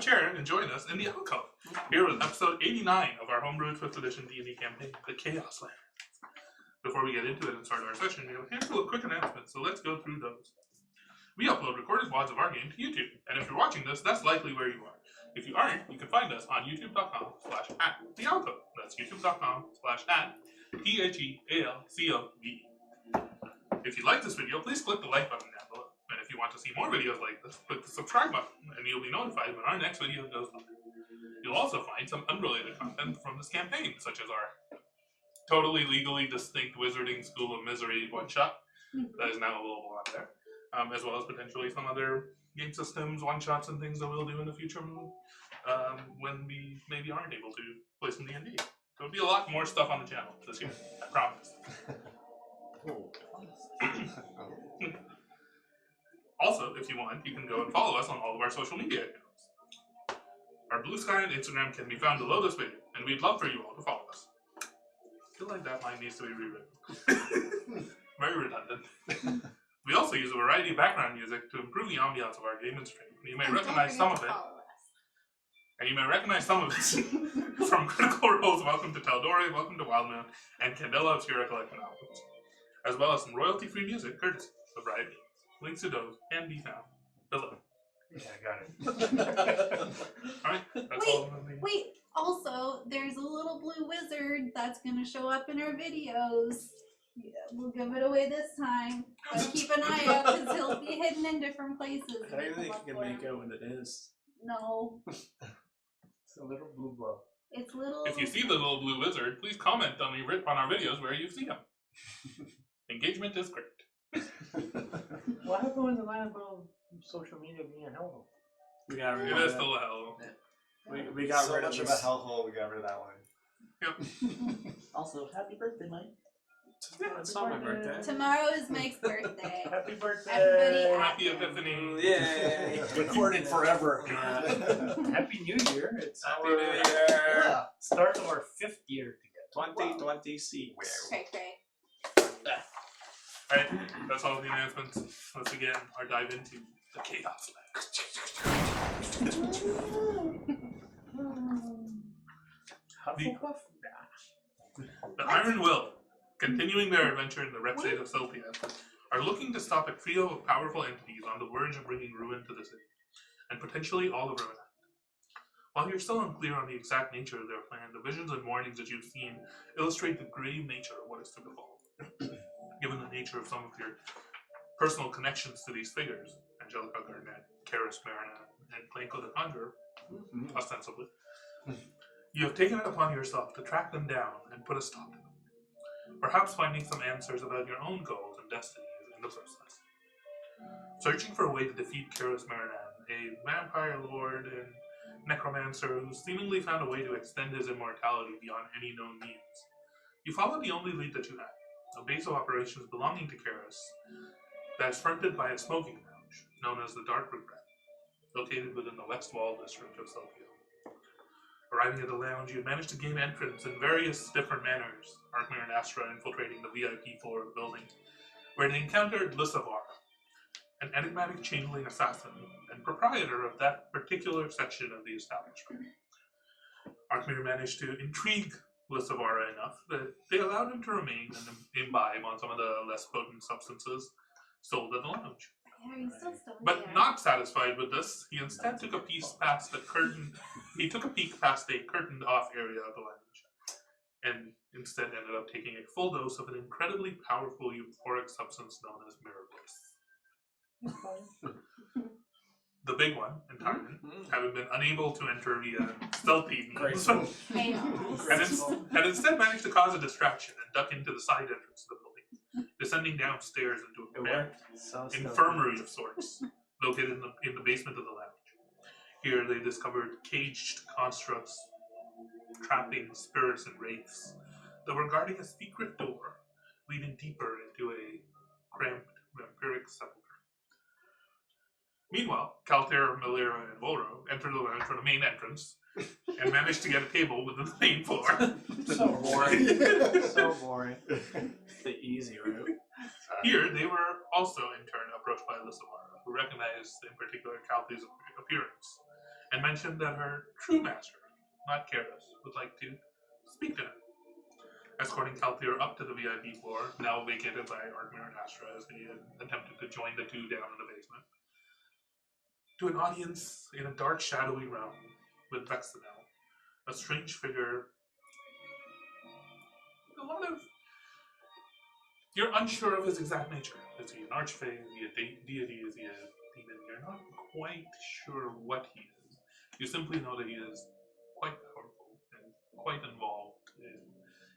chair and join us in the alcove. Here with episode 89 of our homebrewed 5th edition D&D campaign, the Chaoslands. Before we get into it and start our session, we have a handful of quick announcements, so let's go through those. We upload recorded VODs of our game to YouTube, and if you're watching this, that's likely where you are. If you aren't, you can find us on youtube.com/@thealcove. That's youtube.com/@THEALCOVE. If you like this video, please click the like button down below. And if you want to see more videos like this, click the subscribe button, and you'll be notified when our next video goes live. You'll also find some unrelated content from this campaign, such as our totally legally distinct Wizarding School of Misery one-shot that is now available on there, as well as potentially some other game systems, one-shots, and things that we'll do in the future when we maybe aren't able to play some D&D. There'll be a lot more stuff on the channel this year, I promise. Also, if you want, you can go and follow us on all of our social media accounts. Our Blue Sky and Instagram can be found below this video, and we'd love for you all to follow us. I feel like that line needs to be rewritten. Very redundant. We also use a variety of background music to improve the ambiance of our game and stream. You may recognize some of it. And you may recognize some of it from Critical Role's Welcome to Taldori, Welcome to Wildmoon, and Candela Obscura Collection albums, as well as some royalty-free music courtesy of Riot Games. Links to those can be found below. Yeah, I got it. Alright, that's all I'm going to be. Wait, also, there's a little blue wizard that's going to show up in our videos. Yeah, we'll give it away this time. But keep an eye out because he'll be hidden in different places. I don't think you can make out what it is. No. It's a little blue blow. It's little. If you see the little blue wizard, please comment on our videos where you see him. Engagement is great. What happened with the line about social media being a hellhole? We got rid It of is that. still a hell. We got so rid much of of a hellhole, we got rid of that line. Yep. Also, happy birthday, Mike. It's not my birthday. Tomorrow is Mike's birthday. Happy birthday! Everybody Happy Epiphany. Yay! Recorded forever. Happy New Year! It's Happy our New Year. start of our 5th year together. 2026. Cray cray. Alright, that's all of the announcements. Let's begin our dive into the Chaoslands. Hufflepuff? The Iron Will, continuing their adventure in the red state of Sylvia, are looking to stop a trio of powerful entities on the verge of bringing ruin to the city, and potentially all of Roanoke. While you're still unclear on the exact nature of their plan, the visions and warnings that you've seen illustrate the grave nature of what is to befall. Given the nature of some of your personal connections to these figures, Angelica Garnett, Caerys Marina, and Planko the Conjurer, ostensibly, you have taken it upon yourself to track them down and put a stop to them. Perhaps finding some answers about your own goals and destinies in the process. Searching for a way to defeat Caerys Marina, a vampire lord and necromancer who seemingly found a way to extend his immortality beyond any known means, you followed the only lead that you had, a base of operations belonging to Caerys that is fronted by a smoking lounge known as the Dark Regret, located within the West Wall district of Sylvia. Arriving at the lounge, you managed to gain entrance in various different manners, Arkmir and Astra infiltrating the VIP floor of the building, where they encountered Lysavar, an enigmatic changeling assassin and proprietor of that particular section of the establishment. Arkmir managed to intrigue Lysavar enough that they allowed him to remain and imbibe on some of the less potent substances sold at the lounge. Are you still stoned? But not satisfied with this, he instead took a peek past the curtain. He took a peek past a curtained-off area of the lounge, and instead ended up taking a full dose of an incredibly powerful euphoric substance known as Mirror Bliss. The big one, in Tartan, having been unable to enter via stealthy means, had instead managed to cause a distraction and duck into the side entrance of the building, descending downstairs into a infirmary of sorts, located in the basement of the lounge. Here they discovered caged constructs, trapping spirits and wraiths that were guarding a secret door leading deeper into a cramped vampiric sepulchre. Meanwhile, Kalter, Malira, and Volro entered the lounge from the main entrance and managed to get a table within the main floor. So boring. So boring. The easy route. Here, they were also in turn approached by Lysavar, who recognized in particular Kalter's appearance and mentioned that her true master, not Caerys, would like to speak to him. Escorting Calthier up to the VIP floor, now vacated by Artmir and Astra as they had attempted to join the two down in the basement, to an audience in a dark, shadowy realm with Vexenel, a strange figure. A lot of. You're unsure of his exact nature. Is he an archfey? Is he a deity? Is he a demon? You're not quite sure what he is. You simply know that he is quite powerful and quite involved in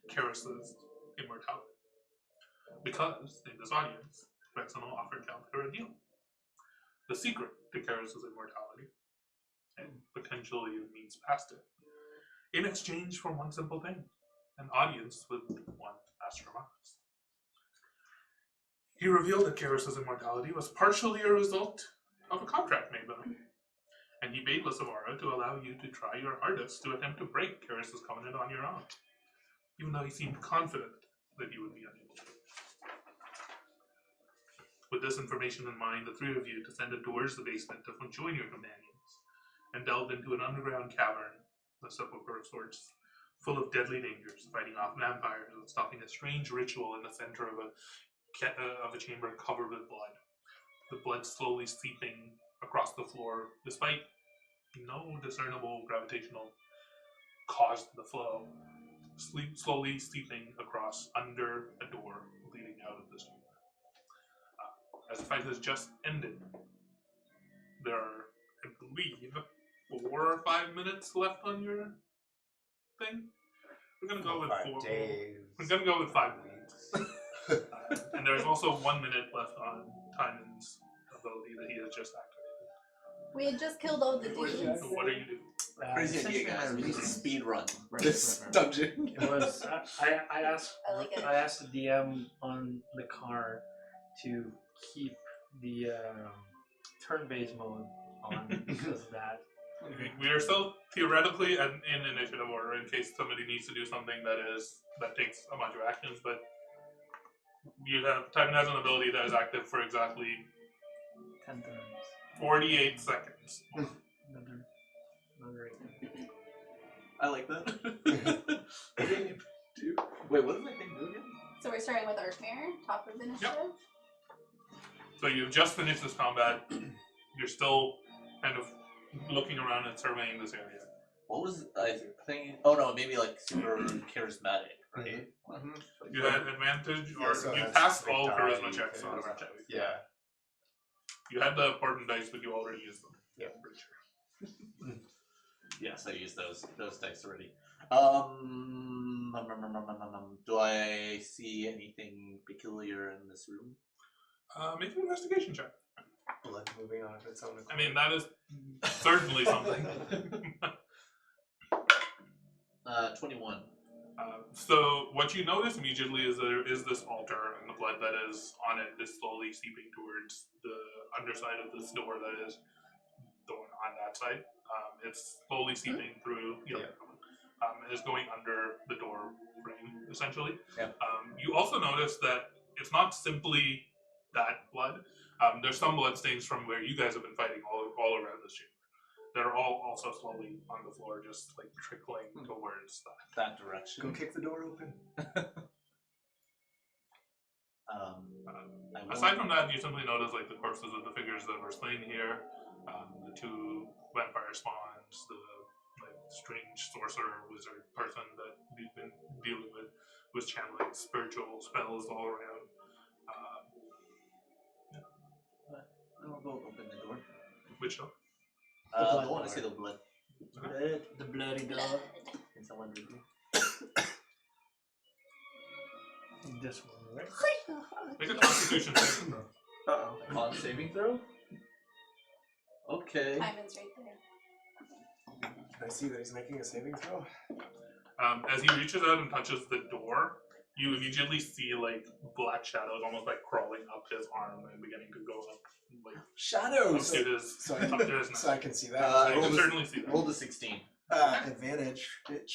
Caerys' immortality. Because, in this audience, Vexenel offered Calthier a deal. The secret to Caerys' immortality, and potentially it means past it, in exchange for one simple thing, an audience with one Astronomos. He revealed that Caerys' immortality was partially a result of a contract made with him, and he bade Lysavara to allow you to try your hardest to attempt to break Caerys' covenant on your own, even though he seemed confident that you would be unable to. With this information in mind, the three of you descended towards the basement to join your companions, and delved into an underground cavern, the sepulchre of sorts, full of deadly dangers, fighting off vampires and stopping a strange ritual in the center of a chamber covered with blood. The blood slowly seeping across the floor, despite no discernible gravitational cause to the flow, slowly seeping across under a door leading out of this chamber. As the fight has just ended, there are, I believe, 4 or 5 minutes left on your thing. We're gonna go with 4 days. We're gonna go with 5 minutes. And there's also 1 minute left on Timon's ability that he has just activated. We had just killed all the dudes. So what are you doing? Crazy idea, guys. We need to speed run Right, this right. dungeon. It was. I asked. I like it. I asked the DM on the car to keep the turn-based mode on because of that. We are still theoretically in initiative order in case somebody needs to do something that takes a bunch of actions, but Timon has an ability that is active for exactly 10 turns. 48 seconds. Another 8. I like that. Wait, what does my thing do again? So we're starting with Archmere, top of initiative. So you've just finished this combat. You're still kind of looking around and surveying this area. What was I thinking? Oh no, maybe like super charismatic, right? You had advantage, or also you has passed big all die, charisma checks on charisma that. check. Yeah. You had the important dice, but you already used them. Yeah. I'm pretty sure. Yes, I used those dice already. Do I see anything peculiar in this room? Make an investigation check. Blood moving on of its own accord. I mean, that is certainly something. 21. So what you notice immediately is there is this altar, and the blood that is on it is slowly seeping towards the underside of this door that is the one on that side. It's slowly seeping through. It's going under the door frame, essentially. Yep. You also notice that it's not simply that blood. There's some blood stains from where you guys have been fighting all around this chamber. They're all also slowly on the floor, just like trickling towards That direction. Go kick the door open. Aside from that, you simply notice like the corpses of the figures that were slain here, the 2 vampire spawns, the like strange sorcerer wizard person that we've been dealing with, was channeling spiritual spells all around. I'll go open the door. Which door? I want to see the blood. The bloody dog. Can someone read me? This one, right? Make a Constitution saving throw. Uh-oh. Con saving throw? Okay. Timon's right there. Can I see that he's making a saving throw? As he reaches out and touches the door, you immediately see like black shadows almost like crawling up his arm and beginning to go up like Shadows! up to his So up to his neck. So I can see that. You roll can the- certainly see that. Roll the 16. Advantage, bitch.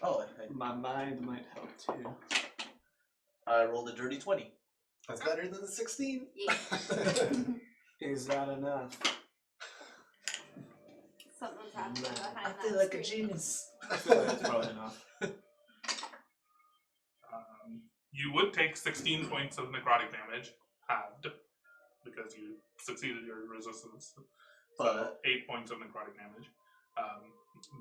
Oh, My mind might help too. I rolled a dirty 20. That's better than the 16. Yeah. Is that enough? happening behind I that feel like a screen. genius. I feel like that's probably enough. You would take 16 points of necrotic damage, halved, because you succeeded your resistance. But 8 points of necrotic damage.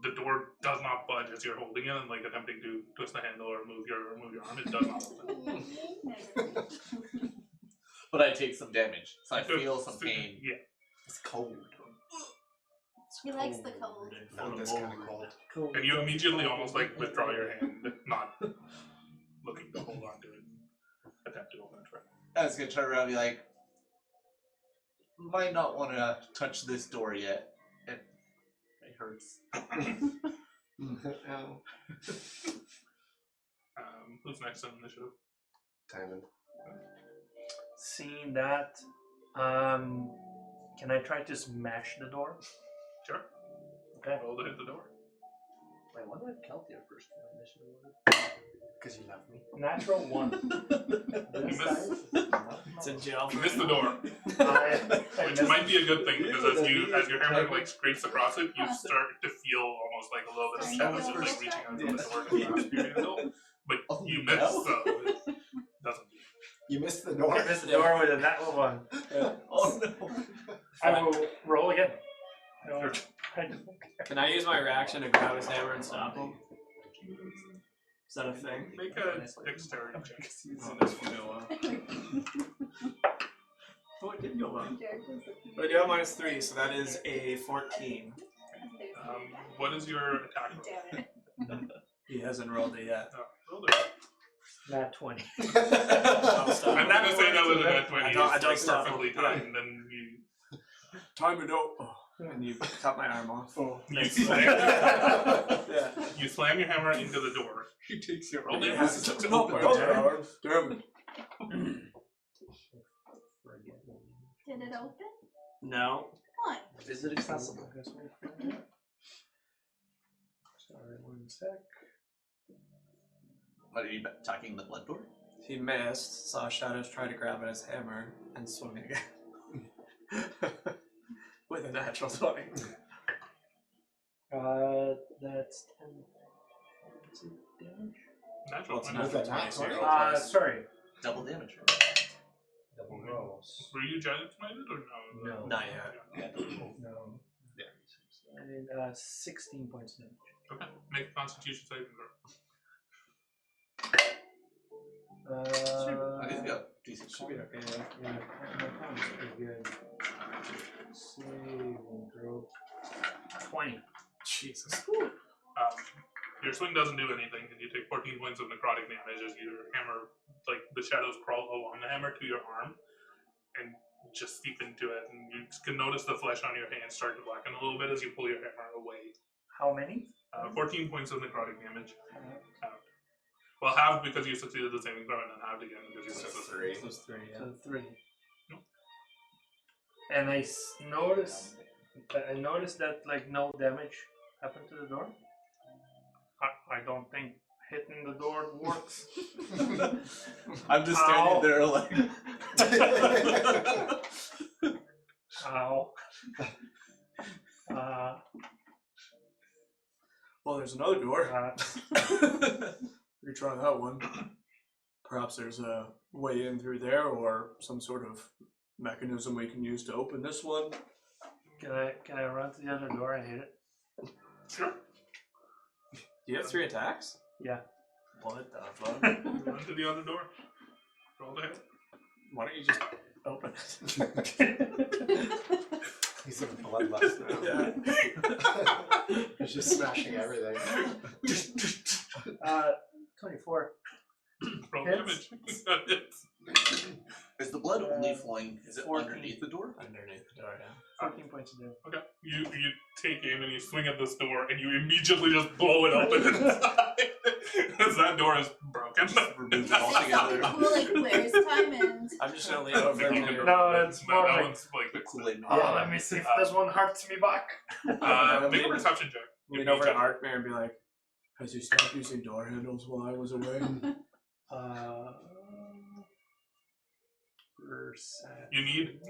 The door does not budge as you're holding it and like attempting to twist the handle or move your arm. It does not open. Never. but I take some damage, so I feel some pain. Yeah. It's cold. He likes the cold. Not this kind of cold. Cool. And you immediately almost like withdraw your hand, not looking to hold on to it and attempt to open it for him. I was gonna turn around and be like, might not want to touch this door yet. It hurts. Ow. Who's next on the initiative? Timon. Seeing that, can I try to smash the door? Sure. Okay. Roll to hit the door. Wait, why do I have Keltier first in my initiative order? Because you love me. Natural 1. You This miss. It's in jail. You missed the door, I which might be a good thing because as your hammer like scrapes across it, you start to feel almost like a little bit of challenge of like reaching out to the door to grasp your handle. But you missed, so it doesn't do. You missed the door. missed the door with a natural 1. Oh no. I will roll again. I don't care. Can I use my reaction to grab his hammer and stop him? Is that a thing? Make a dexterity check. Oh, this will go well. Oh, it did go well. Jared was the But I do have -3, so that is a 14. What is your attack roll? Damn it. He hasn't rolled it yet. Roll it. Nat 20. Don't stop. I'm not gonna say that was a nat 20. I don't It's like stop. perfectly timed, and you Time it out. Oh. And you cut my arm off. Oh. you slam, Yeah. you slam your hammer into the door. He takes your Roll He damage. has to open the door. Damn it. Did it open? No. Why? Is it accessible? Sorry, 1 sec. What are you attacking the blood door? He missed, saw Shadows try to grab at his hammer, and swung again. With a natural 20. That's 10 damage. Natural Well, it's 20. not With a for nat 20, 20? Sorry. Double damage. Double rolls. Were you giant minded or no? No. Not yet. No. Yeah. And 16 points of damage. Okay. Make a Constitution saving throw. I think you got decent. Should be okay. Yeah, my count is pretty good. Save and throw. 20. Jesus. Your swing doesn't do anything, and you take 14 points of necrotic damage as your hammer, like the shadows crawl along the hammer to your arm, and just seep into it, and you can notice the flesh on your hand start to blacken a little bit as you pull your hammer away. How many? 14 points of necrotic damage. Well, halved because you succeeded the saving throw, and then halved again because you succeeded. 3. It was 3, yeah. So 3. Nope. And I noticed that like no damage happened to the door. I don't think hitting the door works. I'm just Ow. standing there like. Ow. Well, there's another door. Uh, We try that one. Perhaps there's a way in through there, or some sort of mechanism we can use to open this one. can I run to the other door and hit it? Sure. Do you have 3 attacks? Yeah. What the fuck? Run to the other door. Roll to hit. Why don't you just open it? He's a bloodlust now. Yeah. He's just smashing everything. 24. Roll Hits. damage. Hits. Is the blood only flowing? Is it 14. underneath the door? Underneath the door, yeah. 14 points of damage. Okay. You take aim and you swing at this door and you immediately just blow it open inside. Because that door is broken. Remove it Say altogether. something cool like where's Timon? I'm just gonna lean over You and can- No, it's that more like- one's like The Kool-Aid. Yeah, let me see if this one hurts me back. make a perception check. lean over to Arkmare and be like, has he stopped using door handles while I was away? Percent. You need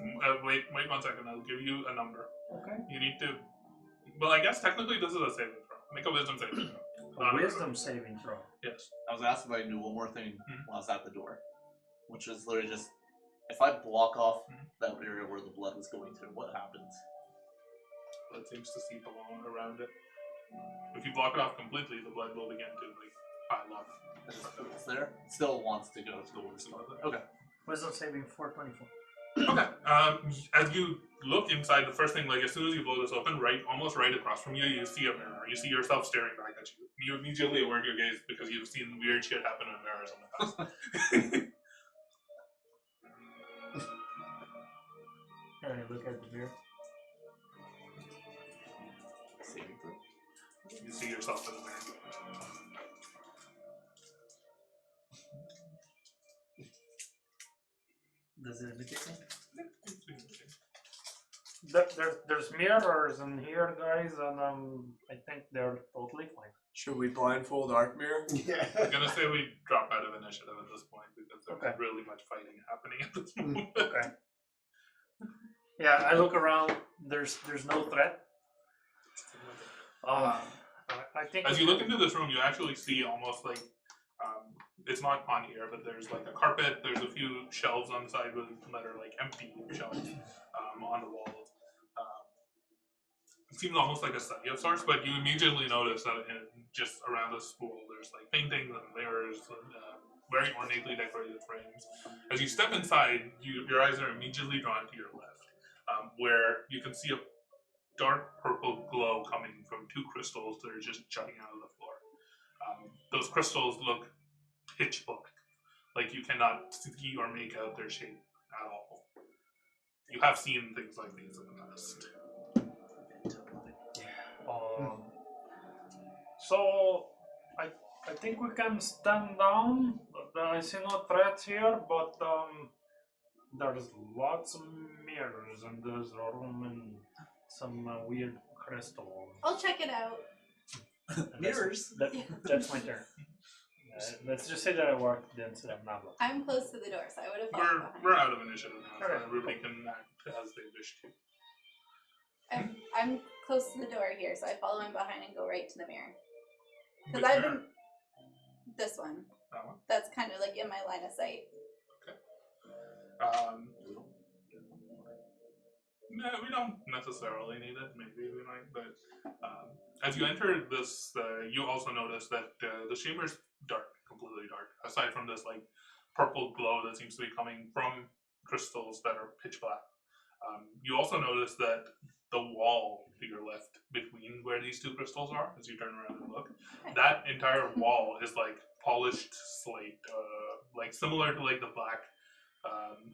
wait 1 second. I'll give you a number. Okay. You need to Well, I guess technically this is a saving throw. Make a wisdom saving throw. A wisdom saving throw. Yes. I was asked if I knew one more thing Mhm. when I was at the door, which is literally just if I block off that area where the blood was going to, what happens? Blood seems to seep along around it. If you block it off completely, the blood will begin to like pile up. It just goes there. It still wants to go towards the Okay. Wisdom saving 424. Okay. As you look inside, the first thing, like as soon as you blow this open, almost right across from you, you see a mirror. You see yourself staring back at you. You immediately avert your gaze because you've seen weird shit happen in mirrors in the past. Alright, look at the mirror. Saving throw. You see yourself in the mirror. Does it indicate me? There's mirrors in here, guys, and I think they're totally fine. Should we blindfold Mirror? Yeah. I'm gonna say we drop out of initiative at this point because there's Okay. really much fighting happening at this moment. Okay. Yeah, I look around. There's no threat. I think As you look into this room, you actually see almost like it's not on here, but there's like a carpet. There's a few shelves on the side that are like empty shelves on the walls. It seems almost like a study of sorts, but you immediately notice that just around the spool, there's like paintings and mirrors and very ornately decorated frames. As you step inside, your eyes are immediately drawn to your left, where you can see a dark purple glow coming from two crystals that are just jutting out of the floor. Those crystals look pitch black, like you cannot see or make out their shape at all. You have seen things like these in the past. So I think we can stand down. I see no threats here, but there's lots of mirrors in this room and some weird crystal. I'll check it out. Mirrors. That's my turn. Let's just say that I walked into Nabla. I'm close to the door, so I would have followed behind. We're out of initiative now, so Alright, everybody can act as they wish to. I'm close to the door here, so I follow him behind and go right to the mirror. Because Which I've mirror? been this one. That one. That's kind of like in my line of sight. No, we don't necessarily need it. Maybe we might, but as you enter this, you also notice that the chamber's dark, completely dark. Aside from this like purple glow that seems to be coming from crystals that are pitch black, you also notice that the wall to your left, between where these two crystals are, as you turn around and look, that entire wall is like polished slate, like similar to like the black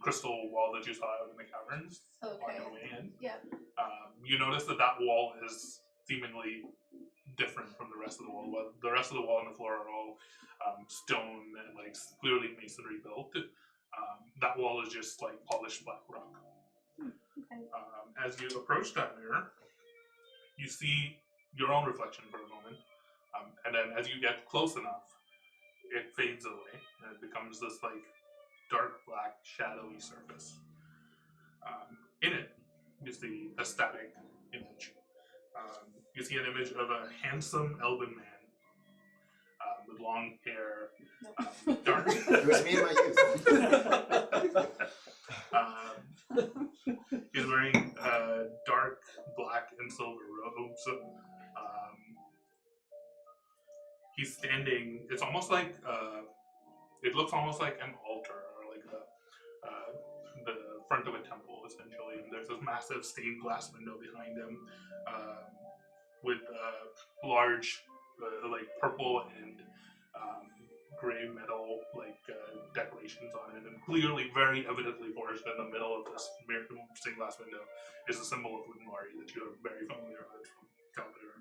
crystal wall that you saw out in the caverns on Okay. your way in. Yeah. You notice that wall is seemingly different from the rest of the wall. The rest of the wall and the floor are all stone and like clearly masonry built. That wall is just like polished black rock. Okay. As you approach that mirror, you see your own reflection for a moment, and then as you get close enough, it fades away and it becomes this like dark black shadowy surface. In it, you see a static image. You see an image of a handsome elven man with long hair, dark. It was me in my youth. He's wearing dark black and silver robes. He's standing. It's almost like it looks almost like an altar or like the front of a temple, essentially. And there's this massive stained glass window behind him with large, like purple and gray metal like decorations on it, and clearly, very evidently forged in the middle of this stained glass window is a symbol of Winmari that you are very familiar with from Calder.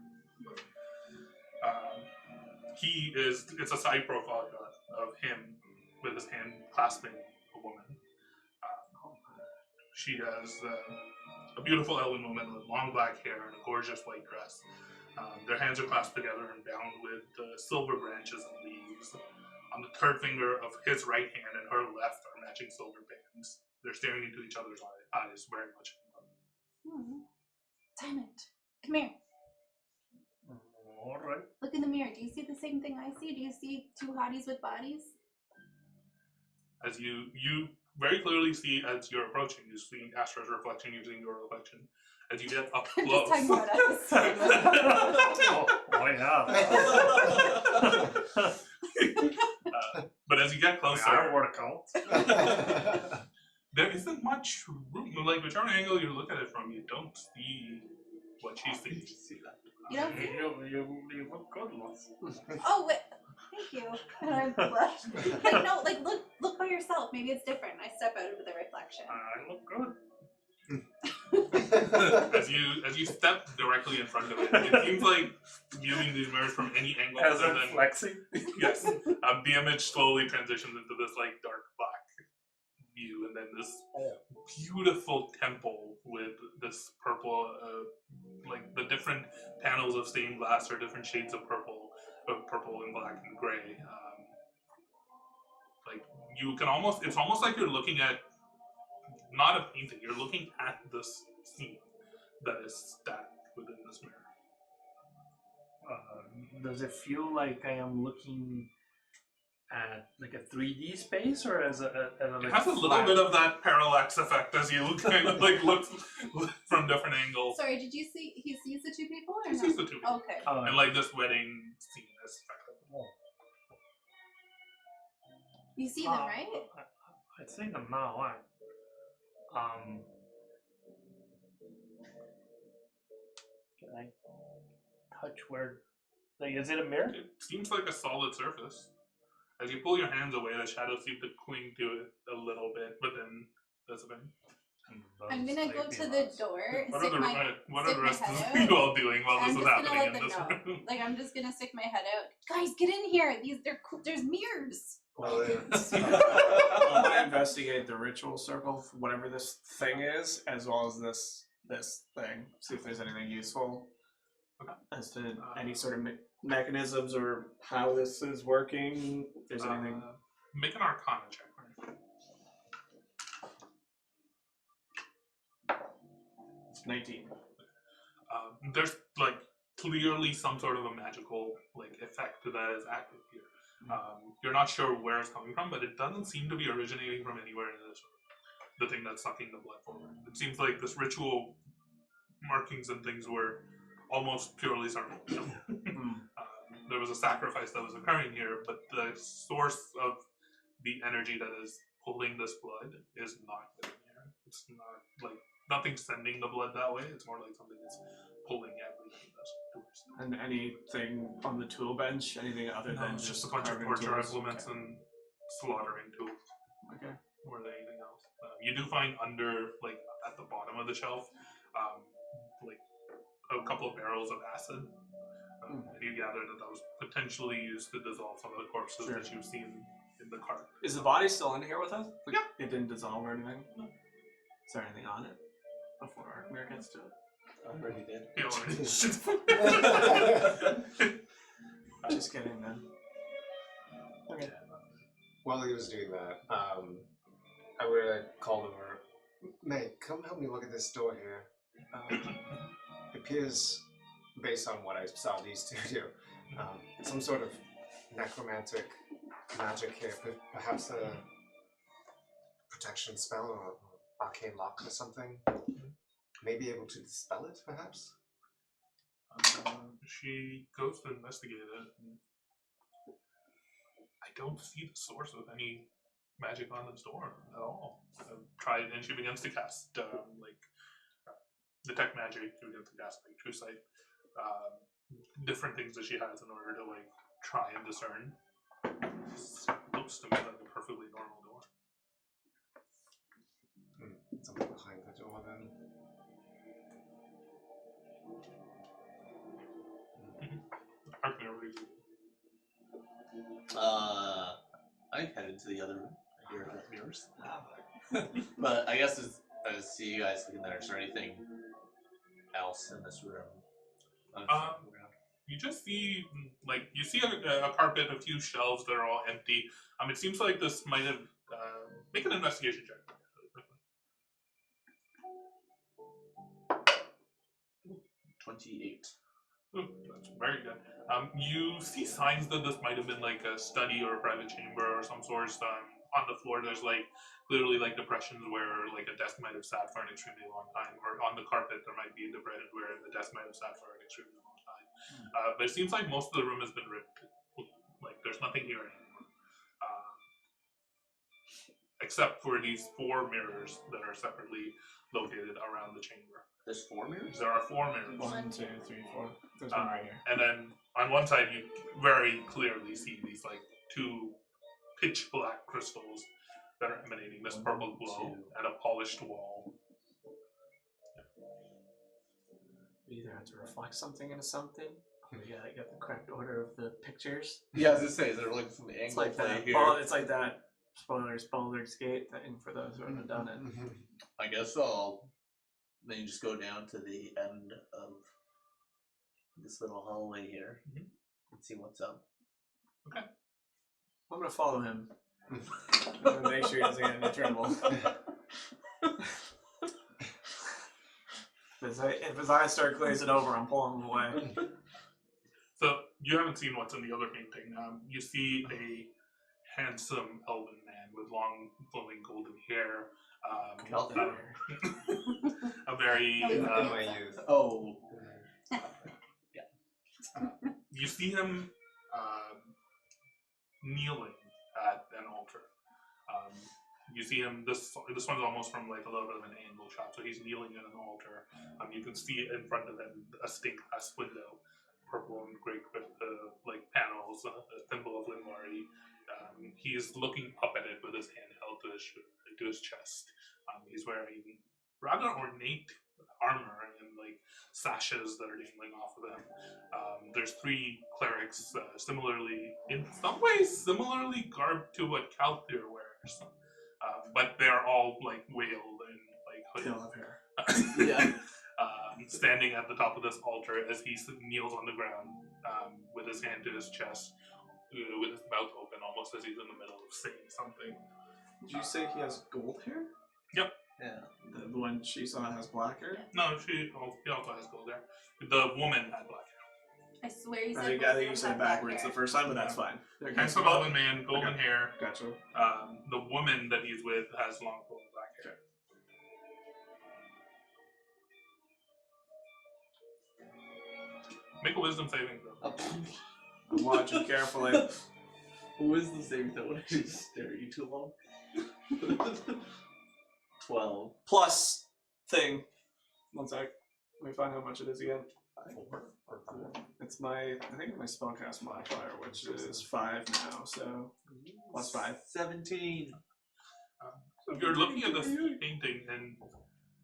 It's a side profile shot of him with his hand clasping a woman. She has a beautiful elven woman with long black hair and a gorgeous white dress. Their hands are clasped together and bound with silver branches and leaves. On the third finger of his right hand and her left are matching silver bands. They're staring into each other's eyes very much in love. Diamond, come here. Alright. Look in the mirror. Do you see the same thing I see? Do you see two hotties with bodies? As you very clearly see as you're approaching, you see Astra's reflection using your reflection. As you get up I'm close. just talking about us. Oh yeah. But as you get closer, I work out. there isn't much room. Like whichever angle you look at it from, you don't see what she sees. You don't see? You look good, Lots. Oh, wait. Thank you. And I blush. Like, no, like, look by yourself. Maybe it's different. I step out into the reflection. I look good. As you step directly in front of it, it seems like viewing these mirrors from any angle As other I'm than flexing. yes, the image slowly transitions into this like dark black view, and then this beautiful temple with this purple, like the different panels of stained glass are different shades of purple and black and gray. Like you can almost, it's almost like you're looking at not a painting, you're looking at this scene that is stacked within this mirror. Does it feel like I am looking at like a 3D space or as a It has a little bit of that parallax effect as you kind of like look from different angles. Sorry, did you see? He sees the two people or He no? sees the two people. Okay. And like this wedding scene is effective. You see them, right? I see them now. Can I touch where? Like, is it a mirror? It seems like a solid surface. As you pull your hands away, the shadows seem to cling to it a little bit, but then that's about it. I'm gonna go to the door and What are stick the my what are the rest head of out. you all doing while I'm this is just gonna happening let in them this know. room? Like, I'm just gonna stick my head out. Guys, get in here. There's mirrors. Well, I want to investigate the ritual circle, whatever this thing is, as well as this thing. See if there's anything useful as to any sort of mechanisms or how this is working. If there's anything. Make an Arcana check. Right? 19. There's like clearly some sort of a magical like effect that is active here. You're not sure where it's coming from, but it doesn't seem to be originating from anywhere in this room. The thing that's sucking the blood forward. It seems like this ritual markings and things were almost purely ceremonial. There was a sacrifice that was occurring here, but the source of the energy that is pulling this blood is not within here. It's not like nothing's sending the blood that way. It's more like something that's pulling everything that's towards it. And anything on the tool bench? Anything other No, than it's just a bunch of carving torture tools? implements and slaughtering tools Okay. more than anything else. You do find under, like, at the bottom of the shelf, like a couple of barrels of acid. And you gather that was potentially used to dissolve some of the corpses that you've seen in the cart. Is the body still in here with us? Like, Yeah. It didn't dissolve or anything? No. Is there anything on it before Mir gets to it? I already did. You know, Just kidding, then. Okay. While he was doing that, I would call over. Mate, come help me look at this door here. It appears, based on what I saw these two do, some sort of necromantic magic here. Perhaps a protection spell or arcane lock or something. Maybe able to dispel it, perhaps? She goes to investigate it. And I don't see the source of any magic on this door at all. I've tried, and she begins to cast detect magic. She begins to cast like true sight, different things that she has in order to like try and discern. This looks to me like a perfectly normal door. Something behind the door then. I headed to the other room. I hear the mirrors. But I guess as I see you guys looking there, is there anything else in this room? You just see, like, you see a carpet, a few shelves that are all empty. It seems like this might have, make an investigation check. 28. That's very good. You see signs that this might have been like a study or a private chamber or some sort. On the floor, there's like clearly like depressions where like a desk might have sat for an extremely long time, or on the carpet there might be a depression where the desk might have sat for an extremely long time. But it seems like most of the room has been ripped. Like there's nothing here anymore, except for these 4 mirrors that are separately located around the chamber. There's 4 mirrors? There are 4 mirrors. 1, 2, 3, 4. There's one right here. And then on one side, you very clearly see these like 2 pitch black crystals that are emanating this purple glow and a polished wall. We either have to reflect something into something, or we gotta get the correct order of the pictures. Yeah, I was gonna say, is there like some It's angle like play that. here? Well, it's like that. Spoilers, Baldur's Gate thing for those who haven't done it. I guess I'll then just go down to the end of this little hallway here and see what's up. Okay. I'm gonna follow him. I'm gonna make sure he doesn't get into trouble. If his eyes start glazing over, I'm pulling him away. So you haven't seen what's in the other painting. You see a handsome elven man with long flowing golden hair. A very my youth. Oh. You see him kneeling at an altar. You see him. This one's almost from like a little bit of an angle shot. So he's kneeling at an altar. You can see in front of him a stained glass window, purple and gray with like panels, a symbol of Limari. He's looking up at it with his hand held to his chest. He's wearing rather ornate armor and like sashes that are dangling off of him. There's 3 clerics, in some ways, similarly garbed to what Calthier wears, but they're all like veiled and like hooded. Yeah. Standing at the top of this altar as he kneels on the ground with his hand to his chest, with his mouth open, almost as he's in the middle of saying something. Did you say he has gold hair? Yep. Yeah. The one she saw has black hair? No, he also has gold hair. The woman had black hair. I swear you I said think you said it backwards the first time, but that's fine. Handsome elven man, golden hair. Gotcha. The woman that he's with has long flowing black hair. Make a wisdom saving throw. I'm watching carefully. Who is the saving throw when I just stare at you too long? 12. Plus thing. One sec. Let me find how much it is again. 4 or 4. It's I think my spellcast modifier, which is 5 now, so plus 5. 17. So you're looking at this painting and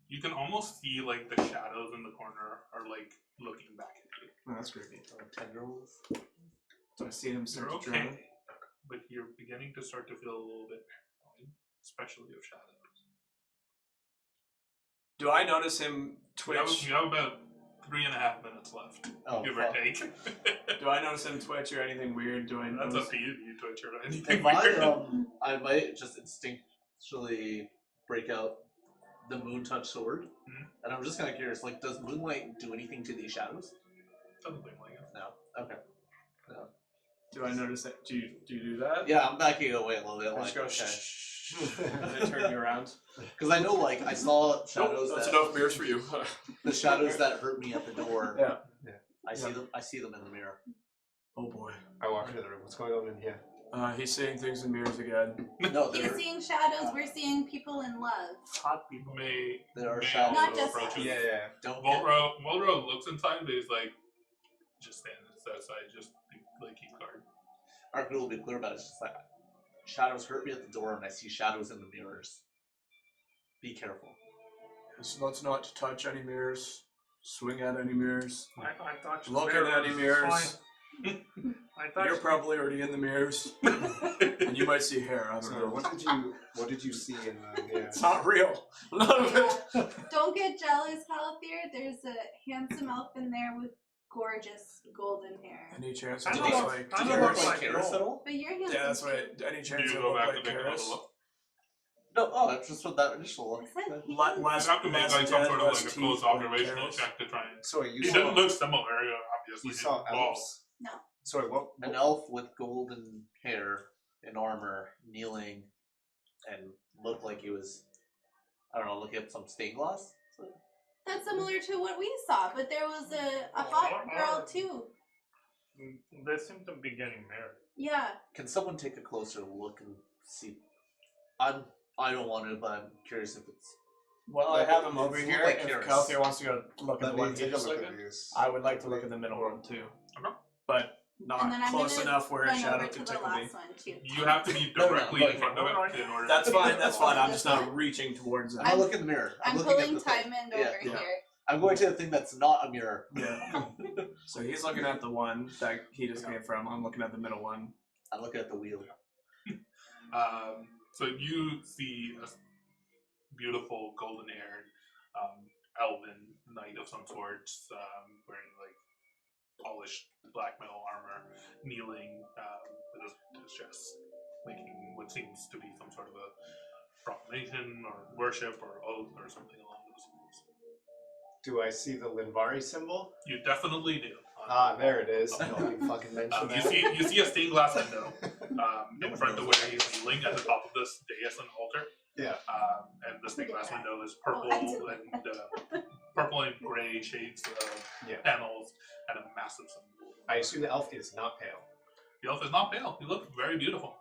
you can almost see like the shadows in the corner are like looking back at you. Oh, that's creepy. Tendrils. So I see him You're start to drown. okay, but you're beginning to start to feel a little bit paranoid, especially of shadows. Do I notice him twitch? You have about 3.5 minutes left, Oh, give or fuck. take. Do I notice him twitch or anything weird? Do I That's notice? up to you. You twitch or anything If weird. I might just instinctually break out the moon touch sword, and I'm just kind of curious. Like, does moonlight do anything to these shadows? Something like it. No. Okay. No. Do I notice that? Do you do that? Yeah, I'm backing away a little bit. I Like, just go okay. shh. And then turn you around. Because I know, like, I saw shadows That's that enough mirrors for you. the shadows that hurt me at the door. Yeah. I see them in the mirror. Oh boy. I walk into the room. What's going on in here? He's seeing things in mirrors again. No, He's there seeing shadows, we're seeing people in love. Hot people may are may shadows. Not also just approach us. you. Yeah. don't get Volro looks inside, but he's like, just stand outside, just like keep guard. Ark will be clear about it. It's just like shadows hurt me at the door, and I see shadows in the mirrors. Be careful. Let's not touch any mirrors. Swing at any mirrors. I touched Look at mirrors, any mirrors. fine. I touched You're probably already in the mirrors, and you might see hair. I don't So know. what did you see in the mirror? It's not real. None of it. Don't get jealous, Calthier. There's a handsome elf in there with gorgeous golden hair. Any chance I it don't looks know- like I Do don't you know look if like I Caerys know. at all? But you're handsome. Yeah, that's too. right. Any Do chance you it go look back like to take another Caerys? look? No, oh, it's just with that initial look. I said he Less, was- less, You have to make less like some dead, sort of less like a teeth, close like observational Caerys. check to try and. Sorry, you He saw. didn't look similar, obviously. You saw Well, elves. No. Sorry, what? An elf with golden hair and armor, kneeling, and looked like he was, I don't know, looking at some stained glass. That's similar to what we saw, but there was a hot girl too. They seem to be getting married. Yeah. Can someone take a closer look and see? I don't want to, but I'm curious if it's. Well, I have him over It's here. like If Caerys. Kelthir wants to go look at Let the me one he take a just look looked at at, these. I would like to look at the middle one too. Okay. But And not then I'm close gonna enough where a run shadow over can to the tickle me. last one too. You have to be No, no, directly no, in front of it in order. That's to fine, that's fine. I'm This just not one? reaching towards it. I'm looking in the mirror. I'm looking pulling at the thing. Tymond Yeah, over yeah. here. I'm going to the thing that's not a mirror. Yeah. So he's looking at the one that he just came from. I'm looking at the middle one. I'm looking at the wheel. So you see a beautiful golden-haired elven knight of some sort, wearing like polished black metal armor, kneeling with his chest, making what seems to be some sort of a proclamation or worship or oath or something along those lines. Do I see the Linvari symbol? You definitely do. Ah, there it is. Nobody fucking mentioned You that. see a stained glass window in front of where he's kneeling at the top of this dais and altar. Yeah. And the stained glass window is purple Oh, I did and purple and gray shades of Yeah. panels and a massive symbol. I assume the elf is not pale. The elf is not pale. He looks very beautiful,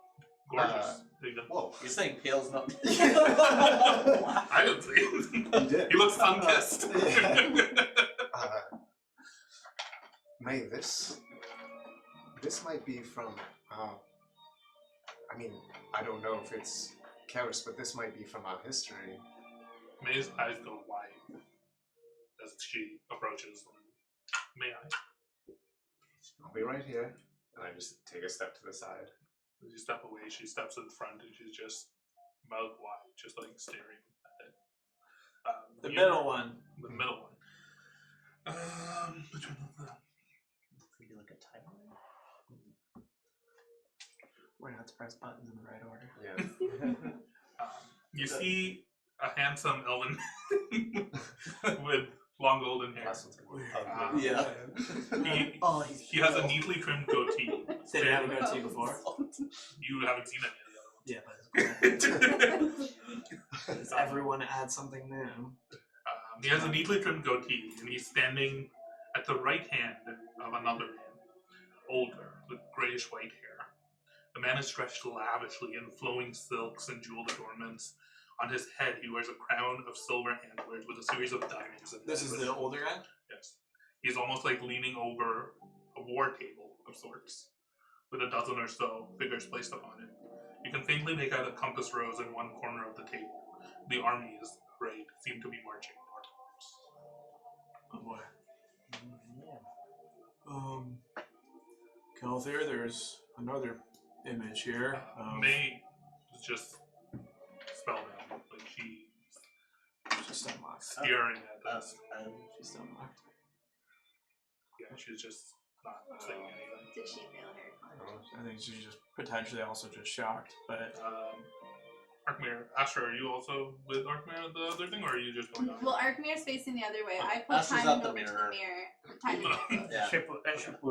gorgeous. Even. Whoa. You're saying pale's not. I didn't see it. You did. He looks sun-kissed. May, this might be from, I mean, I don't know if it's Caerys, but this might be from our history. May's eyes go wide as she approaches. May I? I'll be right here. And I just take a step to the side. As you step away, she steps in front and she's just mouth wide, just like staring at it. The middle one. The middle one. Which one is that? Maybe like a timer. We're gonna have to press buttons in the right order. Yeah. You see a handsome elven with long golden hair. Last one's gonna be Yeah. He has a neatly trimmed goatee. Did he have a goatee before? You haven't seen any Yeah, of the other ones. Does everyone add something new? He has a neatly trimmed goatee, and he's standing at the right hand of another man, older, with grayish-white hair. The man is dressed lavishly in flowing silks and jeweled adornments. On his head, he wears a crown of silver antlers with a series of diamonds. This is the older guy? Yes. He's almost like leaning over a war table of sorts, with a dozen or so figures placed upon it. You can faintly make out a compass rose in one corner of the table. The armies, arrayed, seem to be marching northwards. Oh boy. Kelthir, there's another image here. May is just spellbound, like she's She's still mocked. staring at us. She's still mocked. Yeah, she's just not saying anything. Did she fail her? I think she's just potentially also just shocked, but Arkmir, Asher, are you also with Arkmir at the other thing, or are you just going on? Well, Arkmir's facing the other way. I put Asher's Tymond at the over to the mirror. mirror. Tymond. Yeah. She put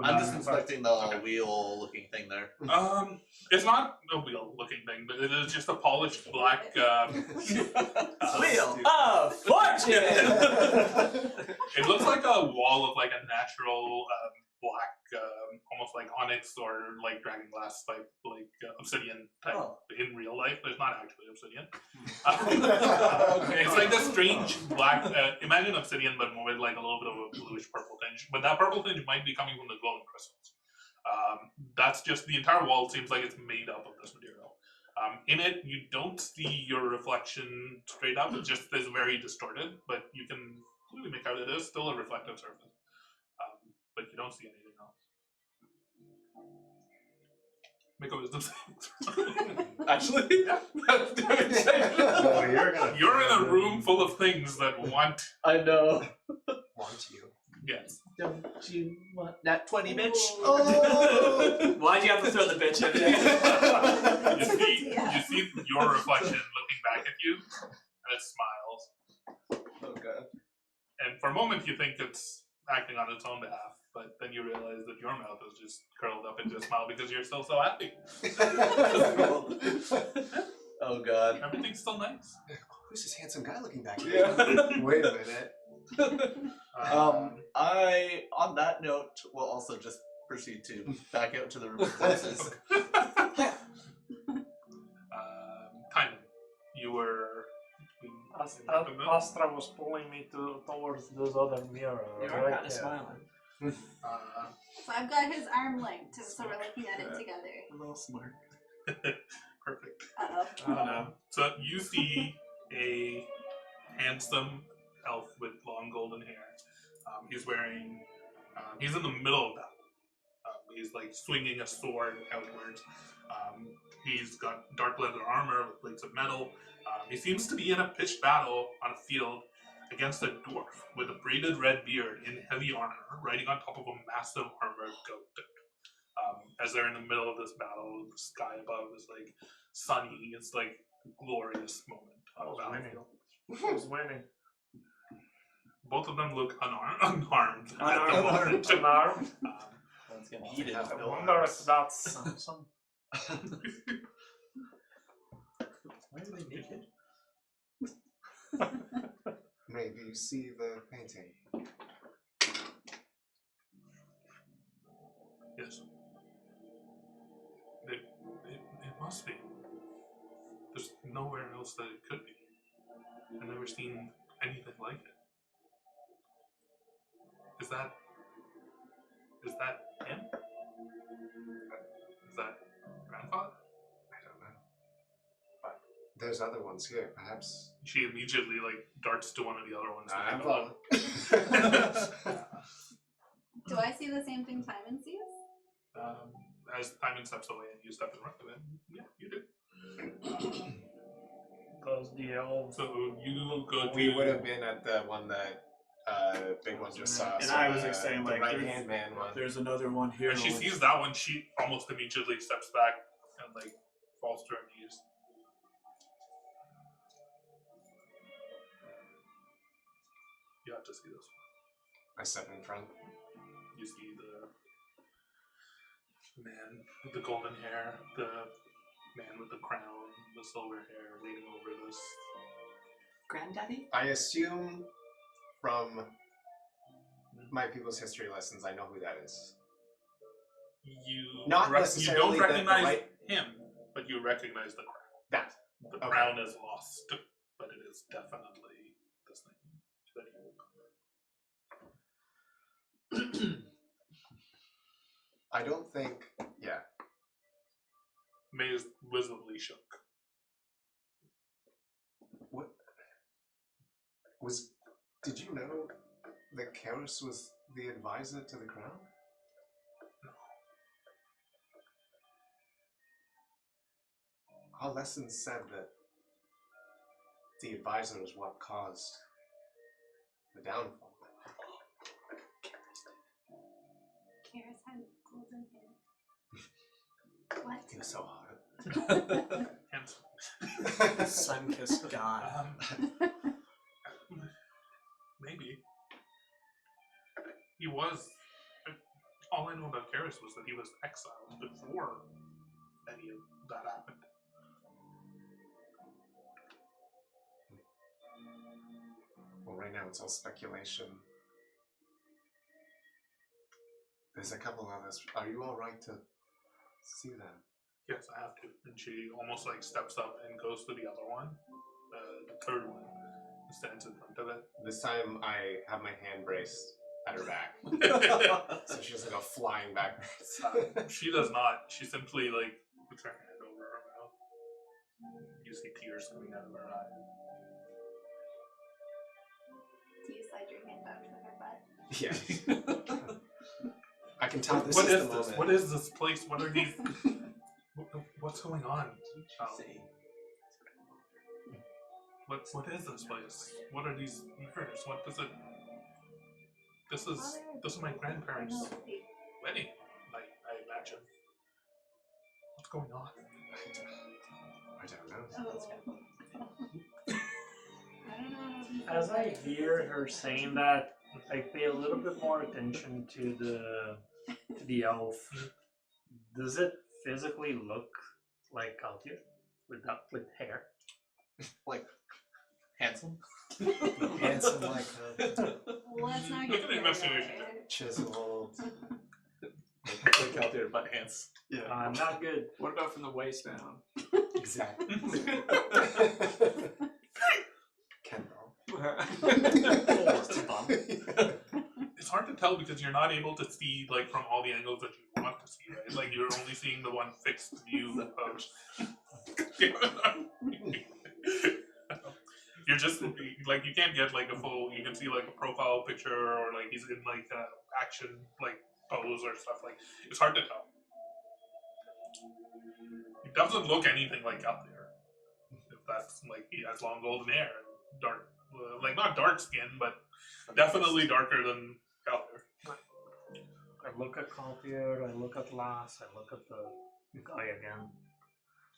I'm on just her inspecting the wheel-looking thing there. It's not a wheel-looking thing, but it is just a polished black. Wheel of Fortune! It looks like a wall of like a natural black, almost like onyx or like dragon glass type, like obsidian type. Oh. In real life, there's not actually obsidian. Okay. It's like this strange black. Imagine obsidian, but with like a little bit of a bluish purple tinge. But that purple tinge might be coming from the glowing crystals. That's just the entire wall seems like it's made up of this material. In it, you don't see your reflection straight up. It just is very distorted, but you can clearly make out it is still a reflective surface. But you don't see anything else. Make a wisdom saving. Actually, Oh, you're gonna. You're in a room full of things that want. I know. Want you. Yes. Don't you want that 20, bitch? Oh. Why'd you have to throw the bitch in You see your reflection looking back at moment, you think it's acting on its own behalf, but then you realize that your mouth is just curled up into a smile because you're still so happy. Oh god. Everything's still nice. Who's this handsome guy looking back here? Wait a minute. I, on that note, will also just proceed to back out to the room of corpses. Timon, you were. Astra was pulling me towards this other mirror. You're right kind of there. smiling. So I've got his arm linked, so we're looking at it together. A little smart. Perfect. Uh-oh. Oh no. So you see a handsome elf with long golden hair. He's wearing. He's in the middle of that. He's like swinging a sword outwards. He's got dark leather armor with plates of metal. He seems to be in a pitched battle on a field against a dwarf with a braided red beard in heavy armor, riding on top of a massive armored goat. As they're in the middle of this battle, the sky above is like sunny. It's like a glorious moment. I was on the winning. battlefield. I was winning. Both of them look unarmed. Unarmed. One's getting heated. have I no wonder arms. if that's Samson. Why are they naked? Maybe you see the painting. Yes. It must be. There's nowhere else that it could be. I've never seen anything like it. Is that him? Is that grandfather? I don't know. But there's other ones here, perhaps. She immediately like darts to one of the other ones. I'm following. following. Do I see the same thing Timon sees? As Timon steps away and you step in front of him, yeah, you do. Does the elf. So you go to. We would have been at the one that big one just saw. And so, I was like saying, the like, right there's- hand man one. There's another one here. When she sees that one, she almost immediately steps back and like falls to her knees. You have to see this one. I step in front. You see the man with the golden hair, the man with the crown, the silver hair leaning over this. Granddaddy? I assume from my people's history lessons, I know who that is. You Not you necessarily don't the recognize right- him, but you recognize the crown. That. The Okay. crown is lost, but it is definitely this thing that you. I don't think. Yeah. May is visibly shook. What was? Did you know that Caerys was the advisor to the crown? No. Our lesson said that the advisor is what caused the downfall. Caerys had golden hair. What? He was so hot. Handsome. Sun-kissed god. Maybe. He was. All I know about Caerys was that he was exiled before any of that happened. Well, right now it's all speculation. There's a couple others. Are you all right to see them? Yes, I have to. And she almost like steps up and goes to the other one, the third one, and stands in front of it. This time I have my hand braced at her back, so she doesn't go flying backwards. She does not. She simply like puts her hand over her mouth. You see tears coming out of her eye. Do you slide your hand down to her butt? Yes. I can tell this What is is the this? moment. What is this place? What are these? What's going on? See. What is this place? What are these mirrors? What does it? This is my grandparents' wedding. I imagine. What's going on? I don't know. Oh. I don't know. As I hear her saying that, I pay a little bit more attention to the elf. Does it physically look like Caltier with hair? Like handsome. Handsome like Let's not Make get an investigation carried chiseled. Like out there, but hands. Yeah. Not good. What about from the waist down? Exactly. Kendall. It's hard to tell because you're not able to see like from all the angles that you want to see, right? Like you're only seeing the one fixed view of. You're just like you can't get like a full. You can see like a profile picture or like he's in like action like pose or stuff like. It's hard to tell. It doesn't look anything like out there. If that's like he has long golden hair and dark, like not dark skin, but definitely darker than out there. I look at Caltier, I look at Lass, I look at the guy again.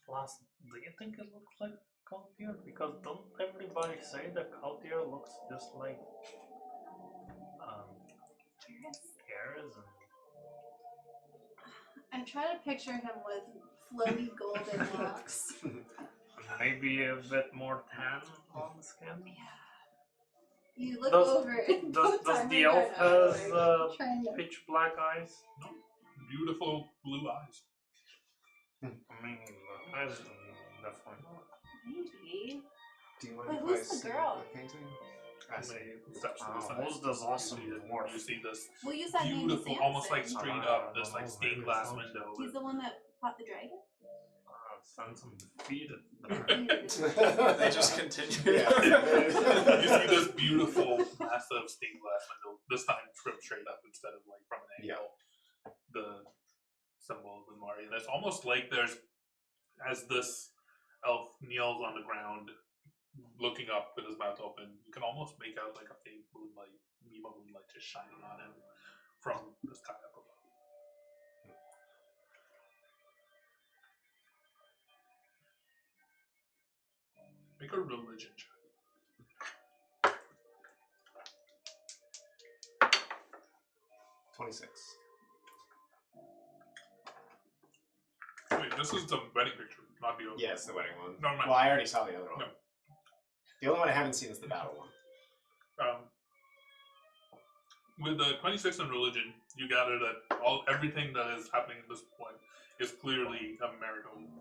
Lass, do you think it looks like Caltier? Because don't everybody say that Caltier looks just like Caerys and I try to picture him with flowy golden locks. maybe a bit more tan on the skin? You look Does- over it. Does the elf has trying to... pitch black eyes? Beautiful blue eyes. I mean, the eyes definitely. Maybe. Do you mind But if who's I the see girl? the painting? And they step to the side. Who's this awesome You see, dwarf? you see this We'll use that name beautiful, Samson. almost like straight up, this like stained glass Maybe window. He's the one that fought the dragon? Send some feed it. They just continue. You see this beautiful, massive stained glass window. This time trimmed straight up instead of like from an angle. The symbol of the Mari, and it's almost like there's, as this elf kneels on the ground, looking up with his mouth open, you can almost make out like a faint moonlight, Mima moonlight, just shining on him from the sky up above. Make a religion check. 26. Wait, this is the wedding picture, not the other. Yeah, it's the wedding one. No, Well, I already saw the other one. No. The only one I haven't seen is the battle one. With the 26 in religion, you gather that everything that is happening at this point is clearly a matrimonial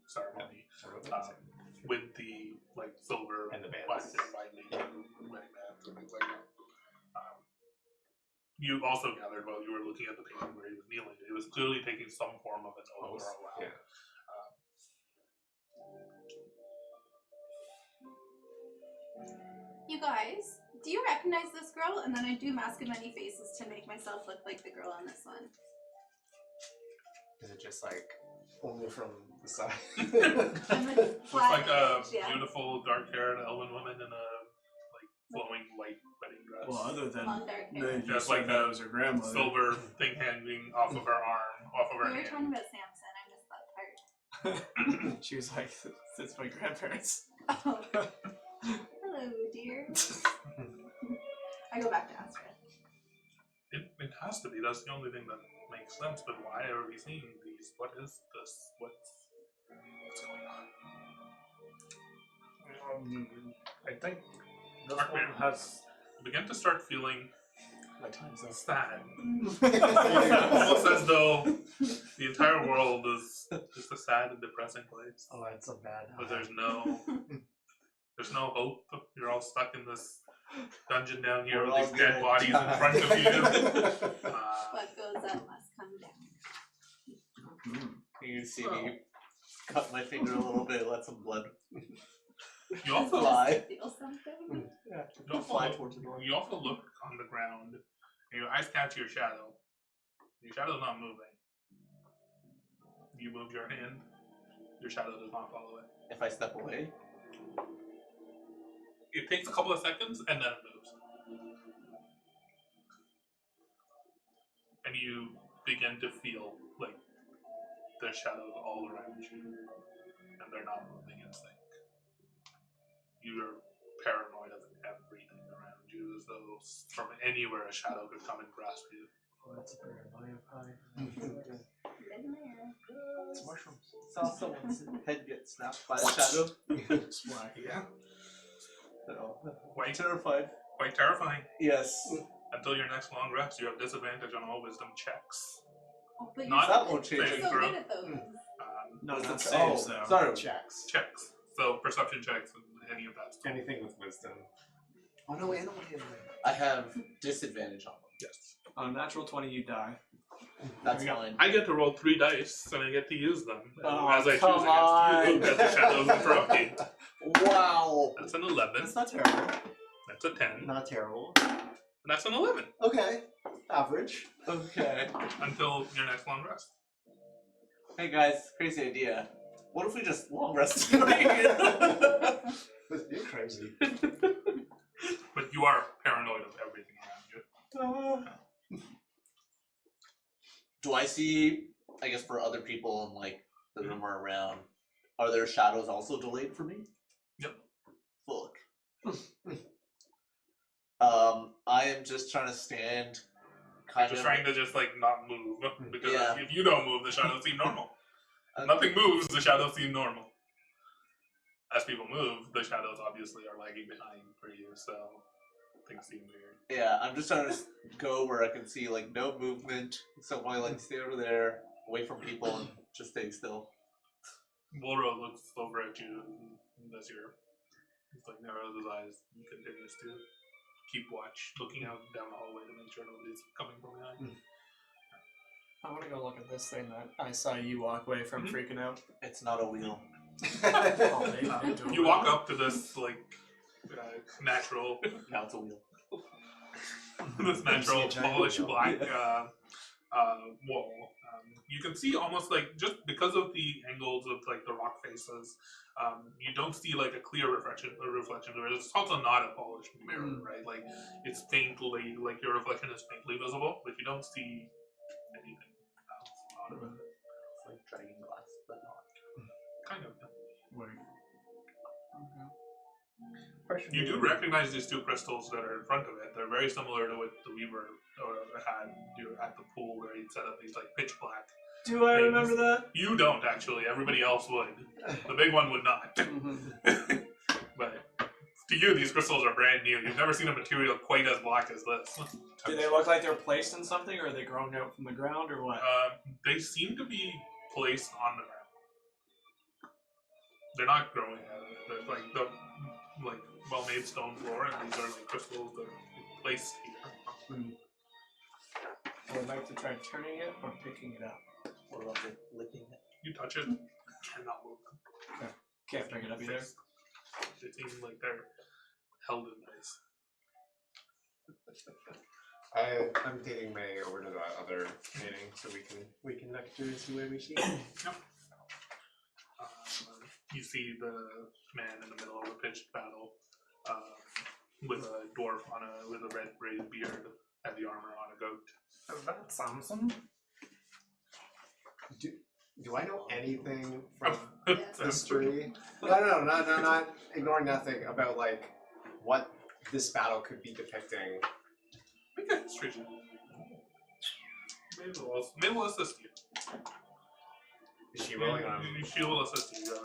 ceremony. With the like silver And the bands. wedding bands and things like that. You also gathered while you were looking at the painting where he was kneeling, it was clearly taking some form of an oath or a vow. Yeah. You guys, do you recognize this girl? And then I do mask of many faces to make myself look like the girl on this one. Is it just like only from the side? I'm a Looks like a image, yeah. beautiful dark-haired elven woman in a like flowing white wedding dress. Well, other than Long dark hair. the Just just like like a that was her grandmother. silver thing hanging off of her arm, off of her We were hand. talking about Samson. I missed that part. She was like, "It's my grandparents." Oh. Hello, dear. I go back to Astrid. It has to be. That's the only thing that makes sense. But why are we seeing these? What is this? What's going on? I think this Dark one Bear. has. I begin to start feeling My time's up. sad. Almost as though the entire world is just a sad and depressing place. Oh, it's a bad. But there's no hope. You're all stuck in this dungeon down here We're with all these dead good. bodies in front of you. What goes up must come down. You can see me cut my finger a little bit, let some blood You also fly. Feel something? Fly towards the door. You also look on the ground, and your eyes catch your shadow. Your shadow's not moving. You move your hand, your shadow does not follow it. If I step away, It takes a couple of seconds, and then it moves. And you begin to feel like there's shadows all around you, and they're not moving in sync. You're paranoid of everything around you. shadows from anywhere a shadow could come and grasp you. Oh, that's a paranoia pie. It's mushrooms. Saw someone's head get snapped by a shadow. Yeah. So, Quite terrified. Quite terrifying. Yes. Until your next long rest, you have disadvantage on all wisdom checks. Oh, but Not that won't you're change. so throw. good at those. No, not Oh, saves though. sorry. Checks. Checks. So perception checks and any of that stuff. Anything with wisdom. Oh no, animal handling. I have disadvantage on them. Yes. On a natural 20, you die. That's There we go. fine. I get to roll 3 dice and I get to use them Oh, as I choose come against you on. as the shadows in front of me. Wow. That's an 11. That's not terrible. That's a 10. Not terrible. And that's an 11. Okay. Average. Okay. Until your next long rest. Hey guys, crazy idea. What if we just long rest? You're crazy. But you are paranoid of everything around you. Do I see, I guess for other people in like the room or around, are there shadows also delayed for me? Yep. Fuck. I am just trying to stand kind Just of trying to just like not move. Because Yeah. if you don't move, the shadows seem normal. Nothing moves, the shadows seem normal. As people move, the shadows obviously are lagging behind for you, so things seem weird. Yeah, I'm just trying to go where I can see like no movement. So I like stay over there, away from people, and just stay still. Wolro looks over at you as you're he's like narrows his eyes and continues to keep watch, looking out down the hallway to make sure nobody's coming from behind. I want to go look at this thing that I saw you walk away from freaking out. It's not a wheel. Oh, they do You it. walk up to this like natural, Now it's a wheel. this natural You see a giant polished wheel. black wall. You can see almost like just because of the angles of like the rock faces, you don't see like a clear reflection. It's also not a polished mirror, right? Like it's faintly like your reflection is faintly visible, but you don't see anything else out of it. It's like dragon glass, but not. Kind of. Wait. You do recognize these 2 crystals that are in front of it. They're very similar to what the Weaver had at the pool where he'd set up these like pitch black. Do I things. remember that? You don't actually. Everybody else would. The big one would not. But to you, these crystals are brand new. You've never seen a material quite as black as this. Do they look like they're placed in something, or are they growing out from the ground, or what? They seem to be placed on the ground. They're not growing out of it. They're like the well-made stone floor, and these are like crystals that are placed here. I would like to try turning it or picking it up. What about the licking it? You touch it, cannot move them. Can't pick it up either. They seem like they're held in place. I'm taking May over to the other meeting so we can look through and see where we see it. Yep. You see the man in the middle of a pitched battle with a dwarf with a red braided beard, heavy armor on a goat. Is that Samson? Do I know anything from That's this tree? No, not ignoring nothing about like what this battle could be depicting. Make a history check. Maybe we'll assist you. Is she rolling on? She will assist you. You have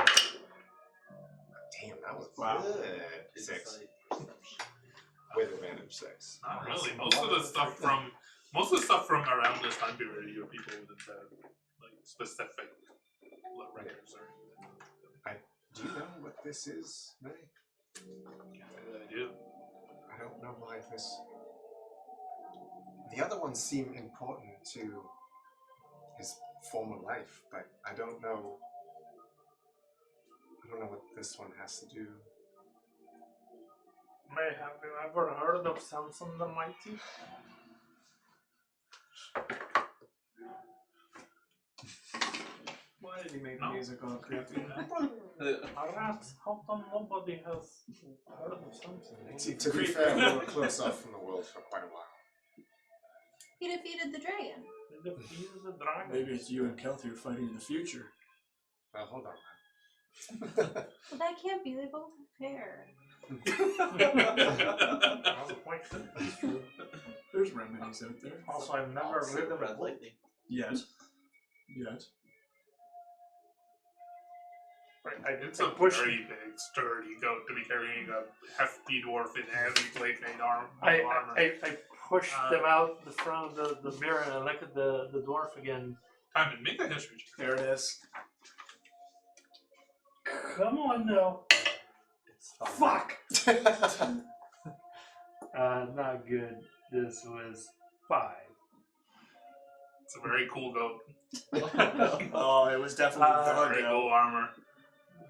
an Damn, that was Wow. good. 6 with advantage 6. Not really. Most of the stuff from around this time period, you have people with like specific records or anything. Do you know what this is, May? I do. I don't know why this. The other ones seem important to his former life, but I don't know what this one has to do. May, have you ever heard of Samson the Mighty? Why did he make No. the music all creepy? Rats, how come nobody has heard of Samson? See, to be fair, we were close off from the world for quite a while. He defeated the dragon. He defeated the dragon. Maybe it's you and Kelthir fighting in the future. Well, hold on, man. Well, that can't be. They both have hair. That was a point. There's remedies out there. Also, I've never Also, ridden red a lightning. Yes. Yes. It's a very big, sturdy goat to be carrying a hefty dwarf in heavy plate-made armor. I pushed them out the front of the mirror and I look at the dwarf again. Time to make a history check. There it is. Come on now. It's fun. Fuck! Not good. This was 5. It's a very cool goat. Oh, it was definitely Very cool armor.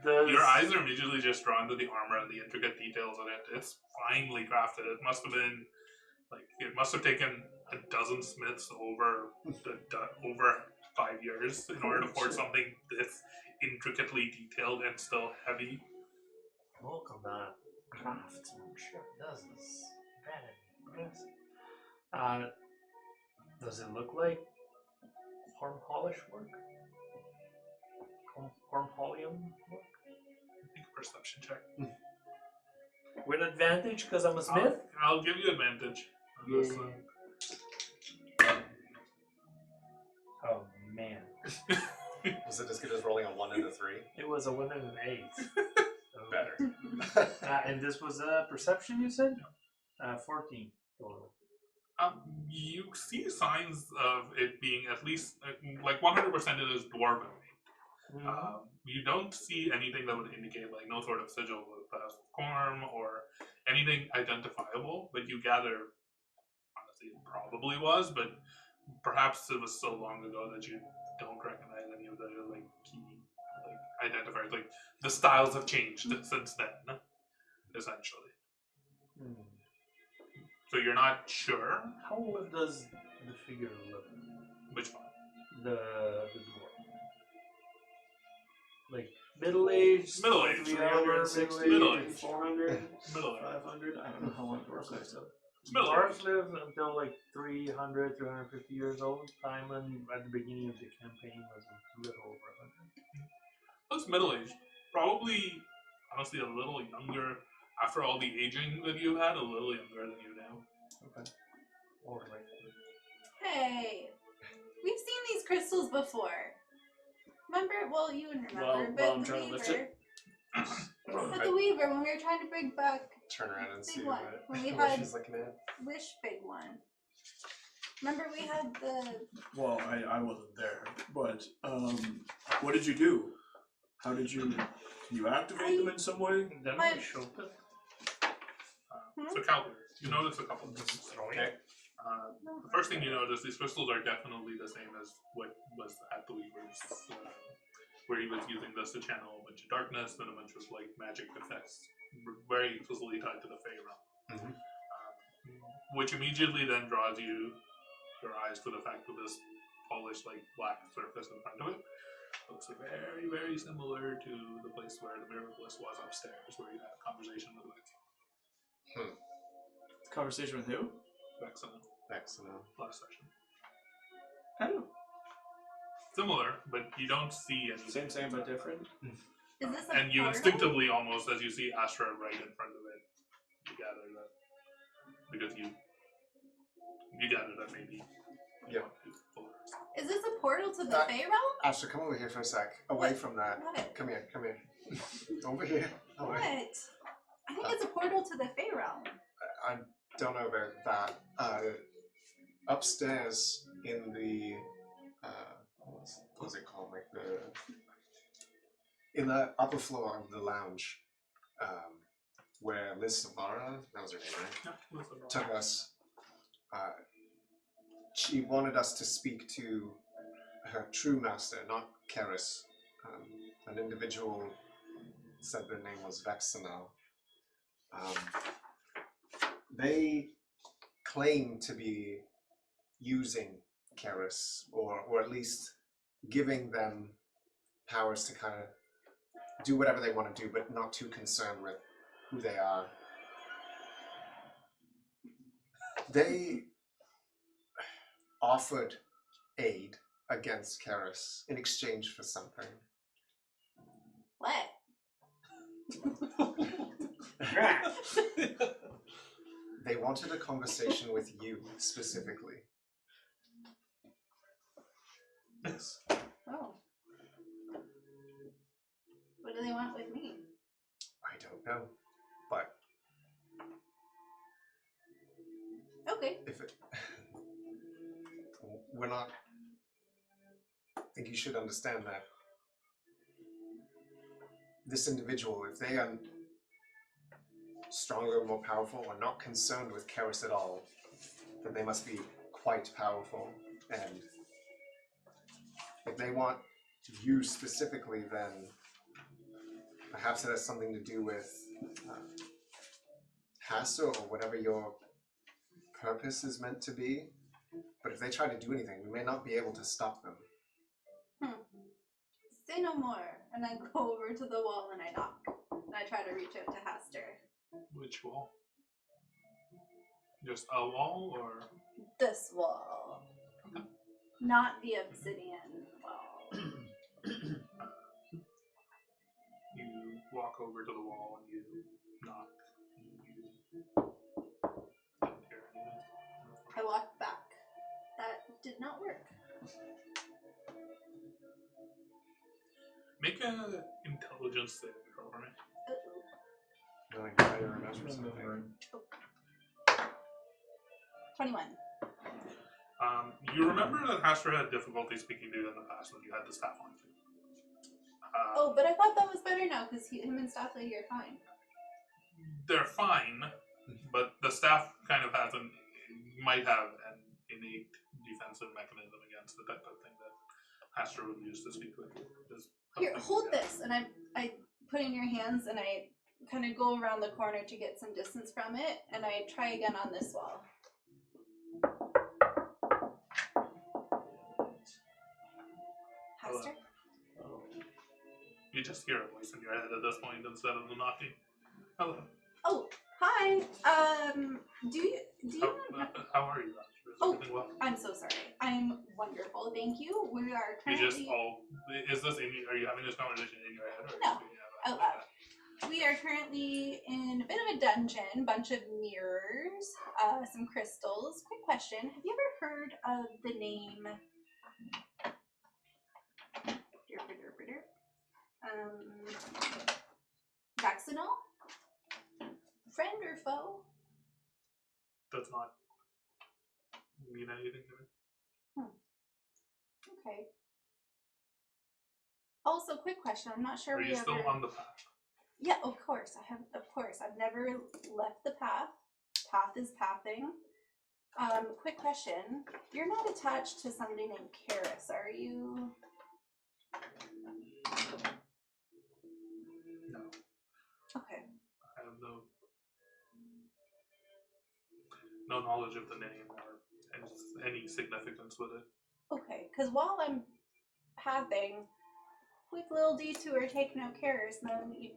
Does, Your eyes are immediately just drawn to the armor and the intricate details of it. It's finely crafted. It must have been it must have taken a dozen smiths over 5 years in order to forge something this intricately detailed and still heavy. Look on that craftsmanship. This is very impressive. does it look like horn polish work? Hornholium work? Make a perception check. With advantage because I'm a smith? I'll give you advantage. On this one. Oh man. Was it as good as rolling a 1 and a 3? It was a 1 and an 8. So, Better. and this was a perception, you said? 14 total. You see signs of it being at least 100% it is dwarven. You don't see anything that would indicate no sort of sigil with form or anything identifiable, but you gather, honestly, it probably was, but perhaps it was so long ago that you don't recognize any of the key identifiers. The styles have changed since then, essentially. So you're not sure. How old does the figure look? Which one? The dwarf. Middle-aged? Middle-aged. 360, Middle-aged. 400, Middle-aged. 500. I don't know how long dwarves live. So. Dwarves live until 300, 350 years old. Timon at the beginning of the campaign was a little over 100. Looks middle-aged. Probably, honestly, a little younger. After all the aging that you had, a little younger than you now. Okay. Alright. Hey, we've seen these crystals before. Remember? Well, you wouldn't remember, but I'm the trying to lift Weaver. it. But the Weaver, when we were trying to bring back Turn around and see big one, when we what had she's looking at. Wish Big One. Remember we had the. Well, I wasn't there, but what did you do? How did you? Can you activate them in some way? Then My- we showed it. So calculate. You notice a couple of things. Okay. The first thing you notice, these crystals are definitely the same as what was at the Weaver's, where he was using this to channel a bunch of darkness and a bunch of magic effects, very closely tied to the Fey realm. Which immediately then draws your eyes to the fact that this polished black surface in front of it looks very, very similar to the place where the Miraculous was upstairs, where you had a conversation with Conversation with who? Vexen Excellent. last session. Oh. Similar, but you don't see anything. Same, but different. Is this a And you portal? instinctively, almost as you see Astra right in front of it, you gather that because you gather that maybe. Yeah. Is this a portal to the That- Fey realm? Ashley, come over here for a sec. Away from that. What? Come here. Over here. What? Away. I think it's a portal to the Fey realm. I don't know about that. Upstairs in the what's it called? In the upper floor of the lounge, where Liz Savara, that was her name, right? Took us. She wanted us to speak to her true master, not Caerys. An individual said their name was Vexenal. They claim to be using Caerys, or at least giving them powers to kind of do whatever they want to do, but not too concerned with who they are. They offered aid against Caerys in exchange for something. What? They wanted a conversation with you specifically. Yes. Oh. What do they want with me? I don't know, but Okay. if it, we're not. I think you should understand that this individual, if they are stronger, more powerful, or not concerned with Caerys at all, then they must be quite powerful. And if they want you specifically, then perhaps it has something to do with Hassa or whatever your purpose is meant to be. But if they try to do anything, we may not be able to stop them. Say no more. And I go over to the wall and I knock. And I try to reach out to Haster. Which wall? Just a wall, or This wall. Okay. Not the obsidian wall. you walk over to the wall and you knock. You don't hear anything. I walk back. That did not work. Make an intelligence saving throw for me. Uh-oh. Knowing how to remember something. 21. You remember that Hastra had difficulty speaking to you in the past when you had the staff on you. Oh, but I thought that was better now because him and Staff Lady are fine. They're fine, but the staff kind of might have an innate defensive mechanism against the type of thing that Hastra would use to speak with you. Here, hold this. And I put in your hands and I kind of go around the corner to get some distance from it. And I try again on this wall. Haster? You just hear a voice in your head at this point instead of the knocking. Hello. Oh, hi. Do you How are you, Hastra? Is everything well? I'm so sorry. I'm wonderful. Thank you. We are You currently... just are you having this conversation in your head? Or No, out loud. We are currently in a bit of a dungeon, bunch of mirrors, some crystals. Quick question. Have you ever heard of the name... Vaccinal? Friend or foe? Does not mean anything to me. Okay. Also, quick question. I'm not sure Are you still on the path? Yeah, of course. I've never left the path. Path is pathing. Quick question. You're not attached to somebody named Caerys, are you? No. Okay. I have no knowledge of the name or any significance with it. Okay, because while I'm pathing, quick little detour taking out Caerys, then you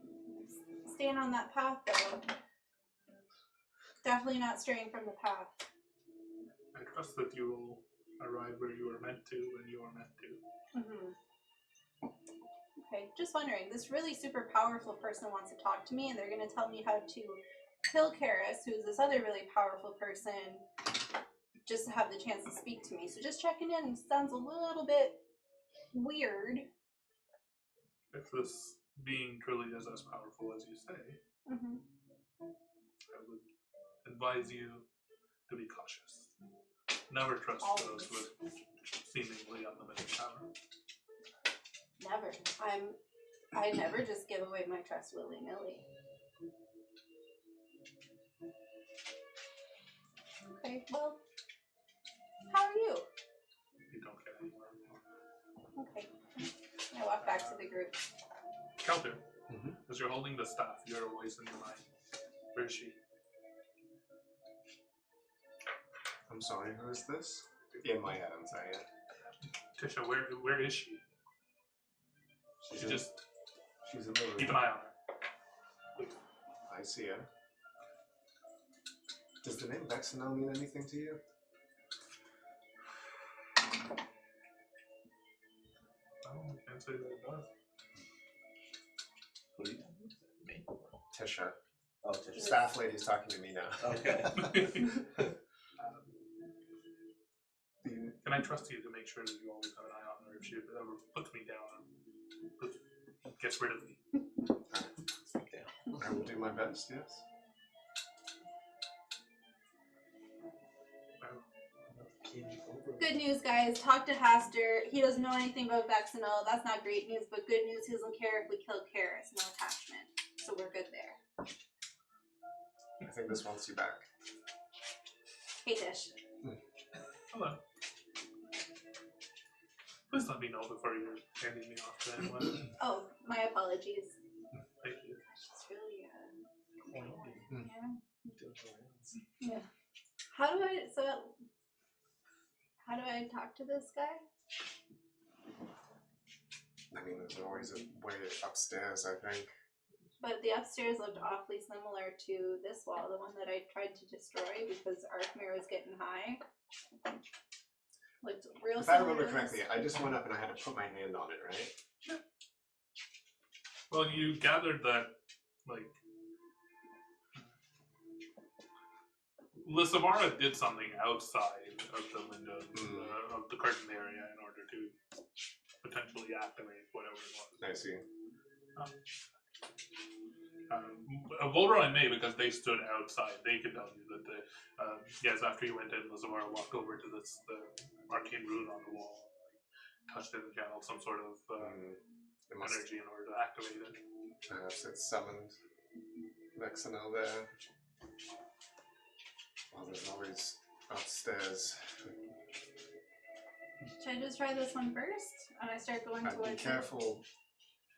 stand on that path though. Definitely not straying from the path. I trust that you will arrive where you are meant to when you are meant to. Mm-hmm. Okay, just wondering, this really super powerful person wants to talk to me and they're going to tell me how to kill Caerys, who's this other really powerful person, just to have the chance to speak to me. So just checking in sounds a little bit weird. If this being truly is as powerful as you say, Mm-hmm. I would advise you to be cautious. Never trust those with seemingly unlimited power. Never. I never just give away my trust willy-nilly. Okay, well, how are you? You don't get anywhere. Okay. I walk back to the group. Kelter, as you're holding the staff, you hear a voice in your mind. Where is she? I'm sorry, who is this? In my head, I'm sorry. Yeah. Tisha, where is she? She's in the room. Keep an eye on her. I see her. Does the name Vaccinal mean anything to you? Oh, I can't say that it does. Who do you me? Tisha. Oh, just He Staff lady's talking to me now. Okay. Can I trust you to make sure that you always have an eye on her if she ever puts me down or gets rid of me? I will do my best, yes. Good news, guys. Talk to Haster. He doesn't know anything about Vexenol. That's not great news, but good news, he doesn't care if we kill Caerys. No attachment. So we're good there. I think this wants you back. Hey, Tish. Hello. Please let me know before you're handing me off to anyone. Oh, my apologies. Thank you. She's really, Mm. yeah. How do I talk to this guy? I mean, there's always a way upstairs, I think. But the upstairs looked awfully similar to this wall, the one that I tried to destroy because Arkmir was getting high. Looked real If I similar remember to correctly, this. I just went up and I had to put my hand on it, right? Well, you gathered that, like, Lissavara did something outside of the window, of the curtain area, in order to potentially activate whatever it was. I see. Volra and May, because they stood outside, they could tell you that yes, after you went in, Lissavara walked over to the arcane rune on the wall, touched it and channeled some sort of It must, energy in order to activate it. perhaps it summoned Vexenol there. Well, there's always upstairs. Should I just try this one first? And I start going I'd be towards careful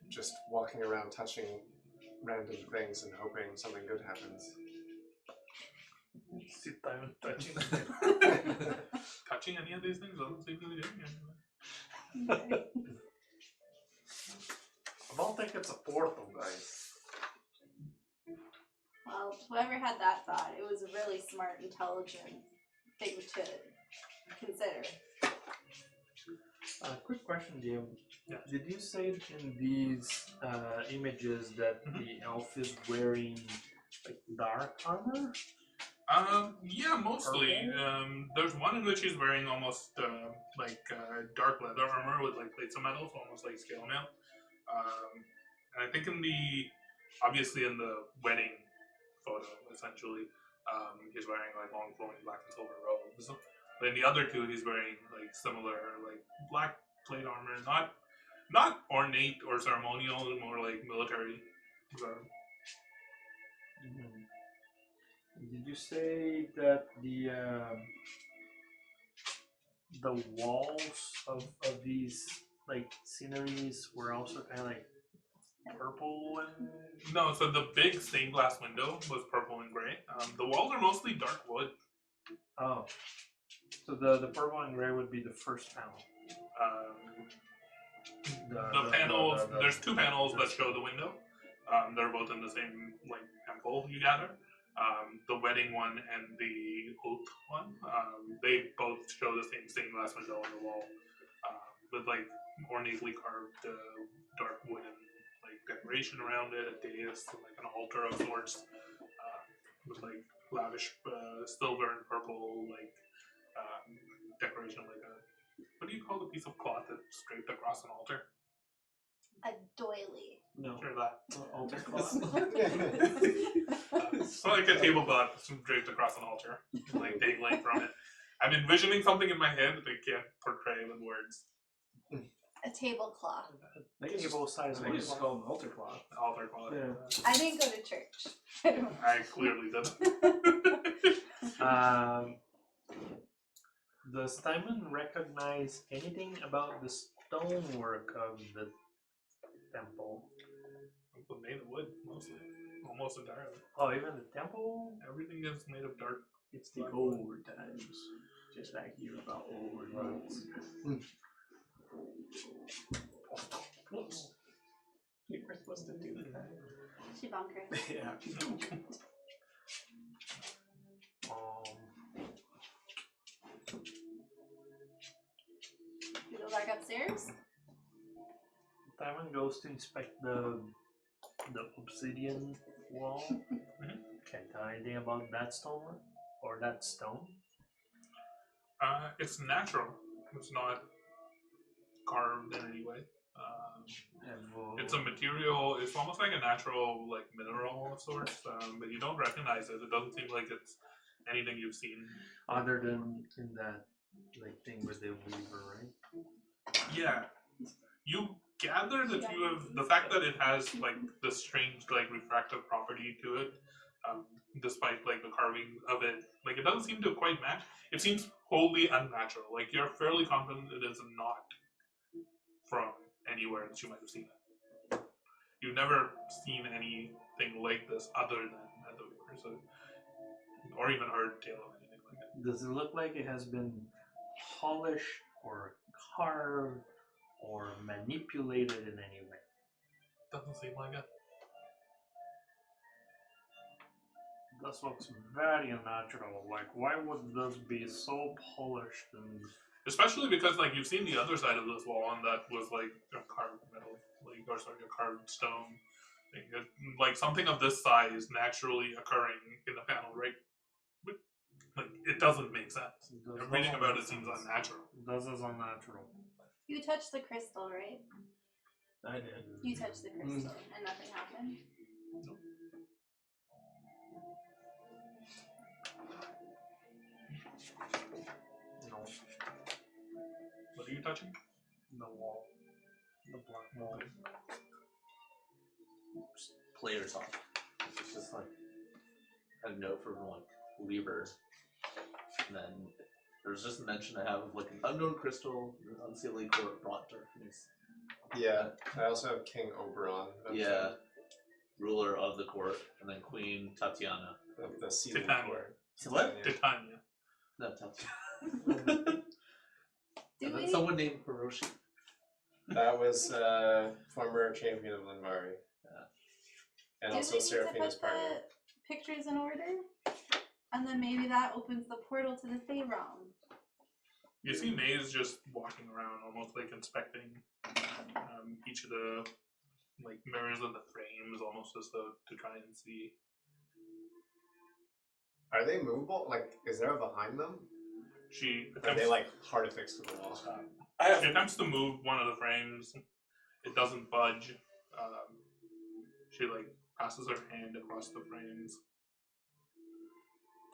just walking around touching random things and hoping something good happens. Sit down, touching. Touching any of these things? I don't think we do. Okay. I don't think it's a portal, guys. Well, whoever had that thought, it was a really smart, intelligent thing to consider. Quick question, DM. Yeah. Did you say in these images that the elf is wearing like dark armor? Yeah, mostly. There's one in which he's wearing almost dark leather armor with like plates of metal, so almost like scale mail. And I think obviously in the wedding photo, essentially, he's wearing like long flowing black and silver robes. But in the other two, he's wearing like similar like black plate armor, not ornate or ceremonial, more like military. Did you say that the walls of these like sceneries were also kind of like purple and? No, so the big stained glass window was purple and gray. The walls are mostly dark wood. Oh, so the purple and gray would be the first panel. The panels, there's two panels that show the window. They're both in the same like temple, you gather. The wedding one and the oath one, they both show the same stained glass window on the wall, with like ornately carved dark wooden like decoration around it, a dais, like an altar of sorts, with like lavish silver and purple like decoration, like a, what do you call the piece of cloth that's draped across an altar? A doily. No, Sure, that. altar cloth. So like a tablecloth draped across an altar, like dangling from it. I'm envisioning something in my head that I can't portray with words. A tablecloth. Table size. I think it's called an altar cloth. Altar cloth. Yeah. I didn't go to church. I don't I clearly didn't. Does Simon recognize anything about the stonework of the temple? But made of wood, mostly. Almost entirely. Oh, even the temple? Everything is made of dark. It's the old times. Just like you about old ones. You were supposed to do that. She bunker. Yeah. We go back upstairs. Simon goes to inspect the the obsidian wall. Can you tell anything about that stone or that stone? It's natural. It's not carved in any way. It's a material. It's almost like a natural, like mineral of sorts, but you don't recognize it. It doesn't seem like it's anything you've seen. Other than in that like thing with the weaver, right? Yeah, you gather that you have the fact that it has like this strange like refractive property to it, despite like the carving of it. Like it doesn't seem to quite match. It seems wholly unnatural. Like you're fairly confident it is not from anywhere that you might have seen it. You've never seen anything like this other than at the Weaver, so, or even heard tale of anything like it. Does it look like it has been polished or carved or manipulated in any way? Doesn't seem like it. This looks very unnatural. Like, why would this be so polished and... Especially because, like, you've seen the other side of this wall, and that was, like, a carved metal, like, or sorry, a carved stone thing. Like, something of this size naturally occurring in a panel, right? But, like, it doesn't make sense. Everything about it seems unnatural. This is unnatural. You touched the crystal, right? I did. You touched the crystal and nothing happened? Nope. No. What are you touching? The wall. The black wall. Player talk. It's just like a note from like Weaver, and then there's just a mention I have of like an unknown crystal, unseelie court brought darkness. Yeah, I also have King Oberon. Yeah, ruler of the court, and then Queen Tatiana. Of the season Titania. court. What? Titania. No, Tatiana. And then someone named Hiroshi. That was former champion of Linmari. Yeah. And Do also we need to Seraphina's put partner. the pictures in order? And then maybe that opens the portal to the Fey realm. You see Maze just walking around, almost like inspecting each of the like mirrors of the frames, almost as though to try and see. Are they movable? Like, is there a behind them? She Are attempts, they like hard affixed to the wall? she attempts to move one of the frames. It doesn't budge. She like passes her hand across the frames.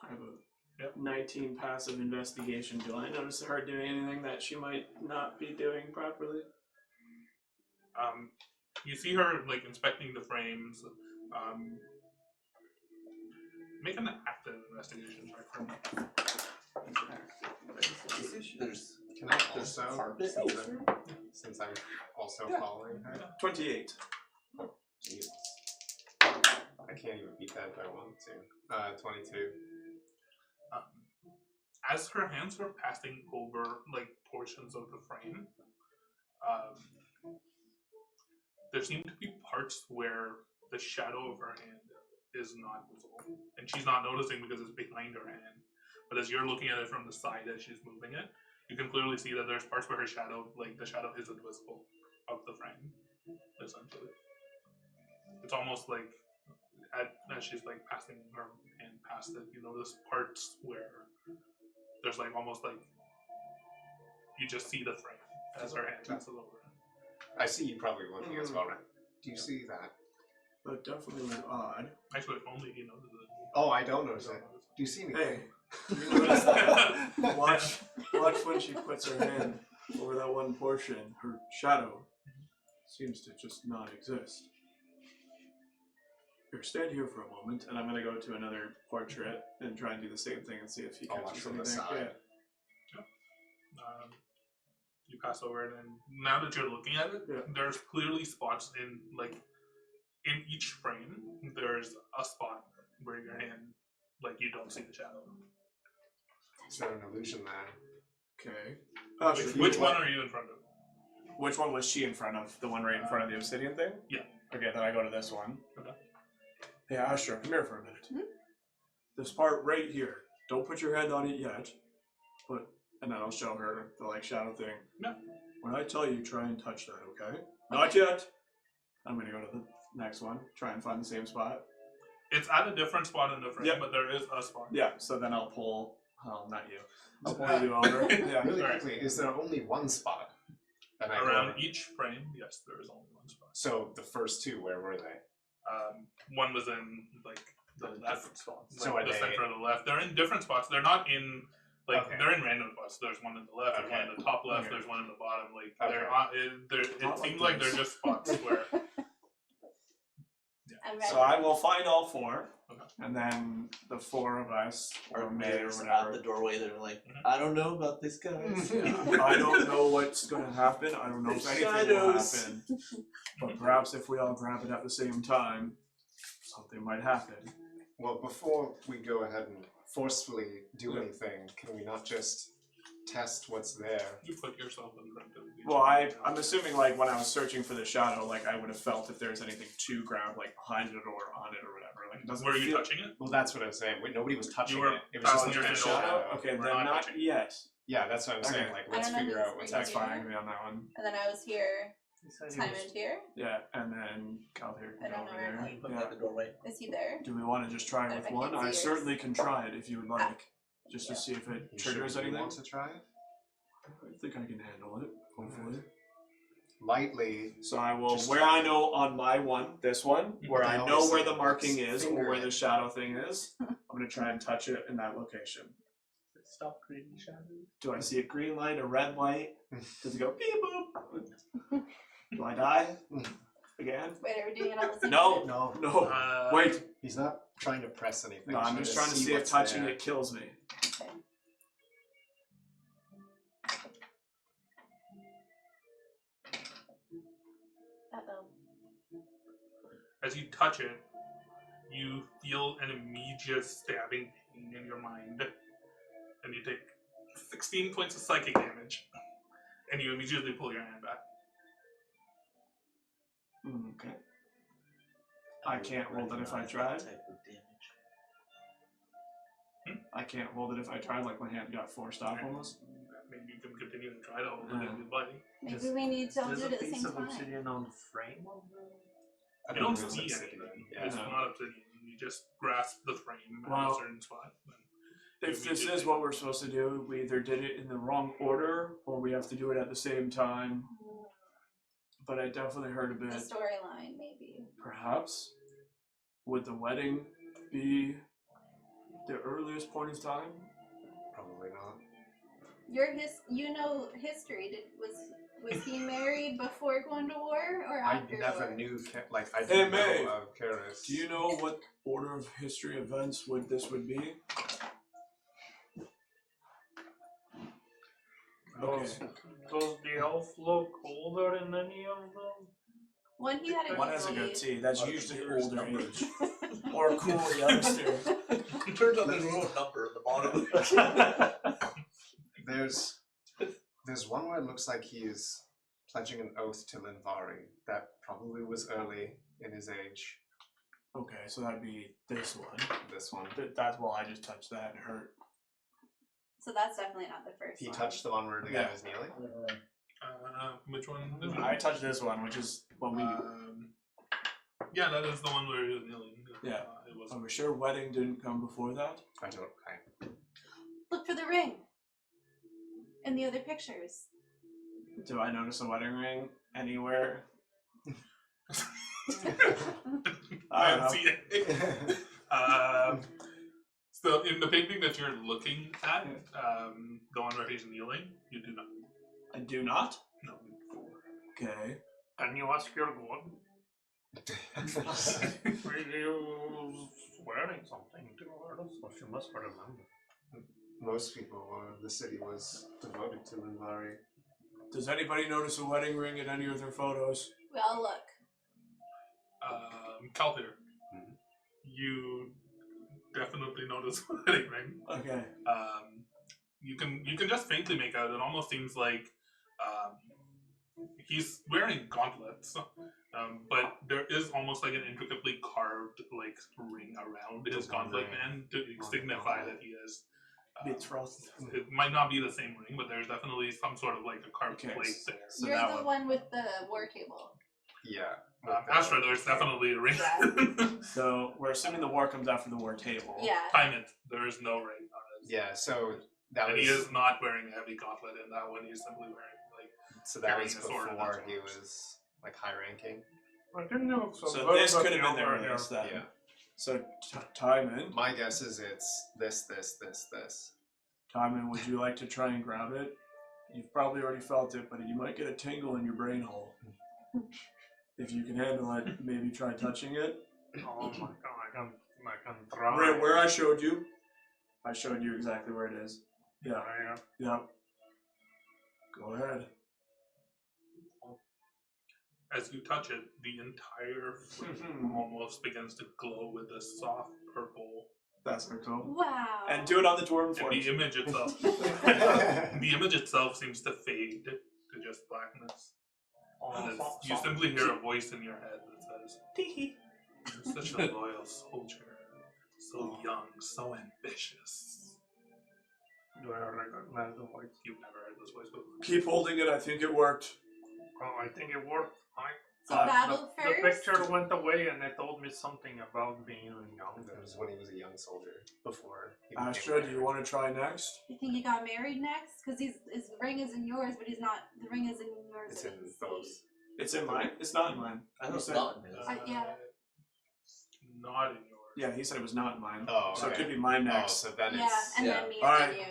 I have a 19 passive investigation. Do I notice her doing anything that she might not be doing properly? You see her like inspecting the frames. Make an active investigation check for me. There's Can I just carpet since I'm also following her? 28. Jeez. I can't even beat that if I want to. 22. As her hands are passing over like portions of the frame, there seem to be parts where the shadow of her hand is not visible, and she's not noticing because it's behind her hand. But as you're looking at it from the side as she's moving it, you can clearly see that there's parts where her shadow, like the shadow, isn't visible of the frame. Essentially, it's almost like as she's like passing her hand past it, you notice parts where there's like almost like you just see the frame as her hand passes over it. I see you probably looking as well, right? Do you see that? But definitely was odd. Actually, if only he noticed it. Oh, I don't notice it. Do you see me? Hey, you notice that? Watch when she puts her hand over that one portion. Her shadow seems to just not exist. Here, stand here for a moment, and I'm going to go to another portrait and try and do the same thing and see if he I'll watch catches from the anything. side. You pass over it, and now that you're looking at it, Yeah. there's clearly spots in each frame. There's a spot where your hand, like you don't see the shadow. Is that an illusion there? Okay. Which one are you in front of? Which one was she in front of? The one right in front of the obsidian thing? Yeah. Okay, then I go to this one. Okay. Hey, Astra, come here for a minute. Hmm? This part right here. Don't put your hand on it yet. And then I'll show her the shadow thing. No. When I tell you, try and touch that, okay? Not yet. I'm gonna go to next one. Try and find the same spot. It's at a different spot in the frame, Yep. but there is a spot. Yeah, so then I'll pull... Oh, not you. I'll pull you over. Yeah. Really Alright. quickly, is there only one spot? that I Around know? each frame, yes, there is only one spot. So the first two, where were they? One was in like the left spot, So like are the they- center of the left. They're in different spots. They're not in like Okay. they're in random spots. There's one in the left. There's one in the top left. Okay. There's one in the bottom. Like Okay. they're on. It Not seems like like they're this. just spots where. I'm ready. So I will find all four, Okay. and then the four of us, or Or me or mayors at whatever. the doorway, they're like, Mhm. I don't know about this, guys. I don't know what's going to happen. I don't know if The anything will shadows. happen. But perhaps if we all grab it at the same time, something might happen. Well, before we go ahead and forcefully do Yeah. anything, can we not just test what's there? You put yourself in front of each Well, other. I'm assuming like when I was searching for the shadow, like I would have felt if there's anything to grab, like behind it or on it or whatever. Like it doesn't. Were you feel... touching it? Well, that's what I was saying. Wait, nobody was touching You were it. It was just bowing your a head shadow. over. Okay, We're then not not touching. yet. Yeah, that's what I'm saying. Okay. Like, I let's don't know figure who's out what's bringing That's it. happening. fine with me on that one. And then I was here. He said he Simon was- here. Yeah, and then Cal here I can don't go know over where there. he- Put Yeah. at the doorway. Is he there? Do we want to just try But with if I one? can't see I yours. certainly can try it if you would like, just to Yeah. see if it You triggers sure you anything. want to try it? I think I can handle it, hopefully. Lightly. So I will, Just where try I it. know on my one, this one, where I They know always where say the marking is or finger where the it. shadow thing is, I'm going to try and touch it in that location. Stop creating shadows. Do I see a green light, a red light? Does it go beep boop? Do I die? Again? Wait, are we doing it all the same No. time? No, No. Wait. he's not trying to press anything. No, I'm just trying to see if what's touching there. it kills me. Okay. Uh-oh. As you touch it, you feel an immediate stabbing pain in your mind, and you take 16 points of psychic damage, and you immediately pull your hand back. Okay. I can't hold it if I tried. Type of damage. I can't hold it if I tried, like my hand got forced off almost. Maybe you can continue and try to hold it if you'd like. Maybe Just- we need to all There's do a it at the piece same of time. obsidian on frame on I You don't think it's see obsidian. anything. Yeah. It's No. not obsidian. You just grasp the frame at Well, a certain spot. If this is what we're supposed to do, we either did it in the wrong order or we have to do it at the same time. But I definitely heard a The bit. storyline, maybe. Perhaps would the wedding be the earliest point of time? Probably not. You know history. Was he married before going to war or I after never war? knew, like, I Hey, didn't May, know of Caerys. Do you know what order of history events this would be? Okay. Does the elf look older in any of them? One he had a One has a goatee. goatee. That's Are the usually years older numbered? age. Or a cool youngster. It turns out there's no number at the bottom. There's one where it looks like he is pledging an oath to Linvari. That probably was early in his age. Okay, so that'd be this one. This one. That's well, I just touched that and it hurt. So that's definitely not the first He one. touched the one where the Yeah. guy was kneeling. Which one? Is it? I touched this one, which is what we. Yeah, that is the one where he was kneeling. Yeah. It was. Are we sure wedding didn't come before that? I Look for the ring. In the other pictures. Do I notice a wedding ring anywhere? I don't know. See it. So in the painting that you're looking at, the one where he's kneeling, you do not. I do not. No. Okay. Can you ask your god? He was wearing something to her, so she must remember. Most people the city was devoted to Linvari. Does anybody notice a wedding ring in any of their photos? We all look. Calther, Mhm. you definitely notice a wedding ring. Okay. You can just faintly make out. It almost seems like he's wearing gauntlets, but there is almost like an intricately carved like ring around his gauntlet band to signify that he is. Betrothed. It might not be the same ring, but there's definitely some sort of like a carved Okay. plate there. So You're that the one. one with the war table. Yeah. Astra, there's definitely a ring. So we're assuming the war comes after the war table. Yeah. Time it. There is no ring on his. Yeah, so that And was he is not wearing a heavy gauntlet in that one. He's simply wearing so that carrying was a sword and before that's he all. was like high ranking. I didn't know. So this could have been their race then. Yeah. So Timon, My guess is it's this. Timon, would you like to try and grab it? You've probably already felt it, but you might get a tingle in your brain hole. If you can handle it, maybe try touching it. Oh my god, I can try. Right where I showed you. I showed you exactly where it is. Yeah. Yep. Go ahead. As you touch it, the entire frame almost begins to glow with this soft purple. That's very cool. Wow. And do it on the dwarven And forge. the image itself, the image itself seems to fade to just blackness. And you simply hear a voice in your head that says, "You're such a loyal soldier, so young, so ambitious." Do I recognize the voice? You've never heard this voice before. Keep holding it. I think it worked. Oh, I think it worked. To battle The first? picture went away and it told me something about being young. That was when he was a young soldier before. He Astra, became do you want to try next? You think he got married next? Because his ring is in yours, but he's not. The ring is in yours. It's in but he's- both. It's in mine. It's not in mine. I know You it's said- not in his. Yeah. Not in yours. Yeah, he said it was not in mine. Oh, So it okay. could be mine Oh, next. so then Yeah, it's and yeah. then me, Alright. and then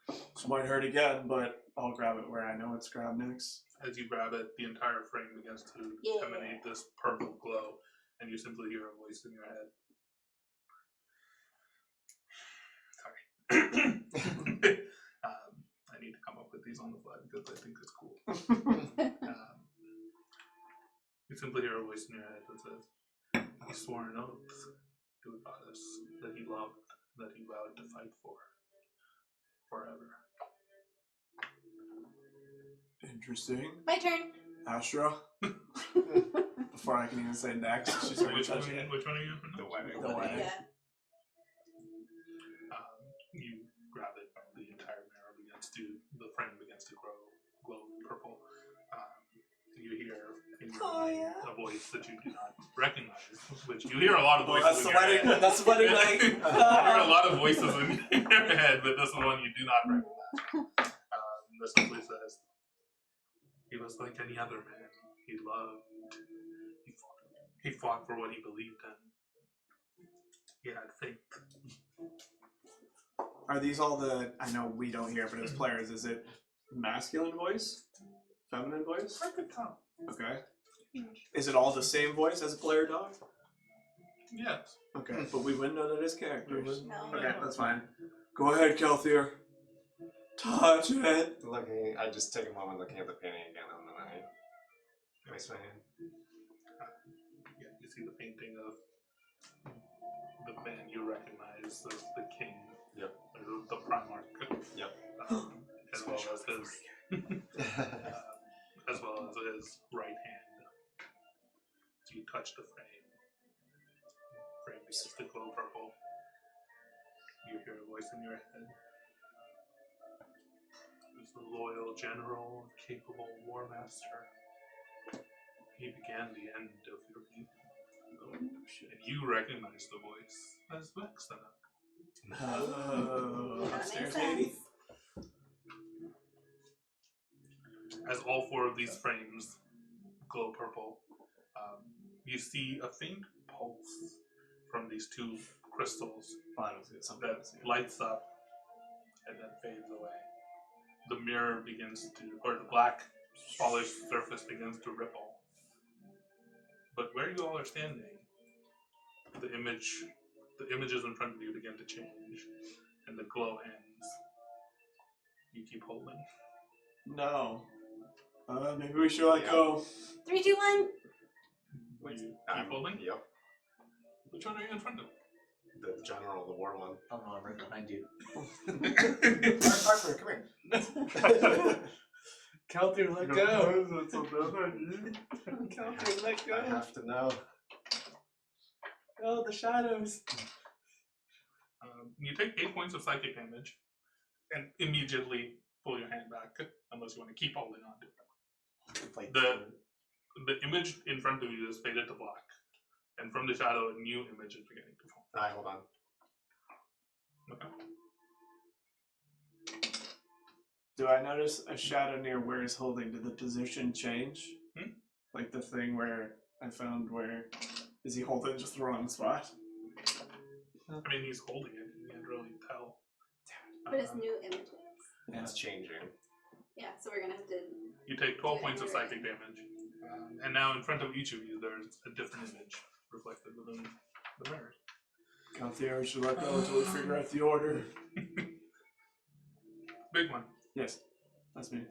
you. This might hurt again, but I'll grab it where I know it's grabbed next. As you grab it, the entire frame begins to Yeah. emanate this purple glow, and you simply hear a voice in your head. Sorry. I need to come up with these on the fly because I think it's cool. You simply hear a voice in your head that says, "He swore an oath to a goddess that he loved, that he vowed to fight for forever." Interesting. My turn. Astra. Before I can even say next, she's already Which one, touching it. which one are you? the wedding. The wedding. Yeah. You grab it, the entire mirror begins to, the frame begins to glow purple. You hear in your mind a voice that you do not recognize, which you hear a lot of Well, voices that's the in your wedding. head. That's the wedding night. You hear a lot of voices in your head, but this one you do not recognize. This simply says, "He was like any other man. He loved. He fought for what he believed in. He had faith." Are these all the? I know we don't hear, but as players, is it masculine voice, feminine voice? I could tell. Okay. Is it all the same voice as a player dog? Yes. Okay, but we wouldn't know that as characters. No. Okay, that's fine. Go ahead, Kelthier. Touch it. Looking, I just take a moment looking at the painting again, and then I raise my hand. Yeah, you see the painting of the man you recognize as the king. Yep. Or the Primarch. Yep. As well as his, as well as his right hand. So you touch the frame. Frame begins to glow purple. You hear a voice in your head. Who's the loyal general, capable war master. He began the end of your people. And you recognize the voice as Vexana. Oh, That upstairs, makes lady. sense. As all four of these frames glow purple, you see a faint pulse from these two crystals that lights up and then fades away. The mirror begins to, or the black polished surface begins to ripple. But where you all are standing, the images in front of you begin to change, and the glow ends. You keep holding. No. Maybe we should let go. 3, 2, 1. You keep holding? Yep. Which one are you in front of? The general, the war one. Oh no, I'm right behind you. Parker, come here. Kelthier, let Kelthier, let I have to know. Oh, the shadows. You take 8 points of psychic damage, and immediately pull your hand back, unless you want to keep holding on to it. Like The The image in front of you is faded to black, and from the shadow, a new image is beginning to form. Alright, hold on. Okay. Do I notice a shadow near where he's holding? Did the position change? Like the thing where I found where is he holding just the wrong spot? I mean, he's holding it. You can't really tell. But it's new images. Yeah. It's changing. Yeah, so we're gonna have to. You take 12 points of Yeah. psychic damage. And now in front of each of you, there's a different image reflected within the mirror. Count the hours to let go until we figure out the order. Big one. Yes, that's me.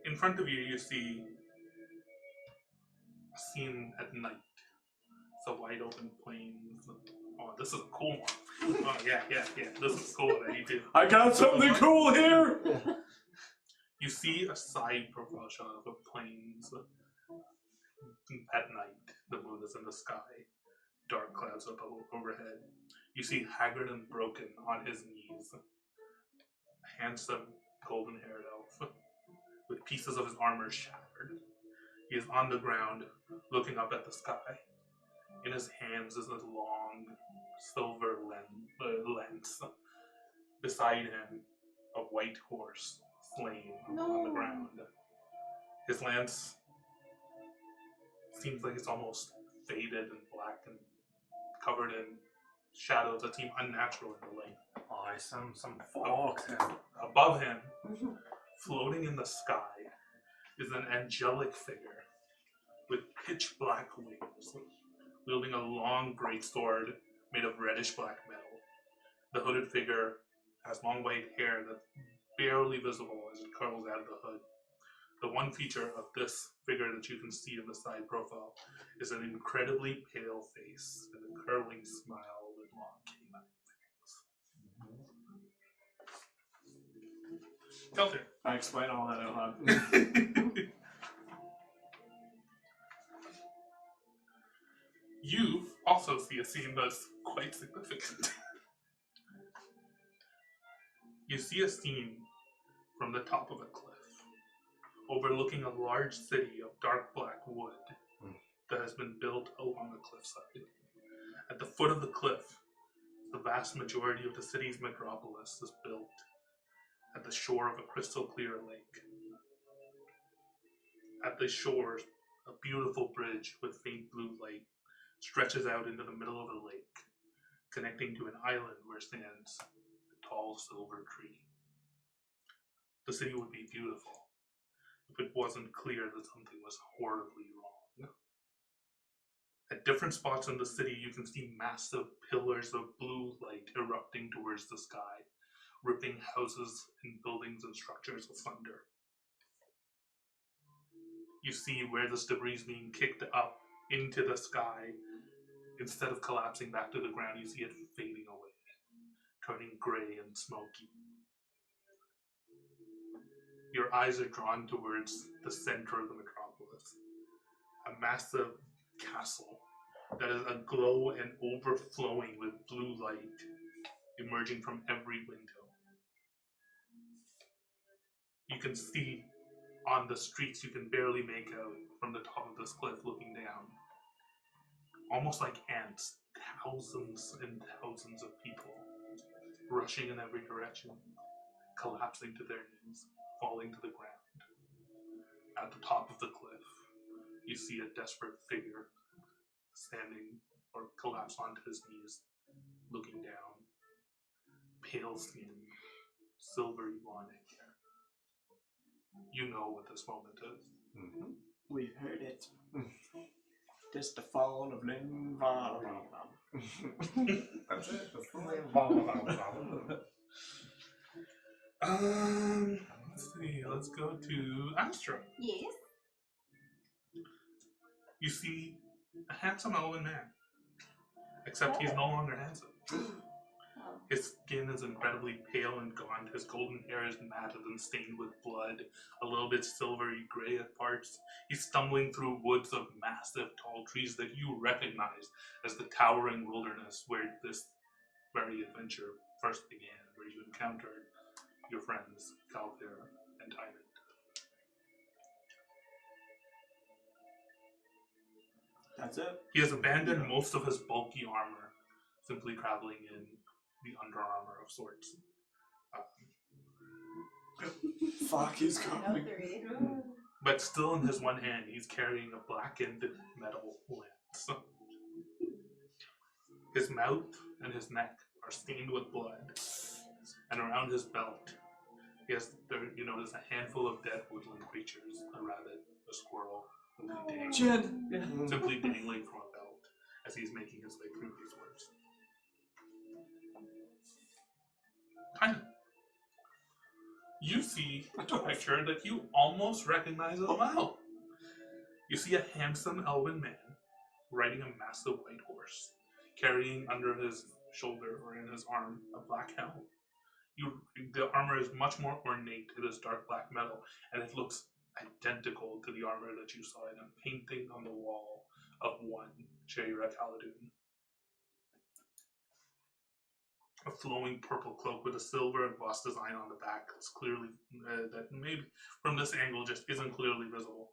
In front of you, you see a scene at night. It's a wide open plain. Oh, this is a cool one. Oh, yeah. This is cool. I need to. I got something cool here! You see a side profile shot of the plains at night. The moon is in the sky. Dark clouds up overhead. You see haggard and broken on his knees. A handsome, golden-haired elf with pieces of his armor shattered. He is on the ground, looking up at the sky. In his hands is a long, silver lance. Beside him, a white horse slain on the No. ground. His lance seems like it's almost faded and black and covered in shadows that seem unnatural in the light. Oh, I some fox. Above him, floating in the sky, is an angelic figure with pitch black wings, wielding a long great sword made of reddish black metal. The hooded figure has long white hair that's barely visible as it curls out of the hood. The one feature of this figure that you can see in the side profile is an incredibly pale face and a curling smile with long canine fangs. Kelter. I explain all that out loud. You also see a scene that's quite significant. You see a scene from the top of a cliff, overlooking a large city of dark black wood that has been built along the cliffside. At the foot of the cliff, the vast majority of the city's metropolis is built at the shore of a crystal clear lake. At the shore, a beautiful bridge with faint blue light stretches out into the middle of the lake, connecting to an island where stands a tall silver tree. The city would be beautiful if it wasn't clear that something was horribly wrong. At different spots in the city, you can see massive pillars of blue light erupting towards the sky, ripping houses and buildings and structures asunder. You see where this debris is being kicked up into the sky. Instead of collapsing back to the ground, you see it fading away, turning gray and smoky. Your eyes are drawn towards the center of the metropolis, a massive castle that is aglow and overflowing with blue light emerging from every window. You can see on the streets, you can barely make out from the top of this cliff looking down. Almost like ants, thousands and thousands of people rushing in every direction, collapsing to their knees, falling to the ground. At the top of the cliff, you see a desperate figure standing or collapsed onto his knees, looking down. Pale skin, silvery blonde hair. You know what this moment is. Mm-hmm. We've heard it. Just the fall of Linval. That's it. That's the name. Let's see. Let's go to Astra. Yes. You see a handsome elven man, except he's no longer handsome. Oh. His skin is incredibly pale and gaunt. His golden hair is matted and stained with blood, a little bit silvery gray at parts. He's stumbling through woods of massive tall trees that you recognize as the towering wilderness where this very adventure first began, where you encountered your friends, Calfair and Tymon. That's it? He has abandoned most of his bulky armor, simply traveling in the under armor of sorts. Fuck, he's No coming. 3. But still in his one hand, he's carrying a blackened metal lance. His mouth and his neck are stained with blood, and around his belt, there's a handful of dead woodland creatures: a rabbit, a squirrel, simply dangling from a belt as he's making his way through these woods. Kind of. You see a picture that you almost recognize as well. You see a handsome elven man riding a massive white horse, carrying under his shoulder or in his arm a black helm. The armor is much more ornate. It is dark black metal, and it looks identical to the armor that you saw in a painting on the wall of one Chaerys Khaldun. A flowing purple cloak with a silver embossed design on the back that's clearly, that maybe from this angle just isn't clearly visible.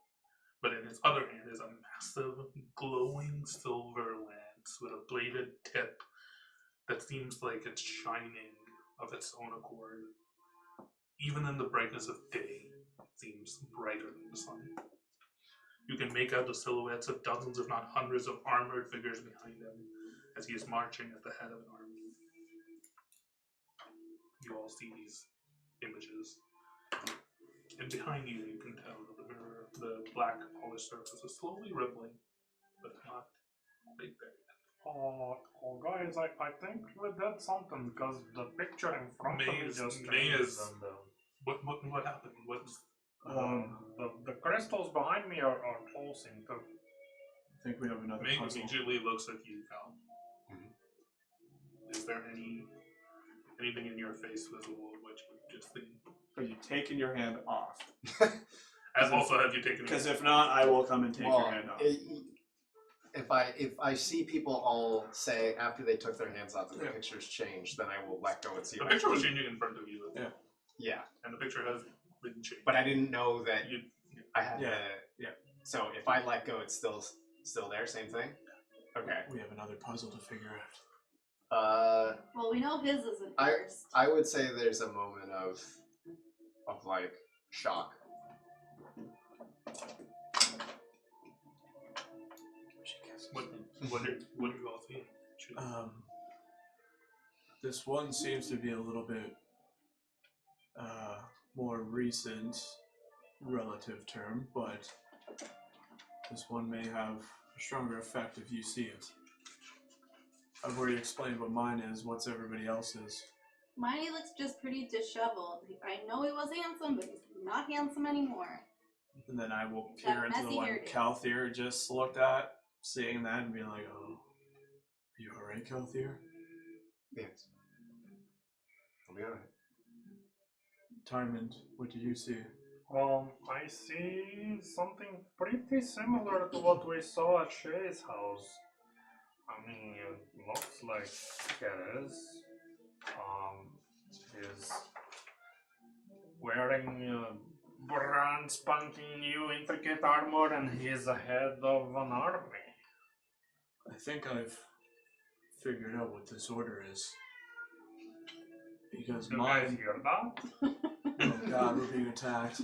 But in his other hand is a massive glowing silver lance with a bladed tip that seems like it's shining of its own accord. Even in the brightness of day, it seems brighter than the sun. You can make out the silhouettes of dozens, if not hundreds, of armored figures behind him as he is marching at the head of an army. You all see these images. And behind you, you can tell that the black polished surface is slowly rippling, but not right there yet. Oh, guys, I think we did something because the picture in front of me just May changed. is- What happened? The crystals behind me are pulsing too. I think we have another May puzzle. immediately looks at you, Cal. Is there anything in your face visible of what you've just seen? Are you taking your hand off? As also have you taken? Because if not, I will come and take your hand off. If I see people all say after they took their hands off that the picture's changed, then I will let go and see. The picture was changing in front of you. Yeah, And the picture has been changed. but I didn't know that I had Yeah. the. So if I let go, it's still there. Same thing. Okay. We have another puzzle to figure out. Well, we know his isn't I- first. I would say there's a moment of like shock. What are you all seeing? This one seems to be a little bit more recent relative term, but this one may have a stronger effect if you see it. I've already explained what mine is. What's everybody else's? Mine looks just pretty disheveled. I know he was handsome, but he's not handsome anymore. And then I will That peer into the messy one hairdo. Calthier just looked at, seeing that, and be like, "Oh, are you alright, Calthier?" Yes. I'll be alright. Tymond, what did you see? I see something pretty similar to what we saw at Shay's house. I mean, it looks like Caerys is wearing brand spanking new intricate armor and he's ahead of an army. I think I've figured out what this order is. Because Do you guys mine... hear that? Oh god, we're being attacked.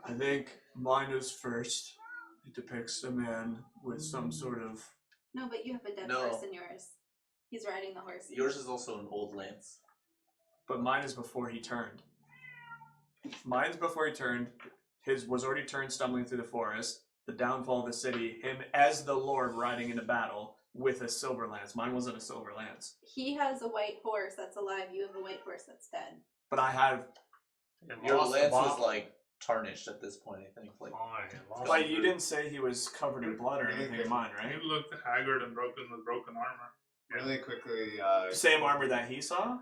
I think mine is first. It depicts a man with some sort of... No, but you have a dead No. horse in yours. He's riding the horse. Yours is also an old lance. But mine is before he turned. Mine's before he turned. His was already turned, stumbling through the forest. The downfall of the city. Him as the lord riding into battle with a silver lance. Mine wasn't a silver lance. He has a white horse that's alive. You have a white horse that's dead. But I have... Your Lost the lance is bottle. like tarnished at this point, I think. Like Like, you didn't say he was covered in blood or anything in mine, right? You looked haggard and broken with broken armor. Really quickly. Same armor that he saw?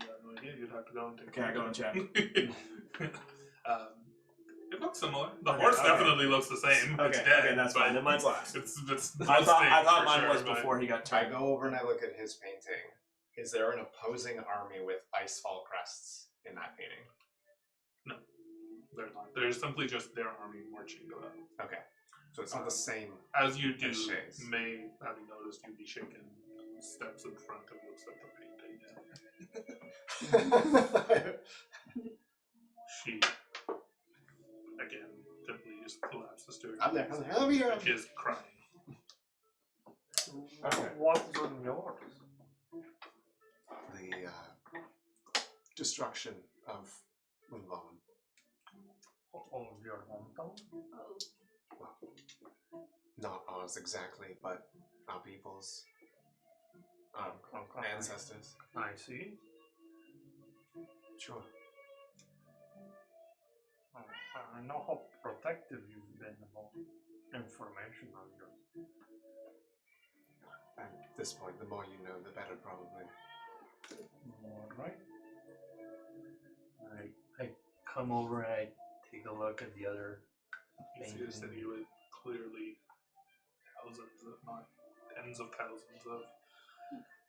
You have no idea. You'd have to go and take. Okay, I go and check. It looks similar. The Okay, horse okay. definitely looks the same. It's dead. Okay, that's but fine. Then mine's last. It's I thought for mine sure, was but- before he got I turned. go over and I look at his painting. Is there an opposing army with icefall crests in that painting? There's not. There's simply just their army marching to them. Okay. So it's not the same. As you do, Cliches. May, having noticed you be shaken, steps in front and looks at the painting. She, again, simply just collapses to her I'm there. knees, I'm here. and she is crying. Okay. What's on yours? The destruction of Lindvallen. Of your hometown? Oh, Well, not ours exactly, but our people's, our ancestors. I see. Sure. I know how protective you've been about information on yours. At this point, the more you know, the better, probably. Alright. I come over and I take a look at the other You see this city with clearly thousands, if not tens of thousands of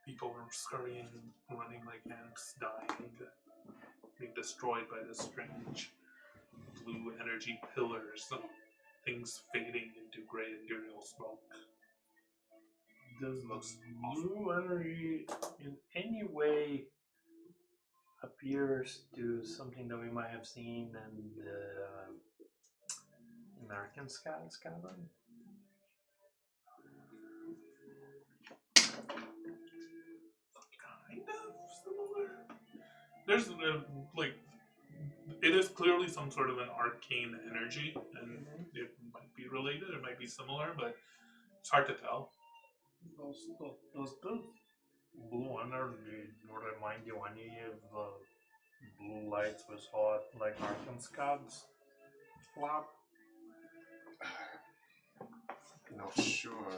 people scurrying, running like ants, dying, being destroyed by this strange blue energy pillars, things fading into gray ethereal smoke. Does Looks blue energy in any way appears to something that we might have seen in the American Cavern? Kind of similar. There's like, it is clearly some sort of an arcane energy, and it might be related, it might be similar, but it's hard to tell. Does the blue energy remind you any of the blue lights we saw at like Arkansas's flap? Not sure.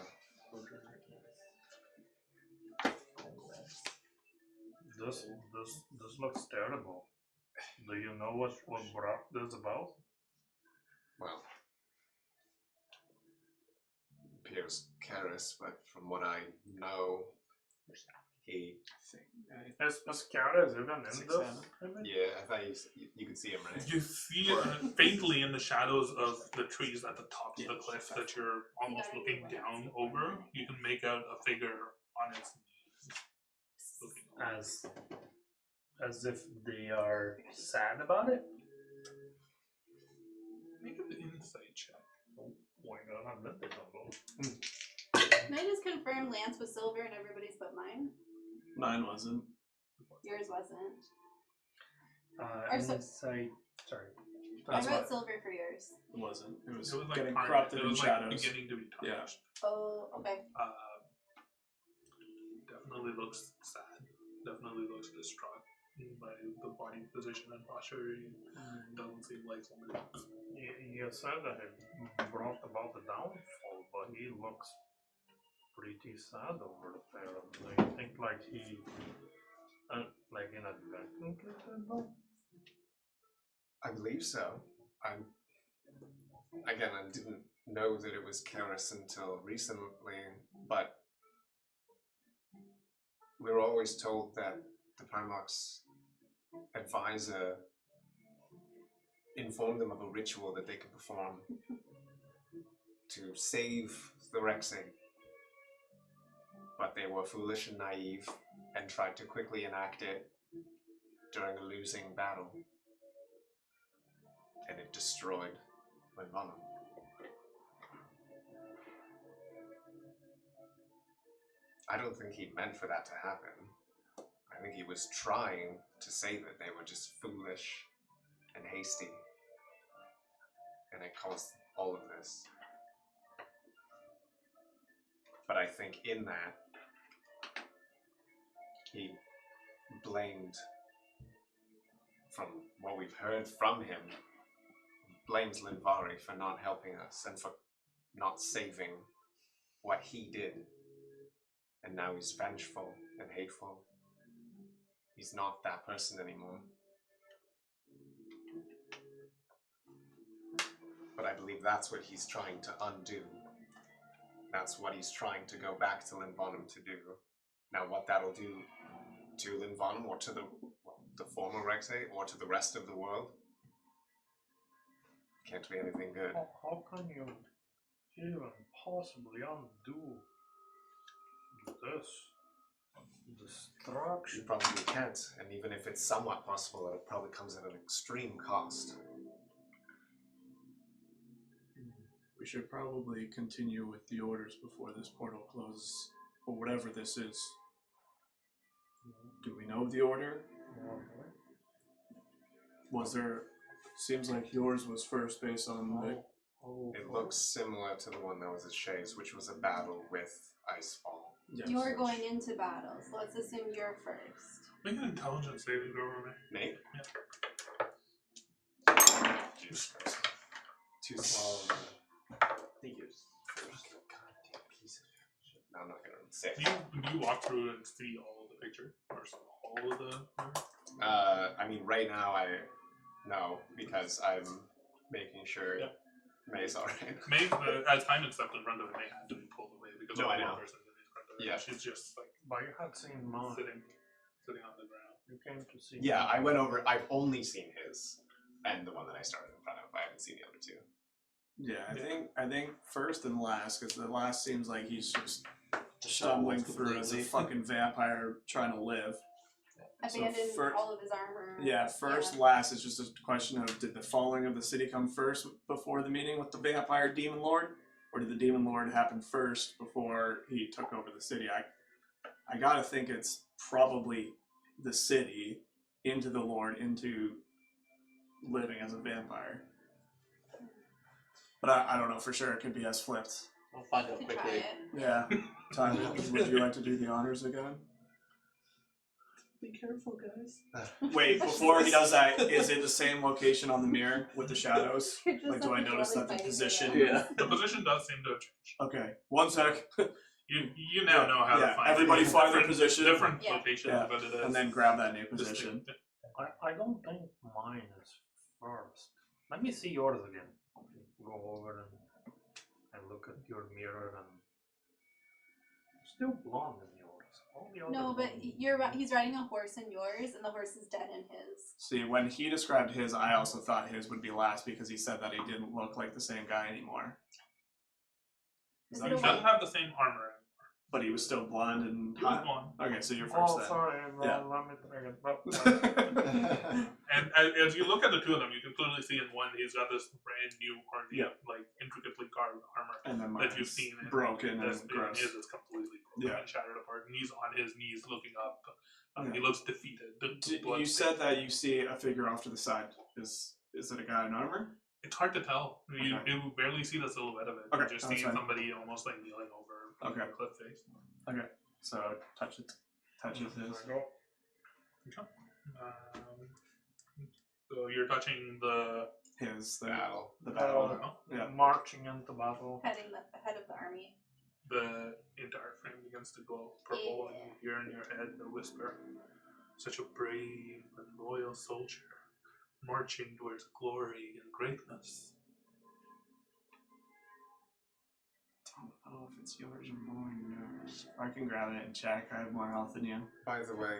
This looks terrible. Do you know what brought this about? Well, appears Caerys, but from what I know, he. Is Caerys even in this? 6'7". image? Yeah, I thought you could see him, right? You see faintly in the shadows of the trees at the top of the cliff that you're almost looking down over, you can make out a figure on its knees. Looking As if they are sad about it? Make an insight check. Oh my god, I bet they don't know. can I just confirm Lance was silver and everybody's but mine? Mine wasn't. Yours wasn't. Insight. Sorry. I That's wrote what silver for yours. it wasn't. It was, It was like getting tarnished. corrupted It in was like shadows. beginning to be Yeah. tarnished. Oh, okay. Definitely looks sad. Definitely looks distraught by the body position and posture. Doesn't seem like someone else. You said that it brought about the downfall, but he looks pretty sad over there. Do you think like he, like inadvertently did that? I believe so. I didn't know that it was Caerys until recently, but we were always told that the Primarch's advisor informed them of a ritual that they could perform to save the Rexing. But they were foolish and naive and tried to quickly enact it during a losing battle. And it destroyed Lindvallen. I don't think he meant for that to happen. I think he was trying to save it. They were just foolish and hasty. And it caused all of this. But I think in that, he blamed, from what we've heard from him, blames Lindvari for not helping us and for not saving what he did. And now he's vengeful and hateful. He's not that person anymore. But I believe that's what he's trying to undo. That's what he's trying to go back to Lindvallen to do. Now what that'll do to Lindvallen or to the former Rexay or to the rest of the world can't be anything good. How can you even possibly undo this You destruction? probably can't, and even if it's somewhat possible, it probably comes at an extreme cost. We should probably continue with the orders before this portal closes, or whatever this is. Do we know the order? Was there? Seems like yours was first based on the. It looks similar to the one that was at Shay's, which was a battle with Icefall. Yes. You're going into battle, so let's assume you're first. Make an intelligence saving throw on me. Nate? Yeah. Jesus Christ. Too small. Thank you. Goddamn piece of shit. No, I'm not gonna say it. Do you walk through and see all of the picture? Or all of the... I mean, right now no, because I'm making sure May's alright. May, as Hyman stepped in front of it, May had to be pulled away because No, of I the know. one person in front of it. Yeah. She's just like But you had seen mine. sitting on the ground. You came to see Yeah, mine. I went over. I've only seen his, and the one that I started in front of. I haven't seen the other two. Yeah, I think first and last, because the last seems like he's just stumbling through as a fucking vampire trying to live. Abandoned first- all of his armor. Yeah, first, last is just a question of did the falling of the city come first before the meeting with the vampire demon lord, or did the demon lord happen first before he took over the city? I gotta think it's probably the city into the lord into living as a vampire. But I don't know for sure. It could be as flipped. We'll find out Could try quickly. it. Yeah. Time. Would you like to do the honors again? Be careful, guys. Wait, before he does that, is it the same location on the mirror with the shadows? You're just Like, do I like notice that the fighting position? with it. Yeah. The position does seem to have changed. Okay, 1 sec. You now know how to find everybody it. find their Different- position. Different Yeah. locations, Yeah. but it is And then grab that new position. distinct. I don't think mine is first. Let me see yours again. Go over and look at your mirror and still blonde in yours. All the No, other but ones- he's riding a horse in yours, and the horse is dead in his. See, when he described his, I also thought his would be last because he said that he didn't look like the same guy anymore. Is that it a He true? doesn't have the same armor. But he was still blonde and He was hot. blonde. Okay, so you're Oh, first sorry. Yeah. Let me take it back. And as you look at the two of them, you can clearly see in one he's got this brand new, like intricately carved armor And then that you've mine's seen. And broken this and being gross. his is completely broken Yeah. and shattered apart, and he's on his knees looking up. Yeah. He looks defeated. You said that you see a figure off to the side. Is it a guy in armor? It's hard to tell. You Okay. barely see the silhouette of it. Okay, You just that's see fine. somebody almost like kneeling over Okay. a cliff face. Okay, so touches his. So you're touching the Battle. the battle. Yeah. Marching into battle. Heading the head of the army. The entire frame begins to glow purple, and you hear in your head the whisper, "Such a brave and loyal soldier, marching towards glory and greatness." I don't know if it's yours or mine. I can grab it and check. I have more health than you. By the way,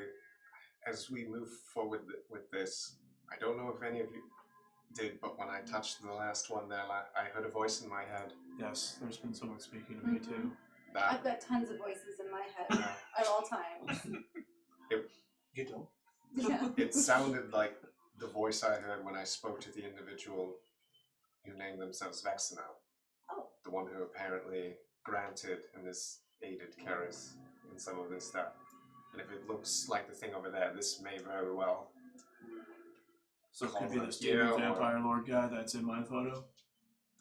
as we move forward with this, I don't know if any of you did, but when I touched the last one there, I heard a voice in my head. Yes, there's been someone speaking to me too. That I've got tons of voices in my head at all times. You don't. Yeah. it sounded like the voice I heard when I spoke to the individual who named themselves Vexenau. Oh. The one who apparently granted and has aided Caerys in some of this stuff. And if it looks like the thing over there, this may very well. So it Call could be them. this demon Yeah, or- vampire lord guy that's in my photo.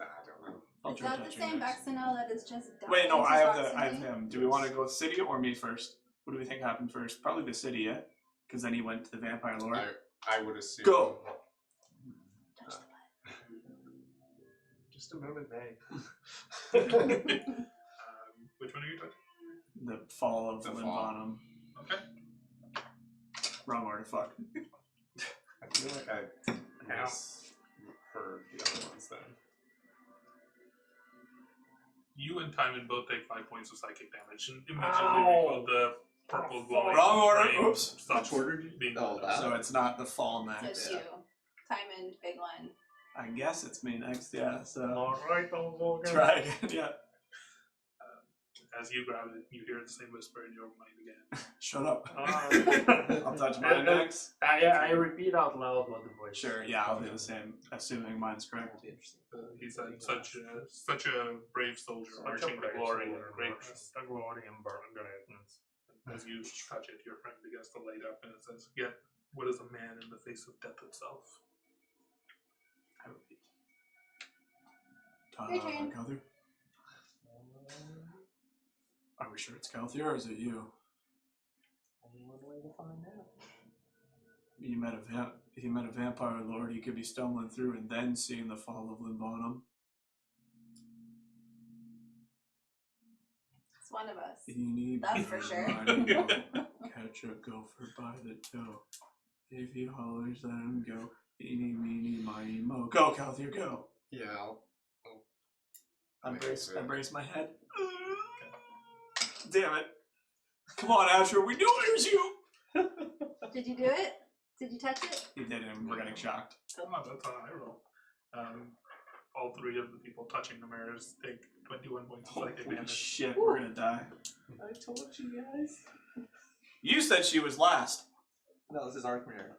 I don't know. I'll Is try that the touching same next. Vexenel that is just dying? Wait, no, to I have proximity? him. Do we want to go city or me first? What do we think happened first? Probably the city, yeah? Because then he went to the vampire lord. I would assume. Go! Touch Just a moment, May. Which one are you touching? The fall of The Lynn fall. Bonham. Okay. Wrong artifact. I feel like I misheard the other ones then. You and Timon both take 5 points of psychic damage, and immediately Ow. recall the purple glowing Wrong order. frame Oops. stops Which order being Oh, lit up. that. So it's not the fall next. Just you. Timon, big one. I guess it's me next, yeah, so. Alright, I'll go again. Try again, yeah. As you grab it, you hear the same whisper in your mind again. Shut up. Uh, I'll touch mine next. I repeat out loud what the voice Sure, yeah, I'll do the same, assuming mine's correct. Interesting. He's such a brave soldier, marching to glory and greatness. The glory and greatness. As you touch it, your friend begins to light up, and it says, "Yet, what is a man in the face of death itself?" I repeat. Your turn. Calthier? Are we sure it's Calthier or is it you? Only one way to find out. He met a vampire lord he could be stumbling through and then seeing the fall of Limbonum. It's one of us. Eeny, That's for sure. miny, moe. Catch a gopher by the toe. If he hollers, let him go. Eeny, meeny, miny, mo. Go, Calthier, go! Yeah, I'll I make brace it. my head. Damn it. Come on, Asher, we knew it was you! Did you do it? Did you touch it? He did, and we're getting shocked. Oh, that's how I roll. All three of the people touching the mirrors take 21 points of psychic Holy damage. shit, we're gonna die. I told you guys. You said she was last. No, this is Arc Mirror.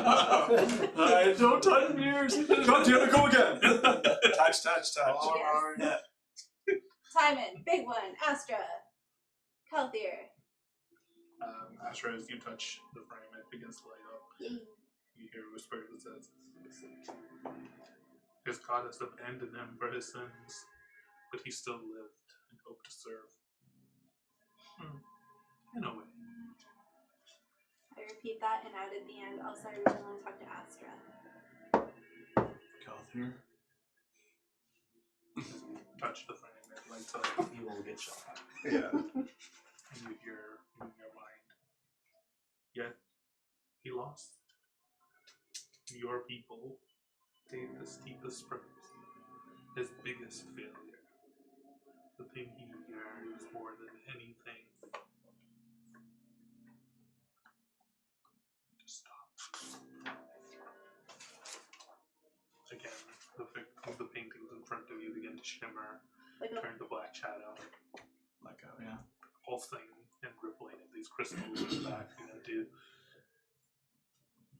Alright, don't touch mirrors. Come, Taylor, go again. touch. Alright. Yeah. Timon, big one, Astra, Calthier. Asher, as you touch the frame, it begins to light up. Yay. You hear a whisper that says, "His God has abandoned him for his sins, but he still lived and hoped to serve." In a way. I repeat that, and out at the end, also I really want to talk to Astra. Calthier. Touch the frame, it lights up. You will get shot. Yeah. And you hear in your mind, "Yet he lost. Your people paid the steepest price, his biggest failure. The thing he yearns more than anything to stop." Again, the paintings in front of you begin to shimmer, Like a, turn to black shadow. Like, oh, yeah. Pulsing and rippling of these crystals in the back begin to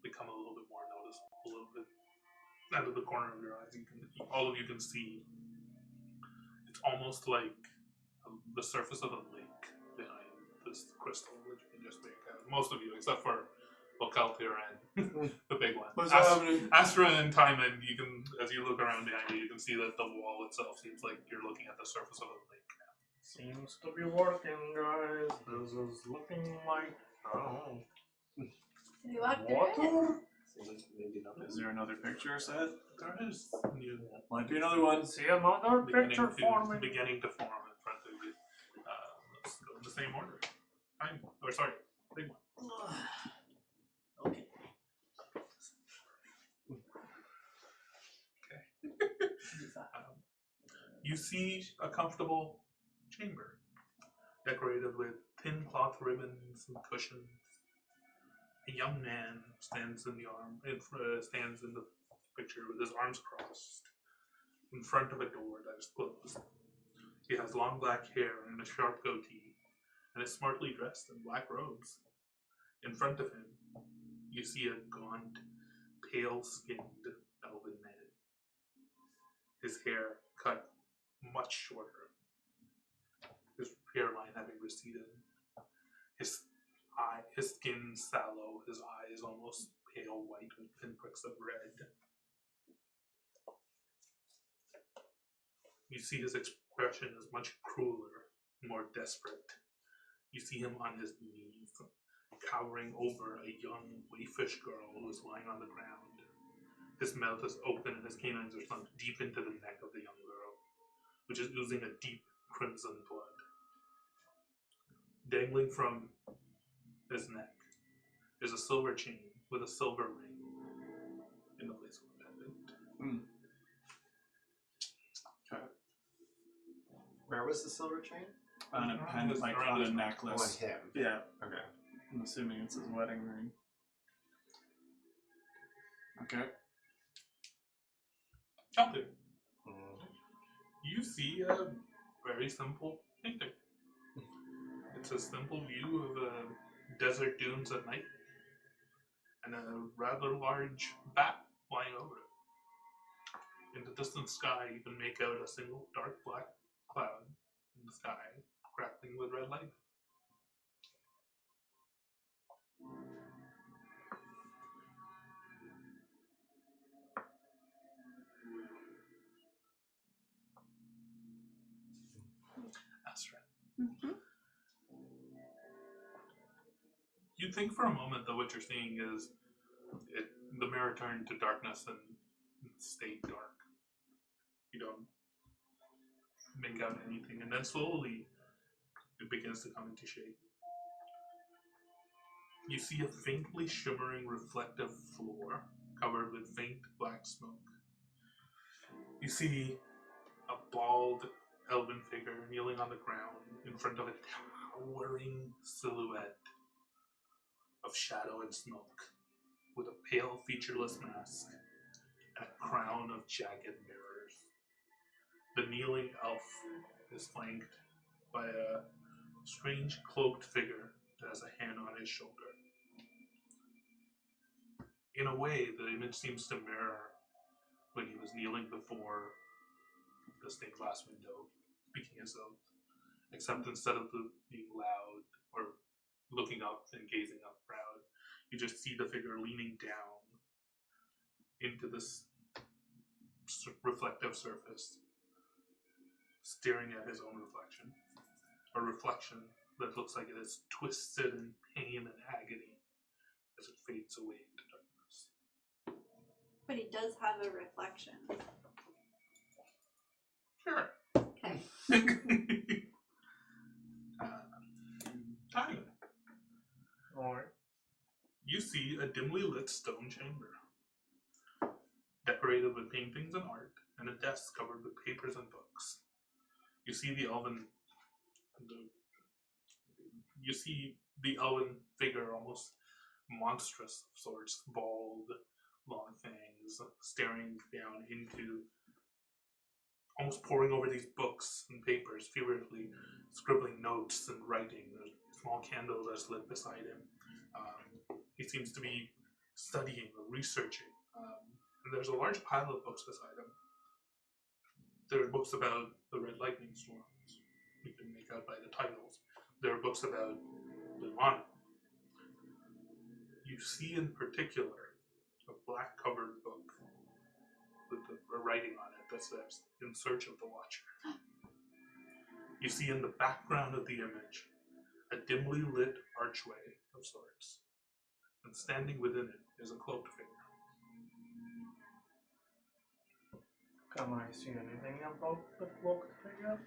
become a little bit more noticeable. A little bit out of the corner of your eyes, all of you can see. It's almost like the surface of a lake behind this crystal that you can just make out. Most of you, except for Calthier and the big one. What's happening? Astra and Timon, you can, as you look around behind you, you can see that the wall itself seems like you're looking at the surface of a lake. Seems to be working, guys. This is looking like. Oh. did we walk through it? Water? Seems maybe not. Is there another picture set? There is Might be another one. See another picture forming. beginning to form in front of you. Let's go in the same order. Big one. Okay. You see a comfortable chamber, decorated with thin cloth ribbons and cushions. A young man stands in the picture with his arms crossed in front of a door that is closed. He has long black hair and a sharp goatee, and is smartly dressed in black robes. In front of him, you see a gaunt, pale-skinned elven man. His hair cut much shorter, his hairline having receded. His skin sallow, his eyes almost pale white with pinpricks of red. You see his expression is much crueler, more desperate. You see him on his knees, cowering over a young wayfish girl who is lying on the ground. His mouth is open and his canines are sunk deep into the neck of the young girl, which is oozing a deep crimson blood. Dangling from his neck is a silver chain with a silver ring in the place of a pendant. Okay. Where was the silver chain? On a pendant, like on a necklace. On him. Yeah. Okay. I'm assuming it's his wedding ring. Okay. Out there, Mhm. you see a very simple painting. It's a simple view of desert dunes at night, and a rather large bat flying over it. In the distant sky, you can make out a single dark black cloud in the sky, crackling with red light. That's right. Mm-hmm. You think for a moment that what you're seeing is the mirror turned to darkness and stayed dark. You don't make out anything, and then slowly it begins to come into shape. You see a faintly shimmering reflective floor covered with faint black smoke. You see a bald elven figure kneeling on the ground in front of a towering silhouette of shadow and smoke, with a pale, featureless mask and a crown of jagged mirrors. The kneeling elf is flanked by a strange cloaked figure that has a hand on his shoulder. In a way, the image seems to mirror when he was kneeling before the stained glass window, speaking himself, except instead of being loud or looking up and gazing up proud, you just see the figure leaning down into this reflective surface, staring at his own reflection. A reflection that looks like it is twisted in pain and agony as it fades away into darkness. But he does have a reflection. Sure. Okay. Tyler, Alright. you see a dimly lit stone chamber, decorated with paintings and art, and a desk covered with papers and books. You see the elven figure, almost monstrous of sorts, bald, long fangs, staring down into, almost poring over these books and papers, feverishly scribbling notes and writing. There's a small candle that's lit beside him. He seems to be studying or researching. And there's a large pile of books beside him. There are books about the Red Lightning Storms. You can make out by the titles. There are books about the Mono. You see in particular a black covered book with a writing on it that says, "In Search of the Watcher." You see in the background of the image a dimly lit archway of sorts, and standing within it is a cloaked figure. Can I see anything about the cloaked figure?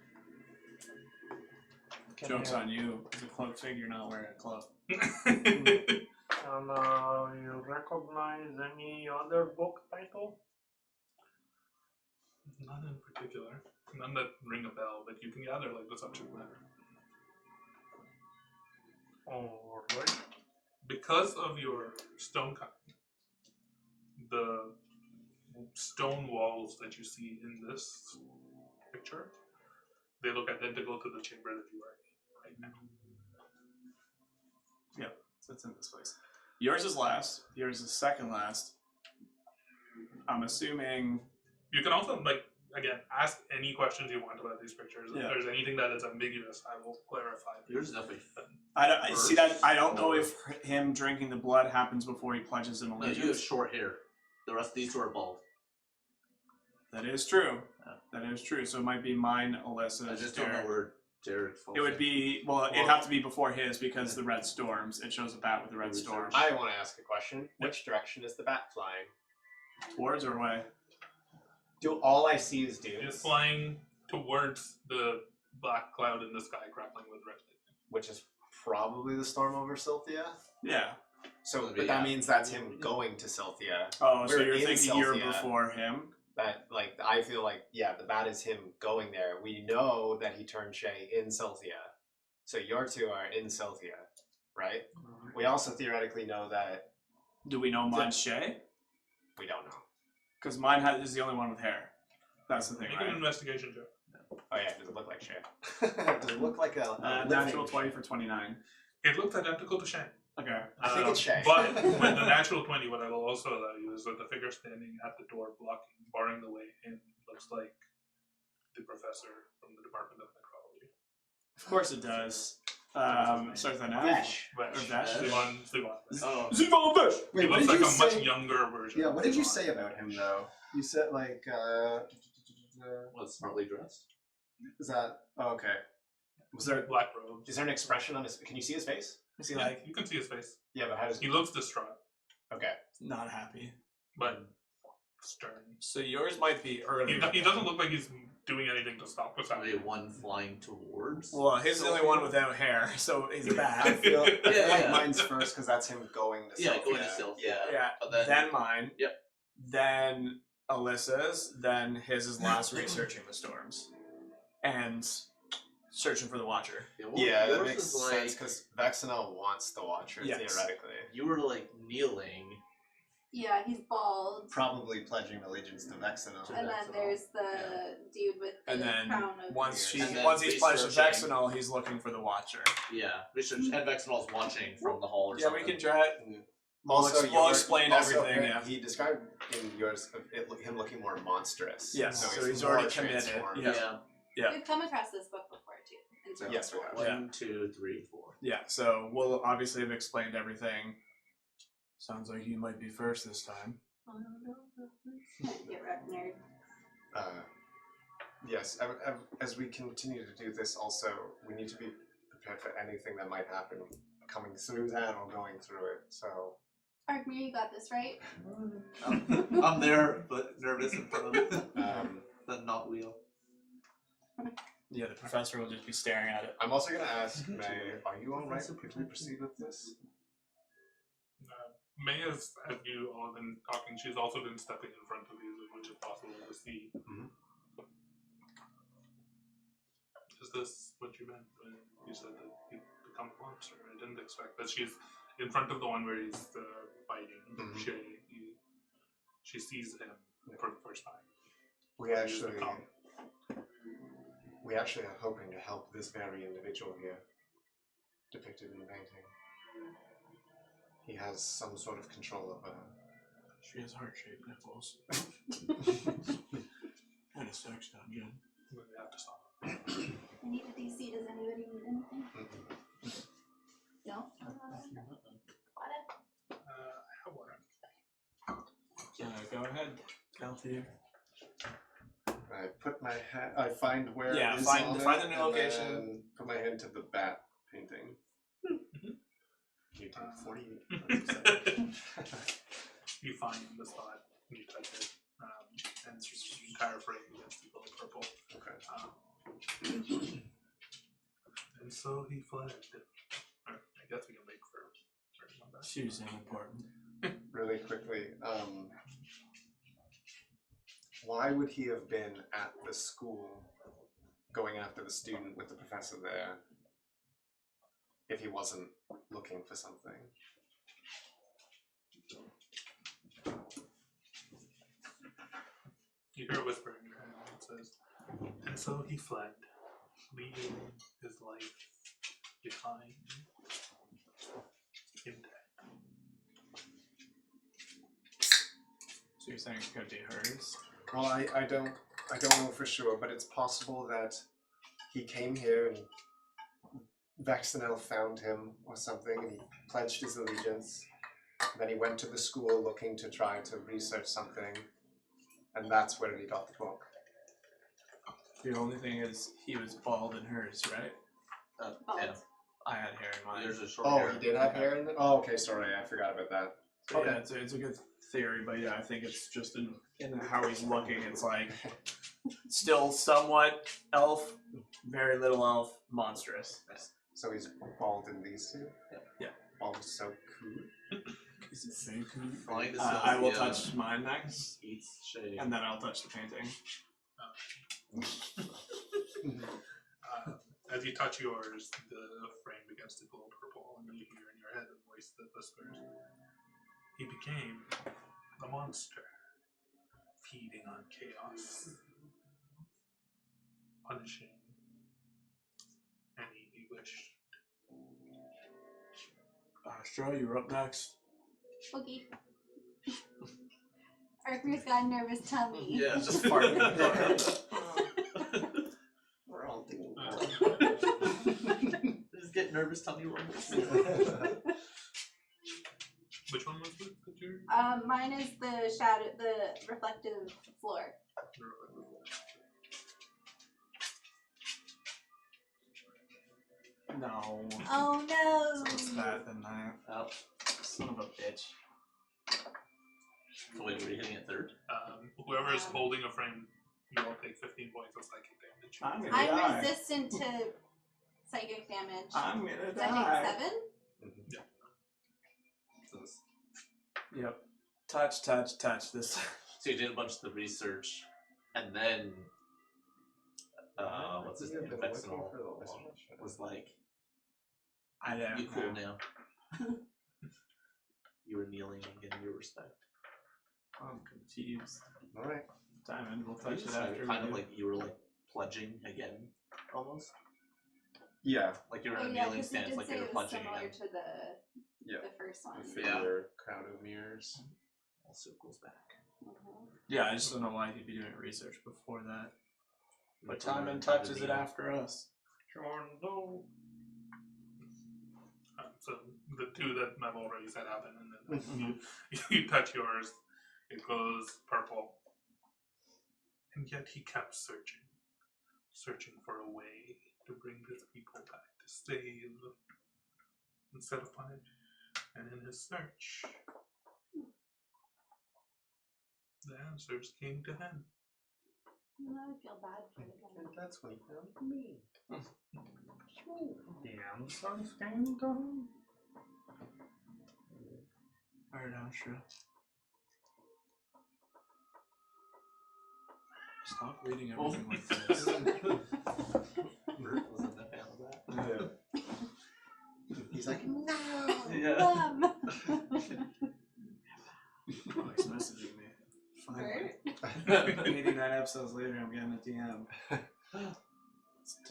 Joke's on you. It's a cloaked figure not wearing a cloak. Can you recognize any other book title? None in particular. None that ring a bell, but you can gather like the subject matter. Alright. Because of your stone cutting, the stone walls that you see in this picture, they look identical to the chamber that you are in right now. Yep, so it's in this place. Yours is last. Yours is second last. I'm assuming. You can also, again, ask any questions you want about these pictures. If there's anything that is ambiguous, I will clarify. Yours is definitely. I see that. I don't know if him drinking the blood happens before he pledges an No, allegiance. you have short hair. The rest of these two are bald. That is true. Yeah. That is true. So it might be mine, Alyssa. I just don't know where Jared falls. It would be, it'd have to be before his because the red storms. It shows a bat with the red storm. I want to ask a question. Which direction is the bat flying? Towards or away? Do all I see is dunes? It's flying towards the black cloud in the sky, crackling with red lightning. Which is probably the storm over Silthia? Yeah. So, but that means that's him going to Silthia. Oh, so We're you're in thinking you're Silthia. before him? That, I feel like, the bat is him going there. We know that he turned Shay in Silthia. So your two are in Silthia, right? We also theoretically know that... Do we know mine's Shay? We don't know. Because mine is the only one with hair. That's the thing, Make an right? investigation check. Oh yeah, does it look like shit? Does it look like a Natural living 20 shit? for 29. It looks identical to Shane. Okay. I think it's Shay. But with the natural 20, what I will also allow you is that the figure standing at the door barring the way in looks like the professor from the Department of Necrology. Of course it does. Starts with an F. Vesh. Vesh. Sivan. Oh, Sivan Vesh! He Wait, what looks did like you a much say? younger version. Yeah, of what did you Sivan. say about him though? You said like was smartly dressed. is that okay? Was there Black robes. is there an expression on his? Can you see his face? Is he Yeah, like, you can see his face. Yeah, but how does He looks distraught, Okay. not happy? but stern. So yours might be early. He doesn't look like he's doing anything to stop what's Are they happening. one flying towards? Well, his is the only one without hair, so he's I bad. feel like Yeah. mine's first because that's him going to Yeah, self. going to stealth. Yeah. Yeah. Then, Then mine. Yep. Then Alyssa's. Then his is last researching the storms. And searching for the Watcher. Yeah, that yours makes is sense because Vexenel wants the Watcher Yes. theoretically. You were like kneeling. Yeah, he's bald. Probably pledging allegiance to Vexenel. And then there's the dude with the And then crown of once And then he's pledged to researching. Vexenal, he's looking for the Watcher. Yeah. Research and Vexenol's watching from the hall or Yeah, something. we can try it. Also, we'll explain also, everything, yeah. He described in yours him looking more monstrous. Yes, so he's more already committed, transformed. yeah. Yeah. We've come across this book before too. And so Yes, we have. Yeah. 1, 2, 3, 4. Yeah, so we'll obviously have explained everything. Sounds like you might be first this time. Get wrecked, nerd. Yes, as we continue to do this, also we need to be prepared for anything that might happen coming through that or going through it. So Arkmir, you got this, right? I'm there, but nervous in front of the not wheel. Yeah, the professor will just be staring at it. I'm also going to ask May, are you all right if we proceed with this? May has, as you all been talking, she's also been stepping in front of you as much as possible to see. Mhm. Is this what you meant when you said that he'd become a monster? I didn't expect that. She's in front of the one where he's fighting. Mhm. She sees him for the first time. We actually are hoping to help this very individual here, depicted in the painting. He has some sort of control over. She has heart-shaped nipples. And a sex dungeon. We have to stop. I need a DC. Does anybody need anything? No? What? I have one. Go ahead, Calthea. I put my hand. I find where Yeah, it is find on the it, new and location. then put my hand to the bat painting. You take 48. You find the spot, you touch it, and the entire frame begins to glow purple. Okay. And so he fled. I guess we can make for one back. She was important. Really quickly, why would he have been at the school going after the student with the professor there if he wasn't looking for something? You hear a whisper in your head that says, and so he fled, leaving his life behind intact. So you're saying it could be hers? Well, I don't know for sure, but it's possible that he came here and Vexenel found him or something, and he pledged his allegiance. Then he went to the school looking to try to research something, and that's where he got the book. The only thing is, he was bald in hers, right? Bald. Yeah. I had hair in mine. There's a short Oh, hair. he did have hair in it? Oh, okay, sorry, I forgot about that. So Okay. yeah, it's a good theory, but yeah, I think it's just in how he's looking. It's like still somewhat elf, very little elf, monstrous. So he's bald in these two? Yeah. Bald is so cool. Is it very cool? Flying to I will Sylvia. touch mine next, Eats shade. and then I'll touch the painting. As you touch yours, the frame begins to glow purple, and you hear in your head a voice that whispers, he became the monster, feeding on chaos, punishing any he wished. Astra, you're up next. Okay. Arthur's got a nervous tummy. Yeah, just farting. We're all thinking. Just get nervous tummy rumbles. Which one was it that you're? Mine is the shadow, the reflective floor. No. Oh no! So it's that, then that. Oh. Son of a bitch. So wait, were you hitting it third? Whoever is holding a frame, you will take 15 points of psychic damage. I'm gonna I'm die. resistant to psychic damage. I'm gonna Is that die. like 7? So, this, Yep. Touch, touch, touch. This. so you did a bunch of the research, and then what's his name? Vexenol was like, I don't "You cool know. now." You were kneeling and getting your respect. I'm confused. Alright. Diamond, we'll You touch it just after. kind we of do. like you were like pledging again, almost Yeah. like you were Oh in a yeah, kneeling because you stance, did like say you were it was pledging similar again. to Yeah. the first one. Figure crown of mirrors. All circles back. Mhm. Yeah, I just don't know why he'd be doing research before that. But To learn Diamond how to touches it kneel. after us. Sure, no. So the two that I've already said happen, and then you touch yours, it goes purple. And yet he kept searching for a way to bring his people back, to save instead of punish. And in his search, the answers came to him. I feel bad for the And guy. that's when he found me. The answers came to him? Alright, Astra. Stop reading everything like this. Bert wasn't a fan of that. He's like, no! Yeah. Alex messaging me. Finally. Bert? 89 episodes later, I'm getting a DM.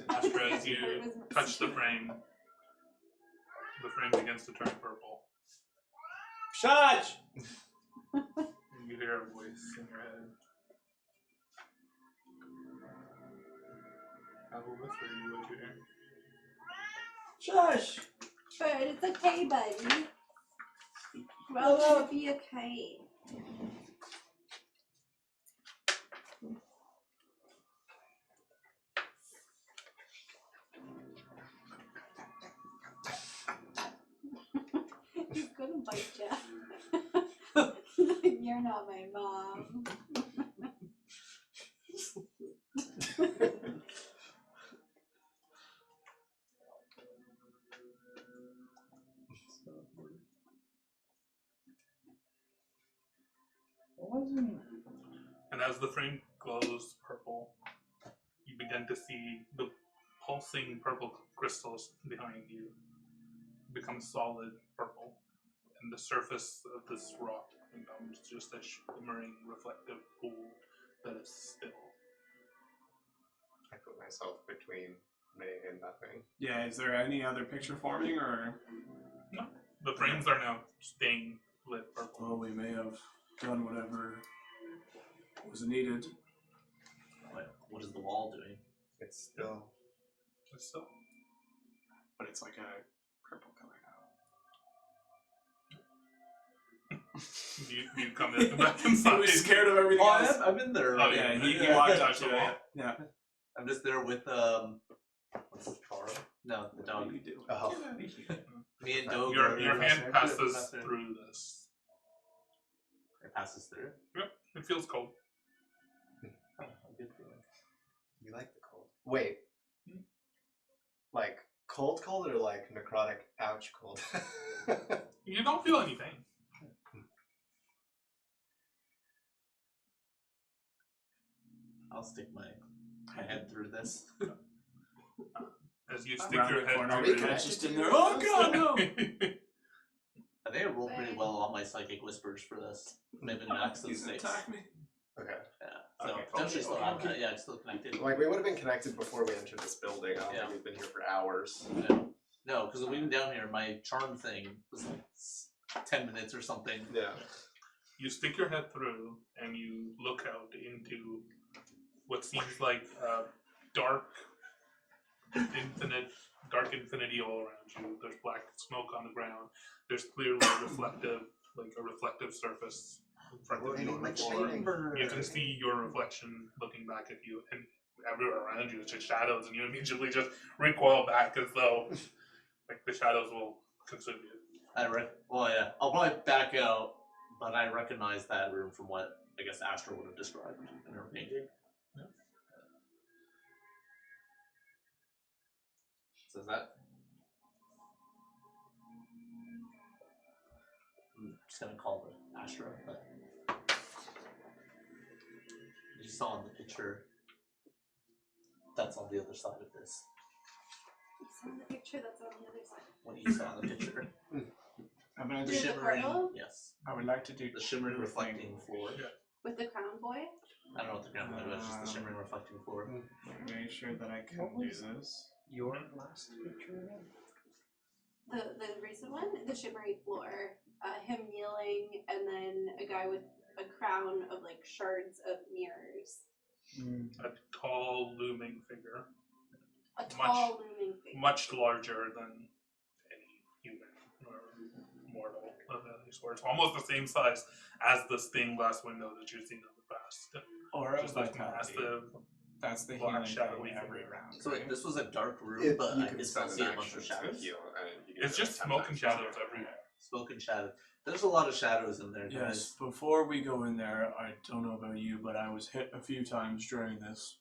Astra, as you Bert was touch the frame begins to turn purple. Shut! And you hear a voice in your head. I will whisper you what you hear. Shush! Bert, it's okay, buddy. We're all gonna be okay. He's gonna bite you. You're not my mom. And as the frame glows purple, you begin to see the pulsing purple crystals behind you become solid purple, and the surface of this rock becomes just a shimmering, reflective pool that is still. I put myself between me and nothing. Yeah, is there any other picture forming, or? No, the frames are now staying lit purple. Well, we may have done whatever was needed. What is the wall doing? It's still. It's still. But it's like a purple color now. You come in back inside. He was scared of everything Oh, else. I'm in there. Oh, Yeah, he Yeah. walked Yeah. up to it. Yeah. I'm just there with what's it, Charo? No, the dog. You do. Oh. Me and Doge. Your are- hand passes Nothing. through this. It passes through. It feels cold. Oh, a good feeling. You like the cold. Wait. Like, cold or like necrotic ouch cold? You don't feel anything. I'll stick my head through this. As you stick Around your the head corner, through we it. catch just in there. Oh god, no! I think I I roll pretty well on my psychic whispers for this. Maybe max of 6. me. Okay. Yeah. So Okay. potentially still have Okay. that. Yeah, it's still connected. Like we would have been connected before we entered this building. I don't Yeah. think we've been here for hours. No, because we've been down here. My charm thing was like 10 minutes or something. Yeah. You stick your head through and you look out into what seems like dark infinity all around you. There's black smoke on the ground. There's clearly a reflective surface in front of you on the floor. You can see your reflection looking back at you, and everywhere around you is just shadows, and you immediately just recoil back as though like the shadows will consume you. I'll probably back out, but I recognize that room from what I guess Astra would have described in her painting. Yeah. Says that. I'm just gonna call it Astra, but you saw in the picture that's on the other side of this. It's on the picture that's on the other side. What you saw in the picture. I'm gonna The Through the shimmering, portal? yes. I would like to do The shimmering two reflecting things. floor. With the crown boy? I don't know what the ground was, just the shimmering reflecting floor. Make sure that I can What do was- this. Your last picture again? The recent one? The shimmery floor. Him kneeling, and then a guy with a crown of like shards of mirrors. A tall, looming figure, A tall looming figure. much larger than any human or mortal of any sort. Almost the same size as the stained glass window that you've seen in the past. Aura of Just like vitality. massive. That's the black healing shadowy thing every figure. round. So right? this was a dark room, but you I can can still spend see an a bunch action of to shadows. heal, and you can It's do just that 10 smoke and times. shadows everywhere. Smoke and shadow. There's a lot of shadows in there, guys. Yes, before we go in there, I don't know about you, but I was hit a few times during this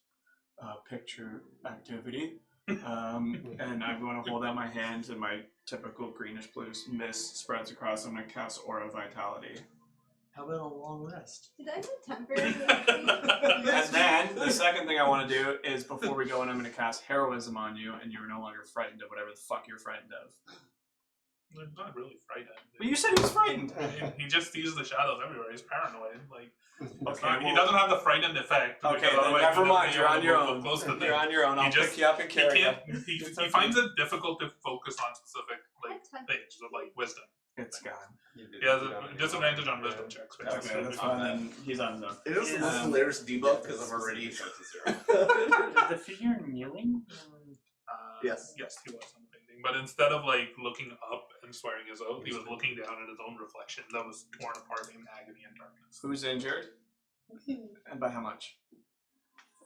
picture activity. And I'm going to hold out my hands, and my typical greenish blue mist spreads across. I'm going to cast Aura of Vitality. How about a long rest? Did I get temporary? And then the second thing I want to do is before we go in, I'm going to cast Heroism on you, and you're no longer frightened of whatever the fuck you're frightened of. I'm not really frightened. But you said he was frightened. He just sees the shadows everywhere. He's paranoid. Like Okay, he doesn't have the frightened effect. Okay, because then otherwise never he'd never mind. be You're able on to your move own. close to You're things. on your own. I'll He just- pick you up and He carry you. can't. He finds it difficult to focus on specific like What? things of like wisdom. It's gone. He has a disadvantage on wisdom checks. Okay, Basically. that's fine. Then he's on his own. It is the most Yeah. hilarious debuff because I'm already. Is the figure kneeling? Yes. Yes, he was on the painting, but instead of like looking up and swearing his oath, he was looking down at his own reflection that was torn apart in agony and darkness. Who's injured? And by how much?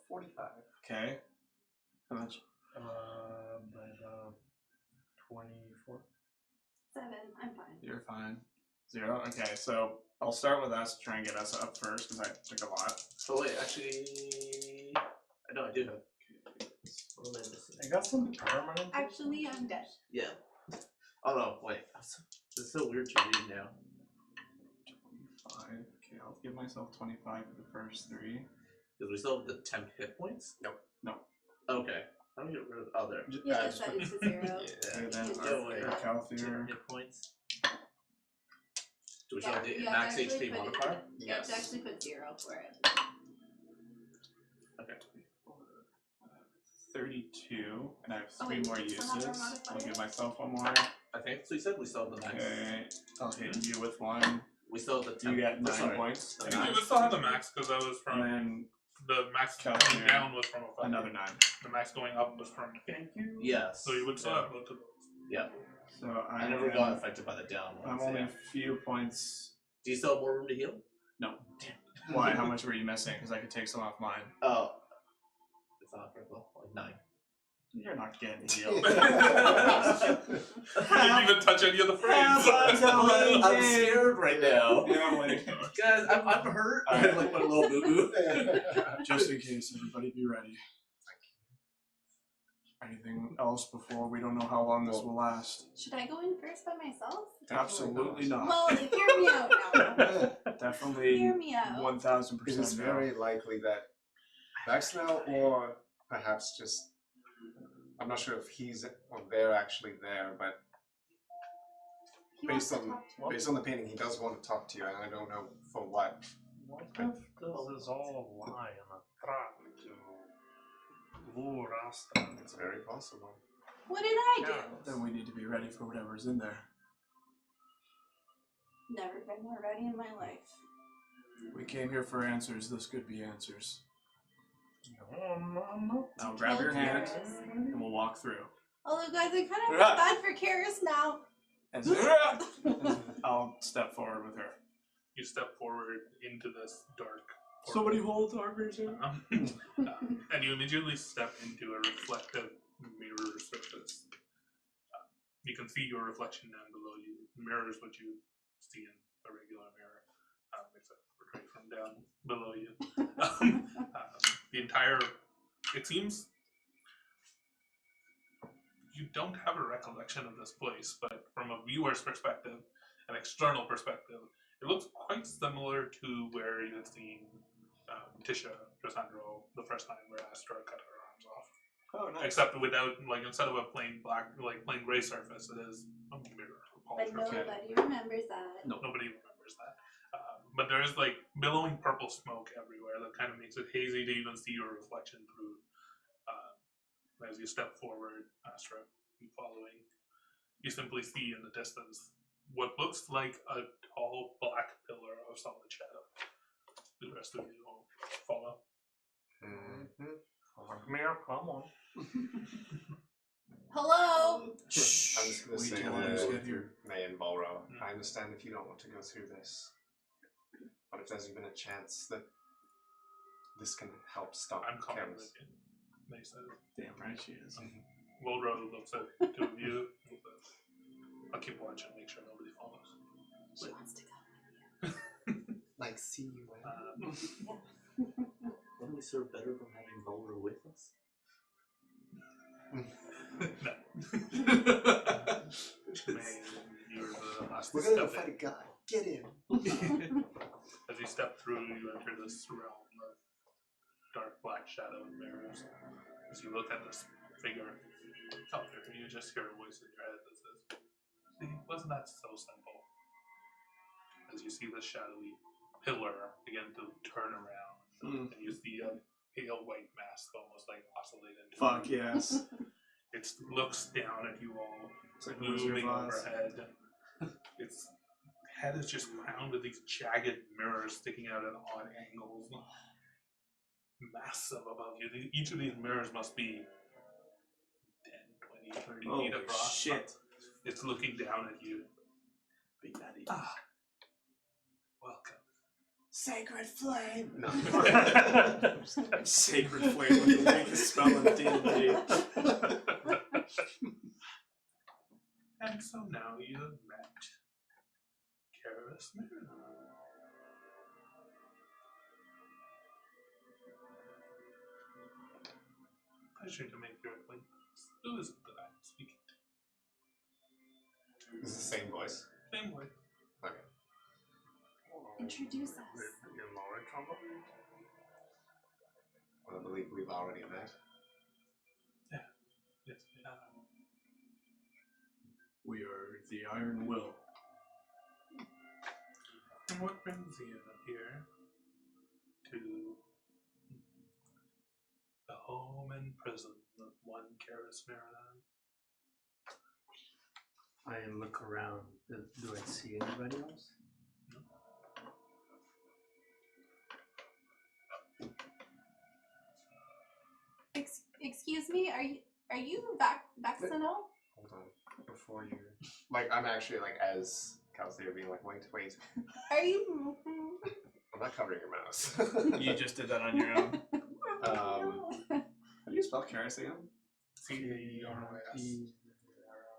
45. Okay. How much? By about 24. 7. I'm fine. You're fine. 0. Okay, so I'll start with us to try and get us up first because I took a lot. So wait, actually, I know I do have. What am I missing? I got some permanent. Actually, I'm dead. Yeah. Oh no, wait. It's so weird to read now. 25. Okay, I'll give myself 25 for the first 3. Because we still have the temp hit points. Nope. No. Okay. I'm gonna get rid of. Oh, there. Yeah, just that put- is to 0. Yeah. Okay, then Oh, wait. Calthier. Temp hit points. Do we still Yeah, have the yeah, max actually HP put it- modifier? Yeah, Yes. to actually put 0 for it. Okay. 32, and I have Oh, 3 wait, more do you still have uses. our I'll modifier? give myself 1 more. I think so. You said we still have the max. Okay, I'll hit you with 1. We still have the temp. You get 9 sorry. points. The I think max. you would still have the max because that was from And then the max Cal- going down was from a 5. another 9. The max going up was from. Thank you. Yes. So you would still have both of those. Yeah. So I never got affected by the down ones. I'm only yeah. a few points. Do you still have more room to heal? No. Why? How much were you missing? Because I could take some off mine. Oh. It's not critical. Like 9. You're not getting healed. You didn't even touch any of the frames. I'm scared right now. Yeah, wait. Guys, I'm hurt. I have like my little boo boo. Just in case, everybody be ready. Anything else before? We don't know how long this will last. Should I go in first by myself? Absolutely not. Well, hear me out now. Definitely Hear me out. 1000%. It is no. very likely that Baxnell, or perhaps just, I'm not sure if he's or they're actually there, but He wants Based to on talk to me. based on the painting, he does want to talk to you, and I don't know for what. What if this is all a lie and a trap to lure Astra? It's very possible. What did I do? Yeah. Then we need to be ready for whatever's in there. Never been more ready in my life. We came here for answers. This could be answers. No, I'm not. Now grab your hand Caerys. and we'll walk through. Although, guys, I kind of feel bad for Caerys now. And I'll step forward with her. You step forward into this dark. Somebody hold Harper's hand. And you immediately step into a reflective mirror surface. You can see your reflection down below you. Mirrors what you see in a regular mirror, except portrayed from down below you. The entire, it seems, you don't have a recollection of this place, but from a viewer's perspective, an external perspective, it looks quite similar to where you had seen Tisha Trasandro the first time where Astra cut her arms off. Oh, nice. Except without, like, instead of a plain black, like plain gray surface, it is a mirror. But nobody remembers that. No, nobody remembers that. But there is like billowing purple smoke everywhere that kind of makes it hazy to even see your reflection through. As you step forward, Astra, you following, you simply see in the distance what looks like a tall black pillar of solid shadow. The rest of you will follow. Fuck me up, come on. Hello? I'm just going to Wait say till others get to here. May and Balro, I understand if you don't want to go through this, but if there's even a chance that this can help stop I'm coming Caerys. with you. They said. Damn right she is. Wilro looks at the two of you. And says, I'll keep watching, make sure nobody follows. She wants to go. Like, see you when? Wouldn't we serve better from having Bulwer with us? May, you're the last We're to gonna go step fight a in. guy. Get in. As you step through, you enter this realm of dark black shadow and mirrors. As you look at this figure, you just hear a voice in your head that says, "See, wasn't that so simple?" As you see the shadowy pillar begin to turn around, and you see a pale white mask almost like oscillate into Fuck yes. It looks down at you all, It's like Wizard moving of Oz. overhead. Its head is just crowned with these jagged mirrors sticking out at odd angles. Massive above you. Each of these mirrors must be 10, 20, 30 Holy feet across. shit. It's looking down at you. Big daddy. Welcome. Sacred flame. No. Sacred flame with the weakest spell in D&D. And so now you have met Caerys Mirror. Pleasure to make your acquaintance. Who is it that I'm speaking to? Is it the same voice? Same way. Okay. Introduce us. You know it, somebody? Well, I believe we've already met. Yes, we have. We are the Iron Will. And what brings you here to the home and prison of one Caerys Mirror? I look around. Do I see anybody else? Excuse me, are you Vaccinal? Hold on. Before you... Like, I'm actually, like, as Calcea being like, wait. Are you? I'm not covering your mouth. You just did that on your own. How How do you spell Caerys again? C-A-E-R-Y-S.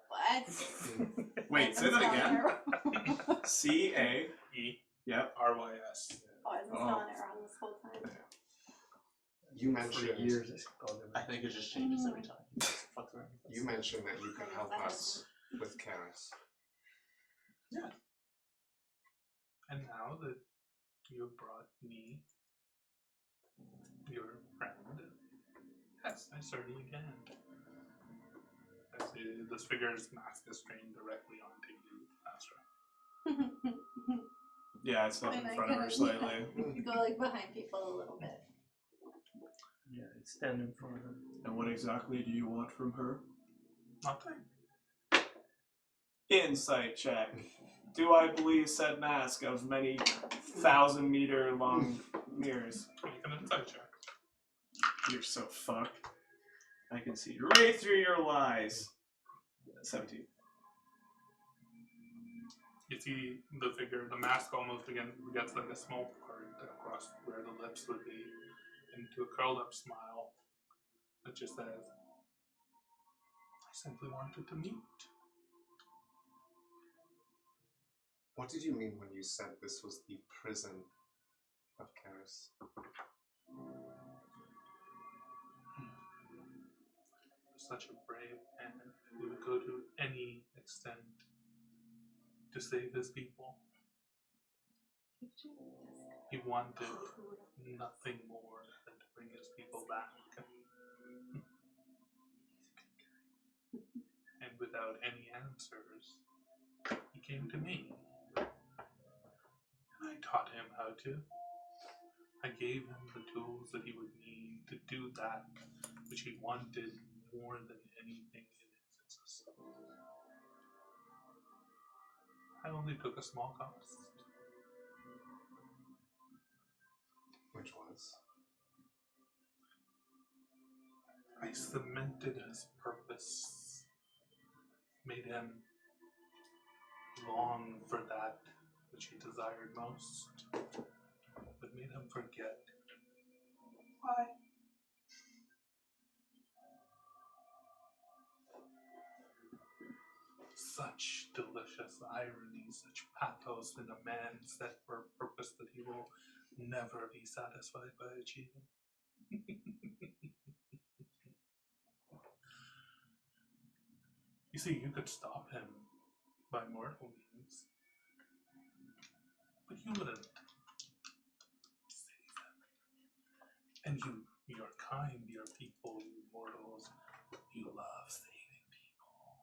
What? Wait, say that again. C-A. E. Yep. R-Y-S. Oh, I was spelling it wrong this whole time. You For mentioned... years, I spelled it. I think it just changes every time. Fuck around with You us. mentioned that you could help us with Caerys. And now that you have brought me your friend, yes, I certainly can. As this figure's mask is trained directly onto you, Astra. Yeah, it's up And in I front of her kinda- slightly. Go like behind people a little bit. Yeah, it's stand in front of her. And what exactly do you want from her? Nothing. Insight check. Do I believe said mask of many 1,000-meter long mirrors? Make an insight check. You're so fucked. I can see right through your lies. 17. You see the figure, the mask almost again gets like a small part across where the lips would be, into a curled up smile that just says, I simply wanted to meet. What did you mean when you said this was the prison of Caerys? Such a brave man who would go to any extent to save his people. He wanted nothing more than to bring his people back. And without any answers, he came to me. And I taught him how to. I gave him the tools that he would need to do that which he wanted more than anything in his existence. I only took a small cost. Which was? I cemented his purpose, made him long for that which he desired most, but made him forget. Why? Such delicious irony, such pathos in a man set for a purpose that he will never be satisfied by achieving. You see, you could stop him by mortal means, but you wouldn't save him. And you're kind, your people, you mortals, you love saving people.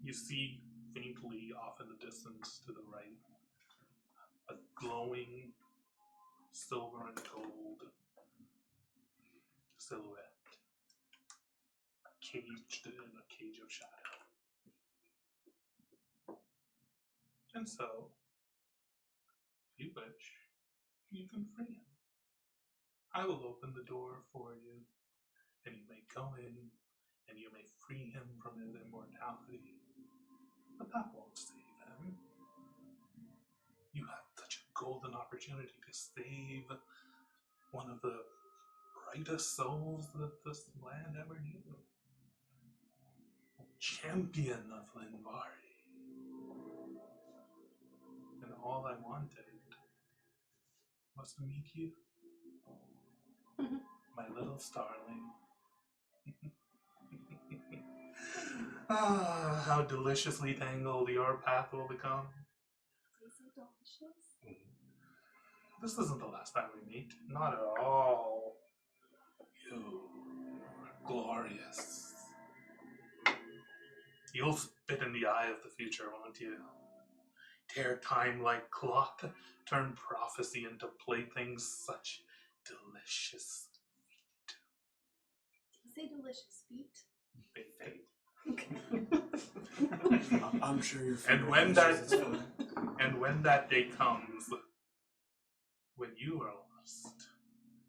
You see faintly off in the distance to the right a glowing silver and gold silhouette, caged in a cage of shadow. And so, if you wish, you can free him. I will open the door for you, and you may go in, and you may free him from his immortality. But that won't save him. You have such a golden opportunity to save one of the brightest souls that this land ever knew. Champion of Linvari. And all I wanted was to meet you. My little starling. Ah, how deliciously tangled your path will become. Is it delicious? This isn't the last time we meet. Not at all. You are glorious. You'll spit in the eye of the future, won't you? Tear time like cloth, turn prophecy into playthings, such delicious Did you say delicious feet? fate. I'm sure you're And when that day comes, when you are lost,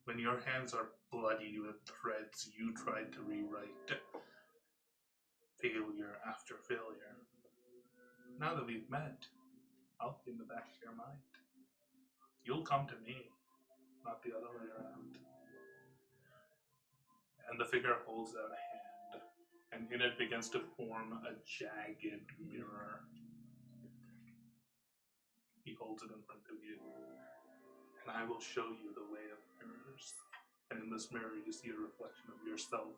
when your hands are bloody with threads you tried to rewrite, failure after failure. Now that we've met, I'll be in the back of your mind. You'll come to me, not the other way around. And the figure holds out a hand, and in it begins to form a jagged mirror. He holds it in front of you, and I will show you the way of mirrors. And in this mirror, you see a reflection of yourself,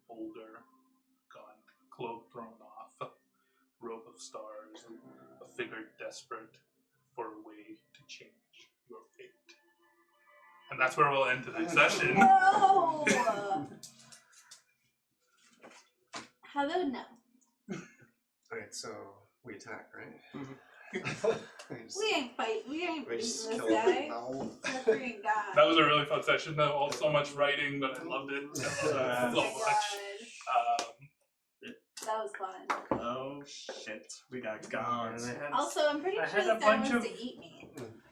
older, gaunt, cloak thrown off, robe of stars, a figure desperate for a way to change your fate. And that's where we'll end tonight's session. No! How about no? Alright, so we attack, right? We ain't fight. We ain't We beating just this kill guy. him. No. Suffering God. That was a really fun session, though. All so much writing, but I loved it so Oh my much. That was fun. Oh shit, we got gone. And I had Also, I'm pretty I sure had this a guy bunch wants of- to eat me.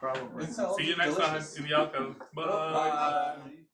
probably. See you next time in the outcome. Bye. Bye.